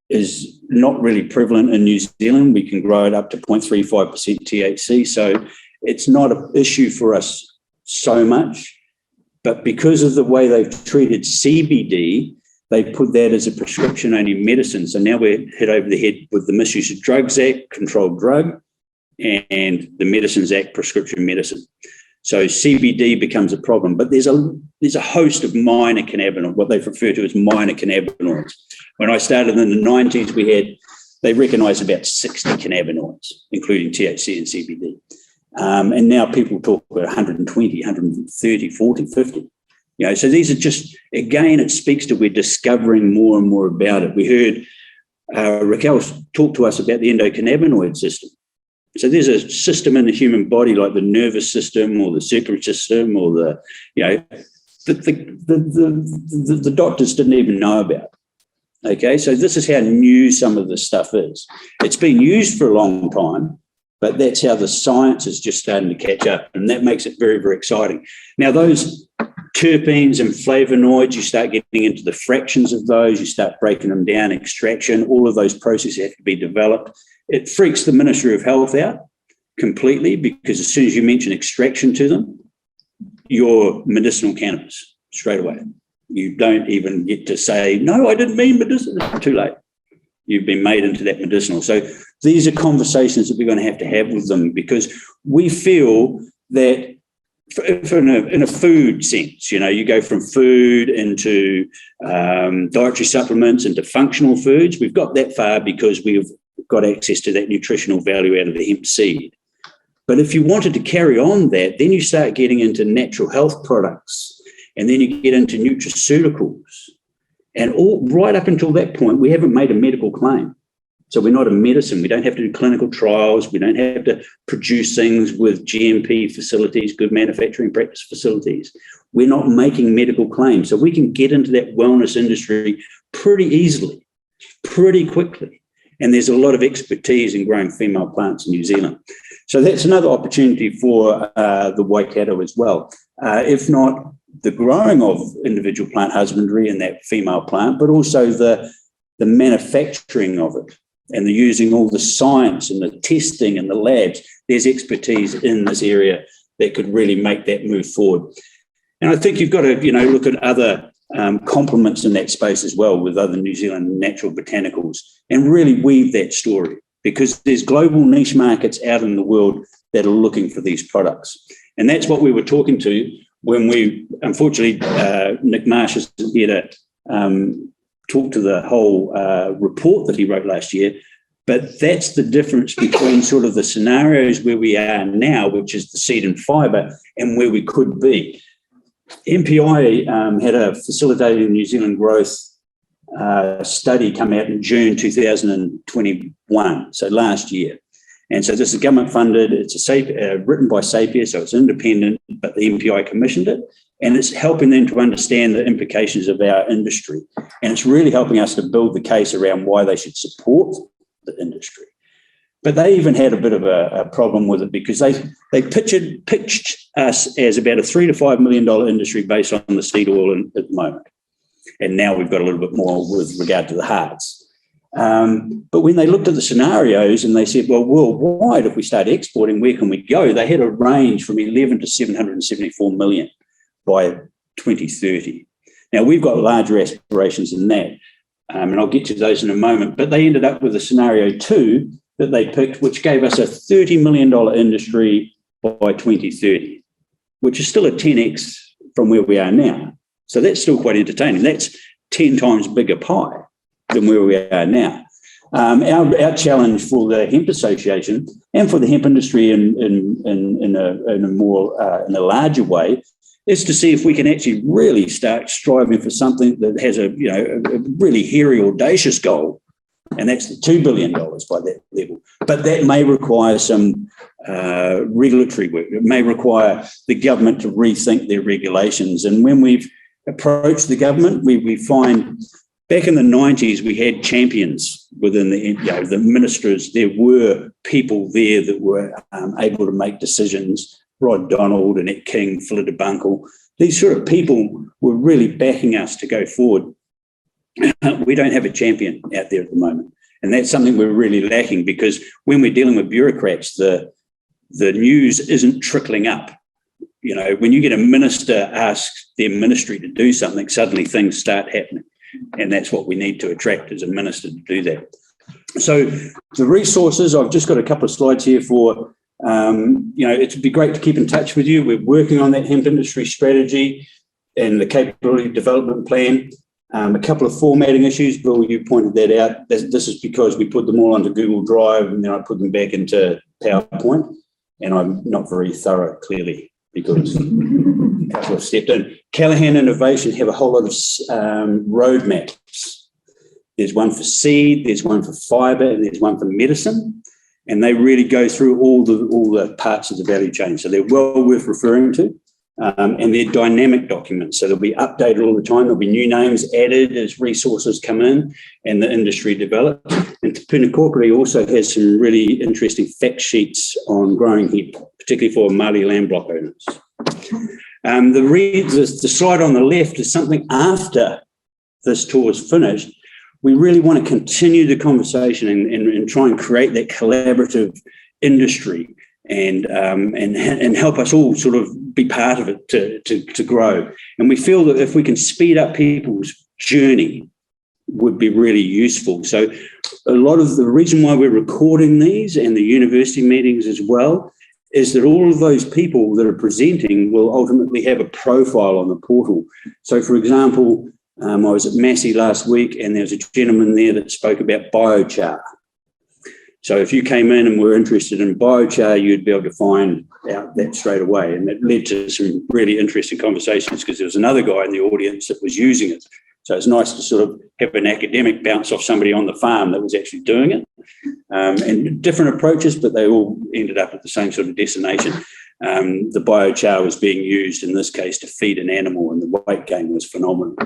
is not really prevalent in New Zealand. We can grow it up to 0.35% THC. So it's not an issue for us so much. But because of the way they've treated CBD, they put that as a prescription-only medicine. So now we're hit over the head with the Misuse of Drugs Act, controlled drug, and the Medicines Act, prescription medicine. So CBD becomes a problem. But there's a host of minor cannabinoids, what they refer to as minor cannabinoids. When I started in the 90s, they recognised about 60 cannabinoids, including THC and CBD. And now people talk about 120, 130, 40, 50. So these are just, again, it speaks to we're discovering more and more about it. We heard Racquel talk to us about the endocannabinoid system. So there's a system in the human body, like the nervous system or the circulatory system, or the doctors didn't even know about. Okay, so this is how new some of this stuff is. It's been used for a long time, but that's how the science is just starting to catch up, and that makes it very, very exciting. Now, those terpenes and flavonoids, you start getting into the fractions of those, you start breaking them down, extraction, all of those processes have to be developed. It freaks the Ministry of Health out completely, because as soon as you mention extraction to them, you're medicinal cannabis straight away. You don't even get to say, no, I didn't mean medicinal. Too late. You've been made into that medicinal. So these are conversations that we're going to have with them, because we feel that in a food sense, you go from food into dietary supplements into functional foods. We've got that far because we've got access to that nutritional value out of the hemp seed. But if you wanted to carry on that, then you start getting into natural health products, and then you get into nutraceuticals. And right up until that point, we haven't made a medical claim. So we're not a medicine. We don't have to do clinical trials. We don't have to produce things with GMP facilities, good manufacturing practice facilities. We're not making medical claims. So we can get into that wellness industry pretty easily, pretty quickly. And there's a lot of expertise in growing female plants in New Zealand. So that's another opportunity for the Waikato as well. If not the growing of individual plant husbandry in that female plant, but also the manufacturing of it, and the using all the science and the testing and the labs. There's expertise in this area that could really make that move forward. And I think you've got to, look at other complements in that space as well, with other New Zealand natural botanicals, and really weave that story, because there's global niche markets out in the world that are looking for these products. And that's what we were talking to when we, unfortunately, Nick Marsh isn't here to talk to the whole report that he wrote last year, but that's the difference between sort of the scenarios where we are now, which is the seed and fibre, and where we could be. MPI had a Facilitating New Zealand Growth study come out in June 2021, so last year. And so this is government funded, it's written by Sapia, so it's independent, but the MPI commissioned it. And it's helping them to understand the implications of our industry. And it's really helping us to build the case around why they should support the industry. But they even had a bit of a problem with it, because they pitched us as about a $3 to $5 million industry based on the seed oil at the moment. And now we've got a little bit more with regard to the hearts. But when they looked at the scenarios and they said, well, worldwide, if we start exporting, where can we go? They had a range from 11 to 774 million. By 2030. Now, we've got larger aspirations than that, and I'll get to those in a moment, but they ended up with a scenario 2 that they picked, which gave us a $30 million industry by 2030, which is still a 10x from where we are now. So that's still quite entertaining. That's 10 times bigger pie than where we are now. Our challenge for the Hemp Association and for the hemp industry in a larger way is to see if we can actually really start striving for something that has a really hairy, audacious goal, and that's the $2 billion by that level. But that may require some regulatory work. It may require the government to rethink their regulations. And when we've approached the government, we find back in the 90s we had champions within the ministers. There were people there that were able to make decisions. Rod Donald, Annette King, Philip Bunkle, these sort of people were really backing us to go forward. We don't have a champion out there at the moment. And that's something we're really lacking, because when we're dealing with bureaucrats, the news isn't trickling up. When you get a minister ask their ministry to do something, suddenly things start happening. And that's what we need to attract, as a minister, to do that. So the resources, I've just got a couple of slides here for it'd be great to keep in touch with you. We're working on that hemp industry strategy and the capability development plan. A couple of formatting issues, Bill, you pointed that out. This is because we put them all onto Google Drive and then I put them back into PowerPoint, and I'm not very thorough, clearly, because a couple have stepped in. Callaghan Innovation have a whole lot of roadmaps. There's one for seed, there's one for fibre, and there's one for medicine. And they really go through all the parts of the value chain. So they're well worth referring to. And they're dynamic documents. So they'll be updated all the time. There'll be new names added as resources come in and the industry develops. And Te Puna Corporate also has some really interesting fact sheets on growing hemp, particularly for Māori land block owners. The slide on the left is something after this tour is finished. We really want to continue the conversation and try and create that collaborative industry and help us all sort of be part of it to grow. And we feel that if we can speed up people's journey would be really useful. So a lot of the reason why we're recording these and the university meetings as well is that all of those people that are presenting will ultimately have a profile on the portal. So, for example, I was at Massey last week and there was a gentleman there that spoke about biochar. So if you came in and were interested in biochar, you'd be able to find out that straight away. And it led to some really interesting conversations because there was another guy in the audience that was using it. So it's nice to sort of have an academic bounce off somebody on the farm that was actually doing it. And different approaches, but they all ended up at the same sort of destination. The biochar was being used in this case to feed an animal, and the weight gain was phenomenal.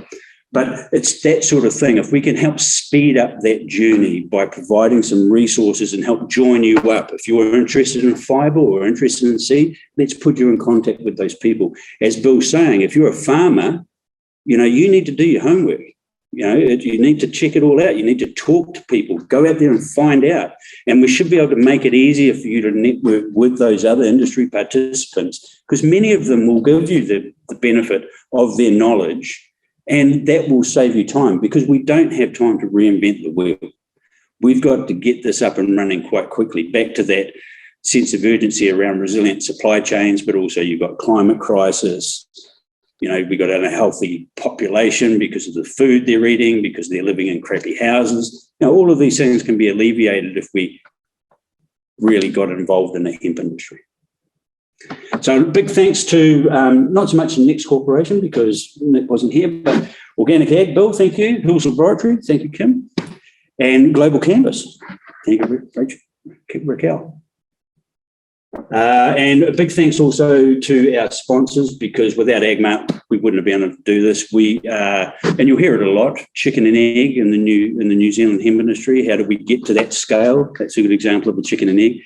But it's that sort of thing. If we can help speed up that journey by providing some resources and help join you up, if you're interested in fibre or interested in seed, let's put you in contact with those people. As Bill's saying, if you're a farmer, you need to do your homework. You need to check it all out. You need to talk to people, go out there and find out. And we should be able to make it easier for you to network with those other industry participants, because many of them will give you the benefit of their knowledge. And that will save you time, because we don't have time to reinvent the wheel. We've got to get this up and running quite quickly. Back to that sense of urgency around resilient supply chains, but also you've got climate crisis. We've got an unhealthy population because of the food they're eating, because they're living in crappy houses. All of these things can be alleviated if we really got involved in the hemp industry. So big thanks to not so much the Next Corporation, because Nick wasn't here, but OrganicAg, Bill, thank you. Hills Laboratory, thank you, Kim. And Global Canvas, thank you, Racquel. And a big thanks also to our sponsors, because without AgMart, we wouldn't have been able to do this. And you'll hear it a lot, chicken and egg in the New Zealand hemp industry. How do we get to that scale? That's a good example of a chicken and egg.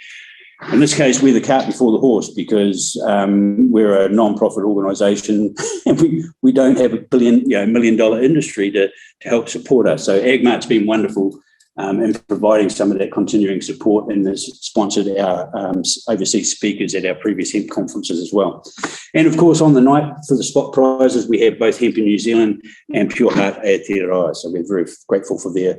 In this case, we're the cart before the horse, because we're a non-profit organisation and we don't have a $1 million industry to help support us. So AgMart's been wonderful in providing some of that continuing support, and has sponsored our overseas speakers at our previous hemp conferences as well. And of course, on the night for the spot prizes, we have both Hemp in New Zealand and Pure Heart Aotearoa. So we're very grateful for their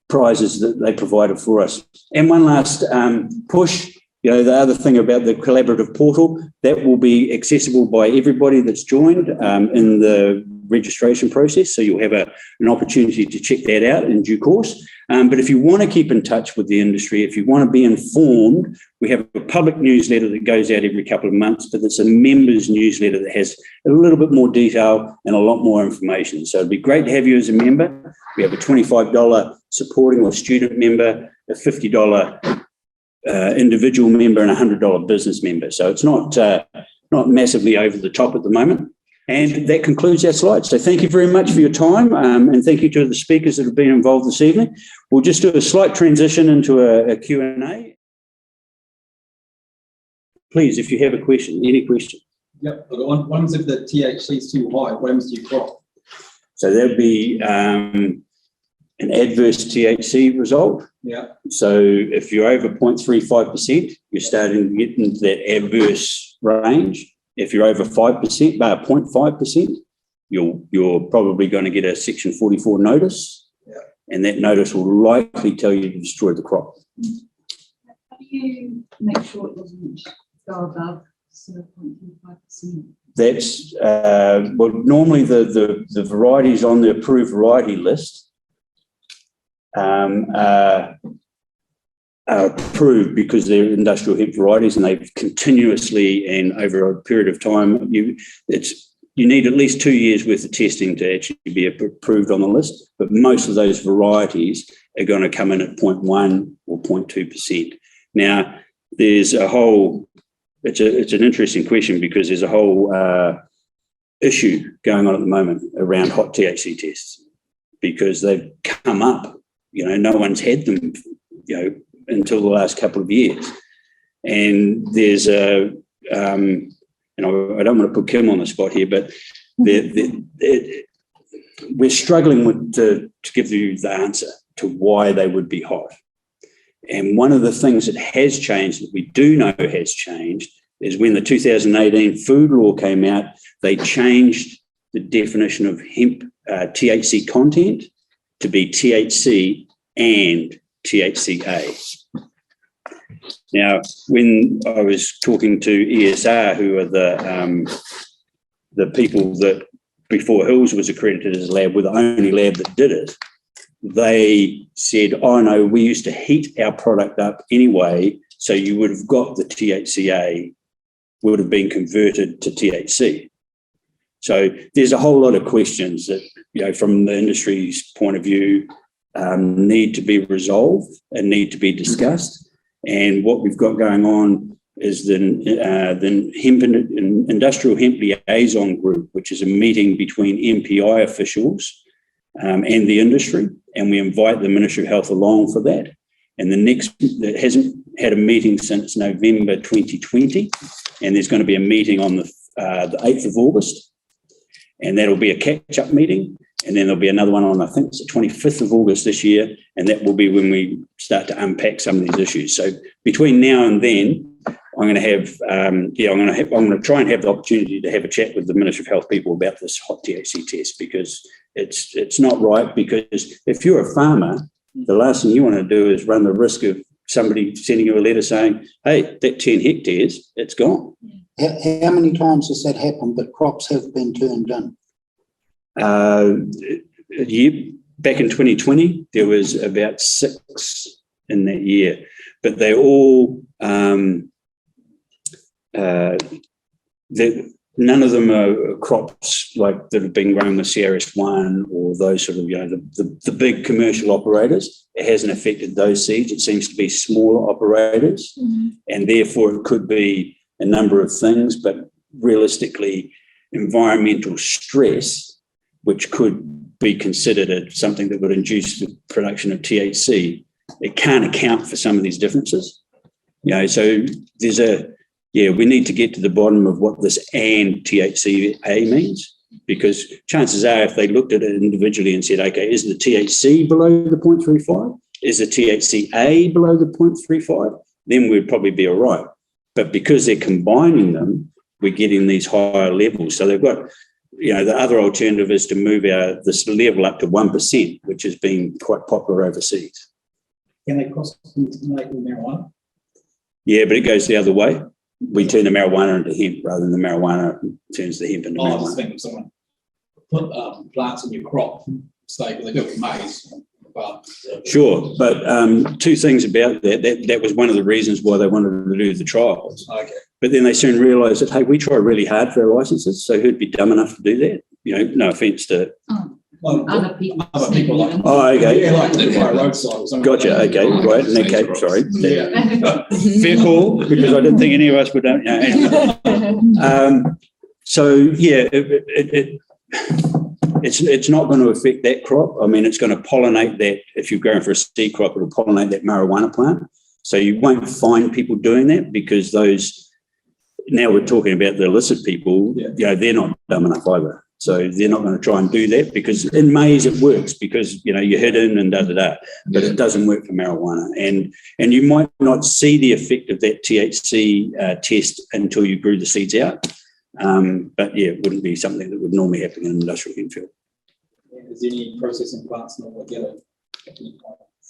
prizes that they provided for us. And one last push, the other thing about the collaborative portal, that will be accessible by everybody that's joined in the registration process. So you'll have an opportunity to check that out in due course. But if you want to keep in touch with the industry, if you want to be informed, we have a public newsletter that goes out every couple of months, but it's a members newsletter that has a little bit more detail and a lot more information. So it'd be great to have you as a member. We have a $25 supporting or student member, a $50 individual member, and a $100 business member. So it's not massively over the top at the moment. And that concludes our slides. So thank you very much for your time, and thank you to the speakers that have been involved this evening. We'll just do a slight transition into a Q&A. Please, if you have a question, any question. Yep, I've got one. One's if the THC is too high, what happens to your crop? So there'll be an adverse THC result. Yeah. So if you're over 0.35%, you're starting to get into that adverse range. If you're over 5%, 0.5%, you're probably going to get a Section 44 notice, and that notice will likely tell you to destroy the crop. How do you make sure it doesn't go above 0.25%? That's normally the varieties on the approved variety list are approved because they're industrial hemp varieties, and they've continuously and over a period of time, you need at least 2 years worth of testing to actually be approved on the list. But most of those varieties are going to come in at 0.1 or 0.2%. Now, there's a whole, it's an interesting question, because there's a whole issue going on at the moment around hot THC tests, because they've come up, no one's had them, until the last couple of years. And there's I don't want to put Kim on the spot here, but we're struggling to give you the answer to why they would be hot. And one of the things that has changed, that we do know has changed, is when the 2018 food law came out, they changed the definition of hemp THC content to be THC and THCA. Now, when I was talking to ESR, who are the people that before Hills was accredited as a lab, were the only lab that did it, they said, oh no, we used to heat our product up anyway, so you would have got the THCA would have been converted to THC. So there's a whole lot of questions that, from the industry's point of view, need to be resolved and need to be discussed. And what we've got going on is the Industrial Hemp Liaison Group, which is a meeting between MPI officials and the industry, and we invite the Ministry of Health along for that. And it hasn't had a meeting since November 2020, and there's going to be a meeting on the 8th of August, and that'll be a catch-up meeting. And then there'll be another one on, I think it's the 25th of August this year, and that will be when we start to unpack some of these issues. So between now and then, I'm going to try and have the opportunity to have a chat with the Ministry of Health people about this hot THC test, because it's not right. Because if you're a farmer, the last thing you want to do is run the risk of somebody sending you a letter saying, hey, that 10 hectares, it's gone. How many times has that happened that crops have been turned in? Back in 2020, there was about 6 in that year, but they all, none of them are crops like that have been grown with CRS1 or those sort of, the big commercial operators. It hasn't affected those seeds. It seems to be smaller operators, and therefore it could be a number of things, but realistically, environmental stress, which could be considered as something that would induce the production of THC, it can't account for some of these differences. So there's we need to get to the bottom of what this and THCA means, because chances are if they looked at it individually and said, okay, is the THC below the 0.35? Is the THCA below the 0.35? Then we'd probably be all right. But because they're combining them, we're getting these higher levels. So they've got, the other alternative is to move this level up to 1%, which has been quite popular overseas. Can they cross-contaminate with marijuana? Yeah, but it goes the other way. We turn the marijuana into hemp rather than the marijuana turns the hemp into marijuana. I was thinking someone put plants in your crop, say, they do it with maize. Sure, but two things about that. That was one of the reasons why they wanted to do the trials. Okay. But then they soon realised that, hey, we try really hard for our licences, so who'd be dumb enough to do that? No offence to... Other people. Like, oh, okay. Yeah, like by a roadside or something. Gotcha, okay, right. In that case, sorry. Yeah. Fair call, because I didn't think any of us would... It's not going to affect that crop. I mean, it's going to pollinate that. If you're going for a seed crop, it'll pollinate that marijuana plant. So you won't find people doing that, because those... Now we're talking about the illicit people, they're not dumb enough either. So they're not going to try and do that, because in maize it works because, you're hidden and da-da-da, but it doesn't work for marijuana. And you might not see the effect of that THC test until you grew the seeds out. But it wouldn't be something that would normally happen in an industrial hemp field. Is there any processing plants normally get it?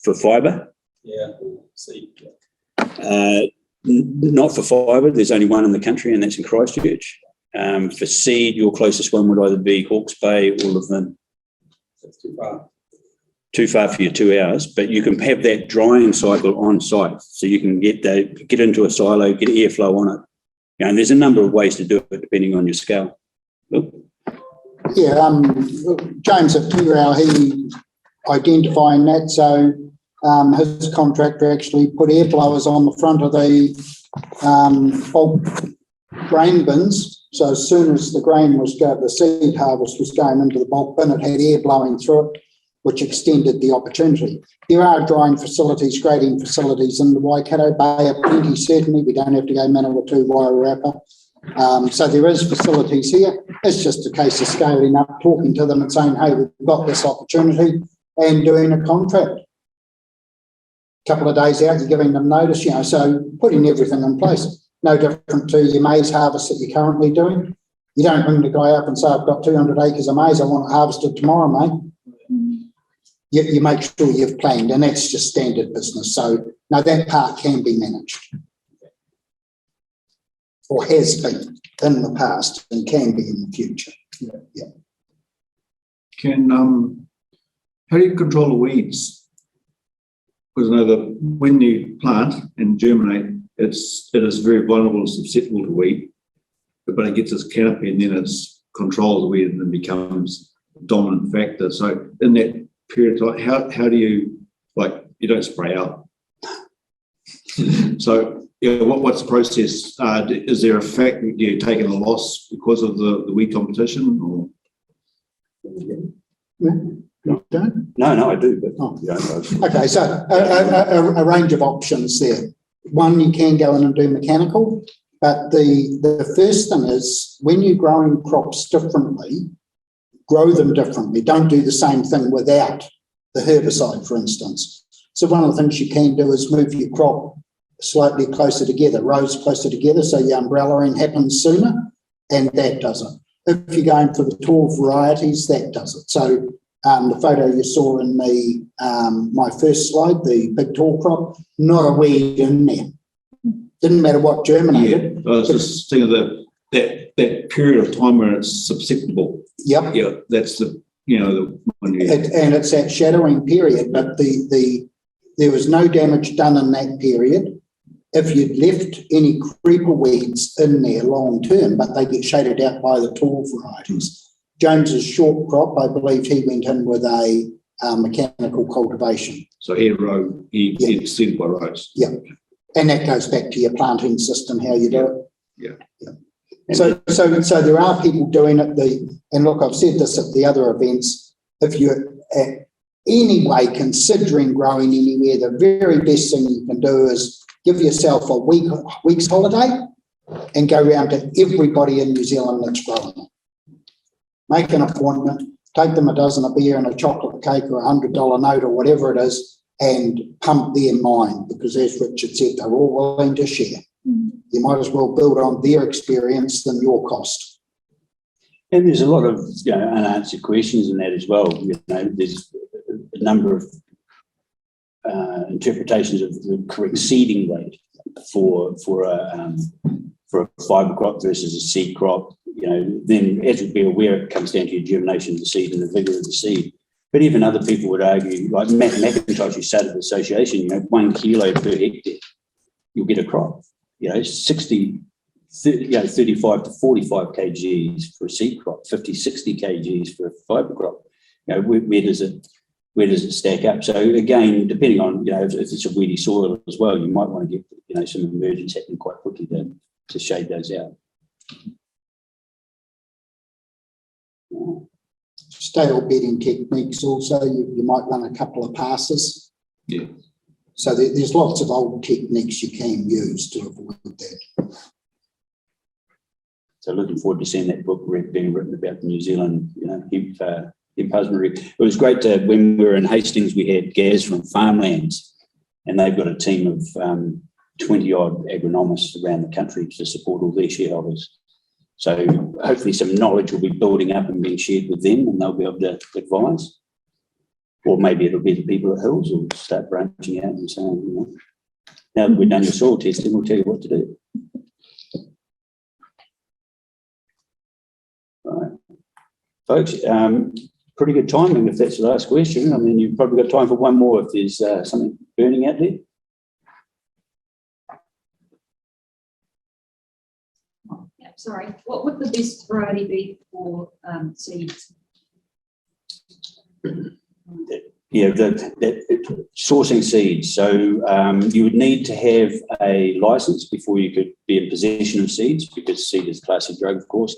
For fibre? Yeah, seed. Not for fibre. There's only one in the country, and that's in Christchurch. For seed, your closest one would either be Hawke's Bay or Levin. That's too far. Too far for your 2 hours, but you can have that drying cycle on site, so you can get into a silo, get airflow on it. And there's a number of ways to do it depending on your scale. Look. Yeah, James at Murrell, he identifying that, so his contractor actually put air blowers on the front of the bulk grain bins. So as soon as the seed harvest was going into the bulk bin, it had air blowing through it, which extended the opportunity. There are drying facilities, grading facilities in the Waikato Bay of plenty, certainly. We don't have to go Manawatu, Wairarapa. So there is facilities here. It's just a case of scaling up, talking to them and saying, hey, we've got this opportunity, and doing a contract. A couple of days out, you're giving them notice, so putting everything in place. No different to your maize harvest that you're currently doing. You don't ring the guy up and say, I've got 200 acres of maize, I want it harvested tomorrow, mate. You make sure you've planned, and that's just standard business. So, no, that part can be managed, or has been in the past and can be in the future. Yeah. Can how do you control the weeds? Because I know that when you plant and germinate, it is very vulnerable and susceptible to weed, but it gets its canopy and then it's controls the weed and then becomes a dominant factor. So in that period of time, how do you, like, you don't spray out? So yeah, what's the process? Is there a fact that you're taking a loss because of the weed competition, or? You don't? No, I do, but Oh. you don't. Okay, so a range of options there. One, you can go in and do mechanical, but the first thing is when you're growing crops differently, grow them differently. Don't do the same thing without the herbicide, for instance. So one of the things you can do is move your crop slightly closer together, rows closer together, so your umbrellaing happens sooner, and that does it. If you're going for the tall varieties, that does it. So the photo you saw in my first slide, the big tall crop, not a weed in there. Didn't matter what germinated. Yeah, I was just thinking of that period of time where it's susceptible. Yep. Yeah, that's the when you. And it's that shadowing period, but there was no damage done in that period. If you'd left any creeper weeds in there long term, but they get shaded out by the tall varieties. Jones's short crop, I believe he went in with a mechanical cultivation. So he seeded by rows. Yeah. And that goes back to your planting system, how you do it. Yeah. So there are people doing it. And look, I've said this at the other events. If you're anyway considering growing anywhere, the very best thing you can do is give yourself a week's holiday and go round to everybody in New Zealand that's growing it. Make an appointment, take them a dozen of beer and a chocolate cake or $100 note or whatever it is, and pump their mind, because as Richard said, they're all willing to share. You might as well build on their experience than your cost. And there's a lot of unanswered questions in that as well. There's a number of interpretations of the correct seeding rate for a fibre crop versus a seed crop. Then as you'd be aware, it comes down to your germination of the seed and the vigour of the seed. But even other people would argue, like Matt McIntosh, who started the association, 1 kilo per hectare, you'll get a crop. 35 to 45 kgs for a seed crop, 50, 60 kgs for a fibre crop. Where does it stack up? So again, depending on if it's a weedy soil as well, you might want to get some emergence happening quite quickly to shade those out. Stale bedding techniques also, you might run a couple of passes. Yeah. So there's lots of old techniques you can use to avoid that. So looking forward to seeing that book being written about the New Zealand hemp husbandry. It was great when we were in Hastings, we had Gaz from Farmlands, and they've got a team of 20-odd agronomists around the country to support all their shareholders. So hopefully some knowledge will be building up and being shared with them, and they'll be able to advise. Or maybe it'll be the people at Hills who will start branching out and saying, now that we've done the soil testing, we'll tell you what to do. Right. Folks, pretty good timing if that's the last question. I mean, you've probably got time for one more if there's something burning out there. Sorry, what would the best variety be for seeds? Yeah, sourcing seeds. So you would need to have a license before you could be in possession of seeds, because seed is a class of drug, of course.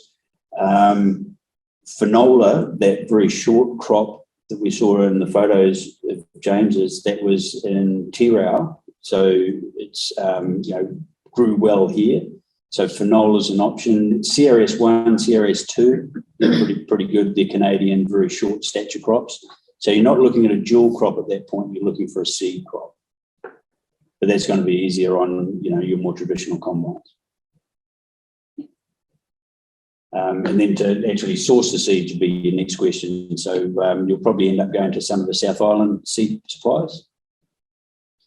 Finola, that very short crop that we saw in the photos of James's, that was in Tirau. So it's, grew well here. So finola is an option. CRS1, CRS2, they're pretty good. They're Canadian, very short stature crops. So you're not looking at a dual crop at that point. You're looking for a seed crop. But that's going to be easier on, your more traditional combines. And then to actually source the seed to be your next question. So you'll probably end up going to some of the South Island seed suppliers.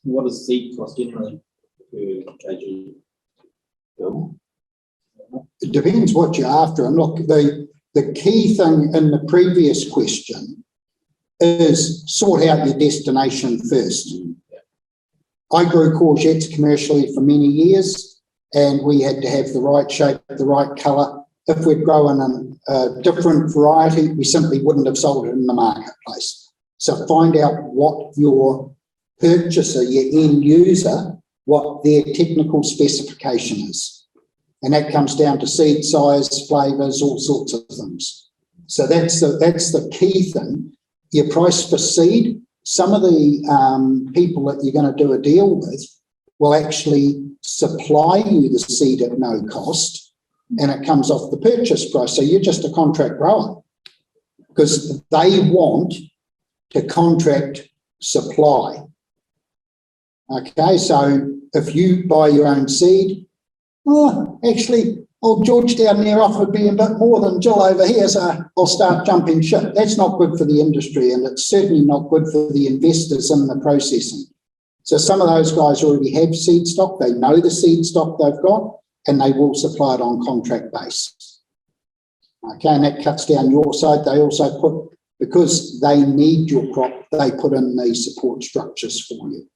What does seed cost generally per kg? Bill? It depends what you're after. And look, the key thing in the previous question is sort out your destination first. I grew courgettes commercially for many years, and we had to have the right shape, the right colour. If we'd grown a different variety, we simply wouldn't have sold it in the marketplace. So find out what your purchaser, your end user, what their technical specification is. And that comes down to seed size, flavours, all sorts of things. So that's the key thing. Your price for seed, some of the people that you're going to do a deal with will actually supply you the seed at no cost, and it comes off the purchase price. So you're just a contract grower because they want to contract supply. Okay, so if you buy your own seed, actually, old George down there offered me a bit more than Jill over here, so I'll start jumping ship. That's not good for the industry, and it's certainly not good for the investors in the processing. So some of those guys already have seed stock. They know the seed stock they've got, and they will supply it on contract basis. Okay, and that cuts down your side. They also put, because they need your crop, they put in the support structures for you.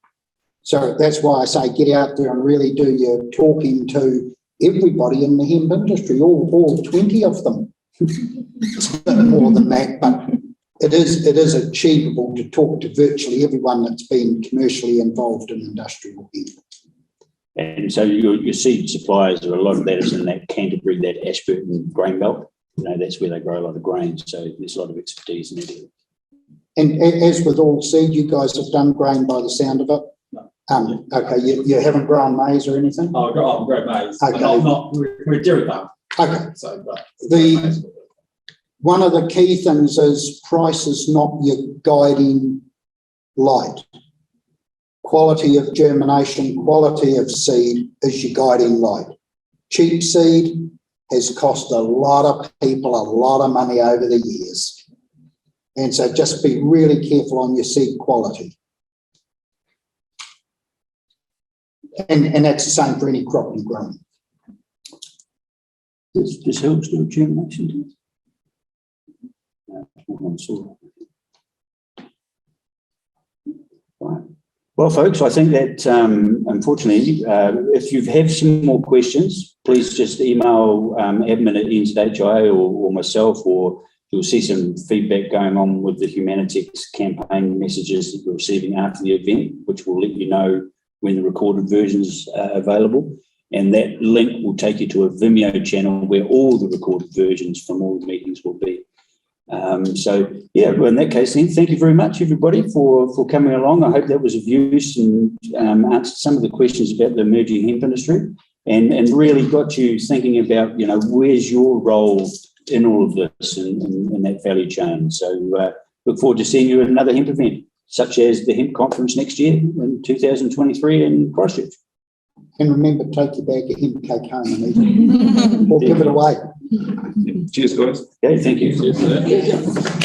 So that's why I say get out there and really do your talking to everybody in the hemp industry, all 20 of them. It's a bit more than that, but it is achievable to talk to virtually everyone that's been commercially involved in industrial hemp. And so your seed suppliers, a lot of that is in that Canterbury, that Ashburton grain belt. You know, that's where they grow a lot of grain. So there's a lot of expertise in it. And as with all seed, you guys have done grain by the sound of it. No. Okay, you haven't grown maize or anything? Oh, grow maize. Okay. We're a dairy farm. Okay. So, but one of the key things is price is not your guiding light. Quality of germination, quality of seed is your guiding light. Cheap seed has cost a lot of people a lot of money over the years. And so just be really careful on your seed quality. And that's the same for any crop you're growing. This helps do germination. Right. Well, folks, I think that unfortunately, if you have some more questions, please just email admin at NZHIA or myself, or you'll see some feedback going on with the Humanitex campaign messages that we're receiving after the event, which will let you know when the recorded versions are available. And that link will take you to a Vimeo channel where all the recorded versions from all the meetings will be. So, yeah, well, in that case, then, thank you very much, everybody, for coming along. I hope that was of use and answered some of the questions about the emerging hemp industry and really got you thinking about, you know, where's your role in all of this and that value chain. So look forward to seeing you at another hemp event, such as the Hemp Conference next year in 2023 in Christchurch. And remember, take your bag of hemp cake home and eat it, or give it away. Cheers, guys. Okay, thank you. Cheers for that.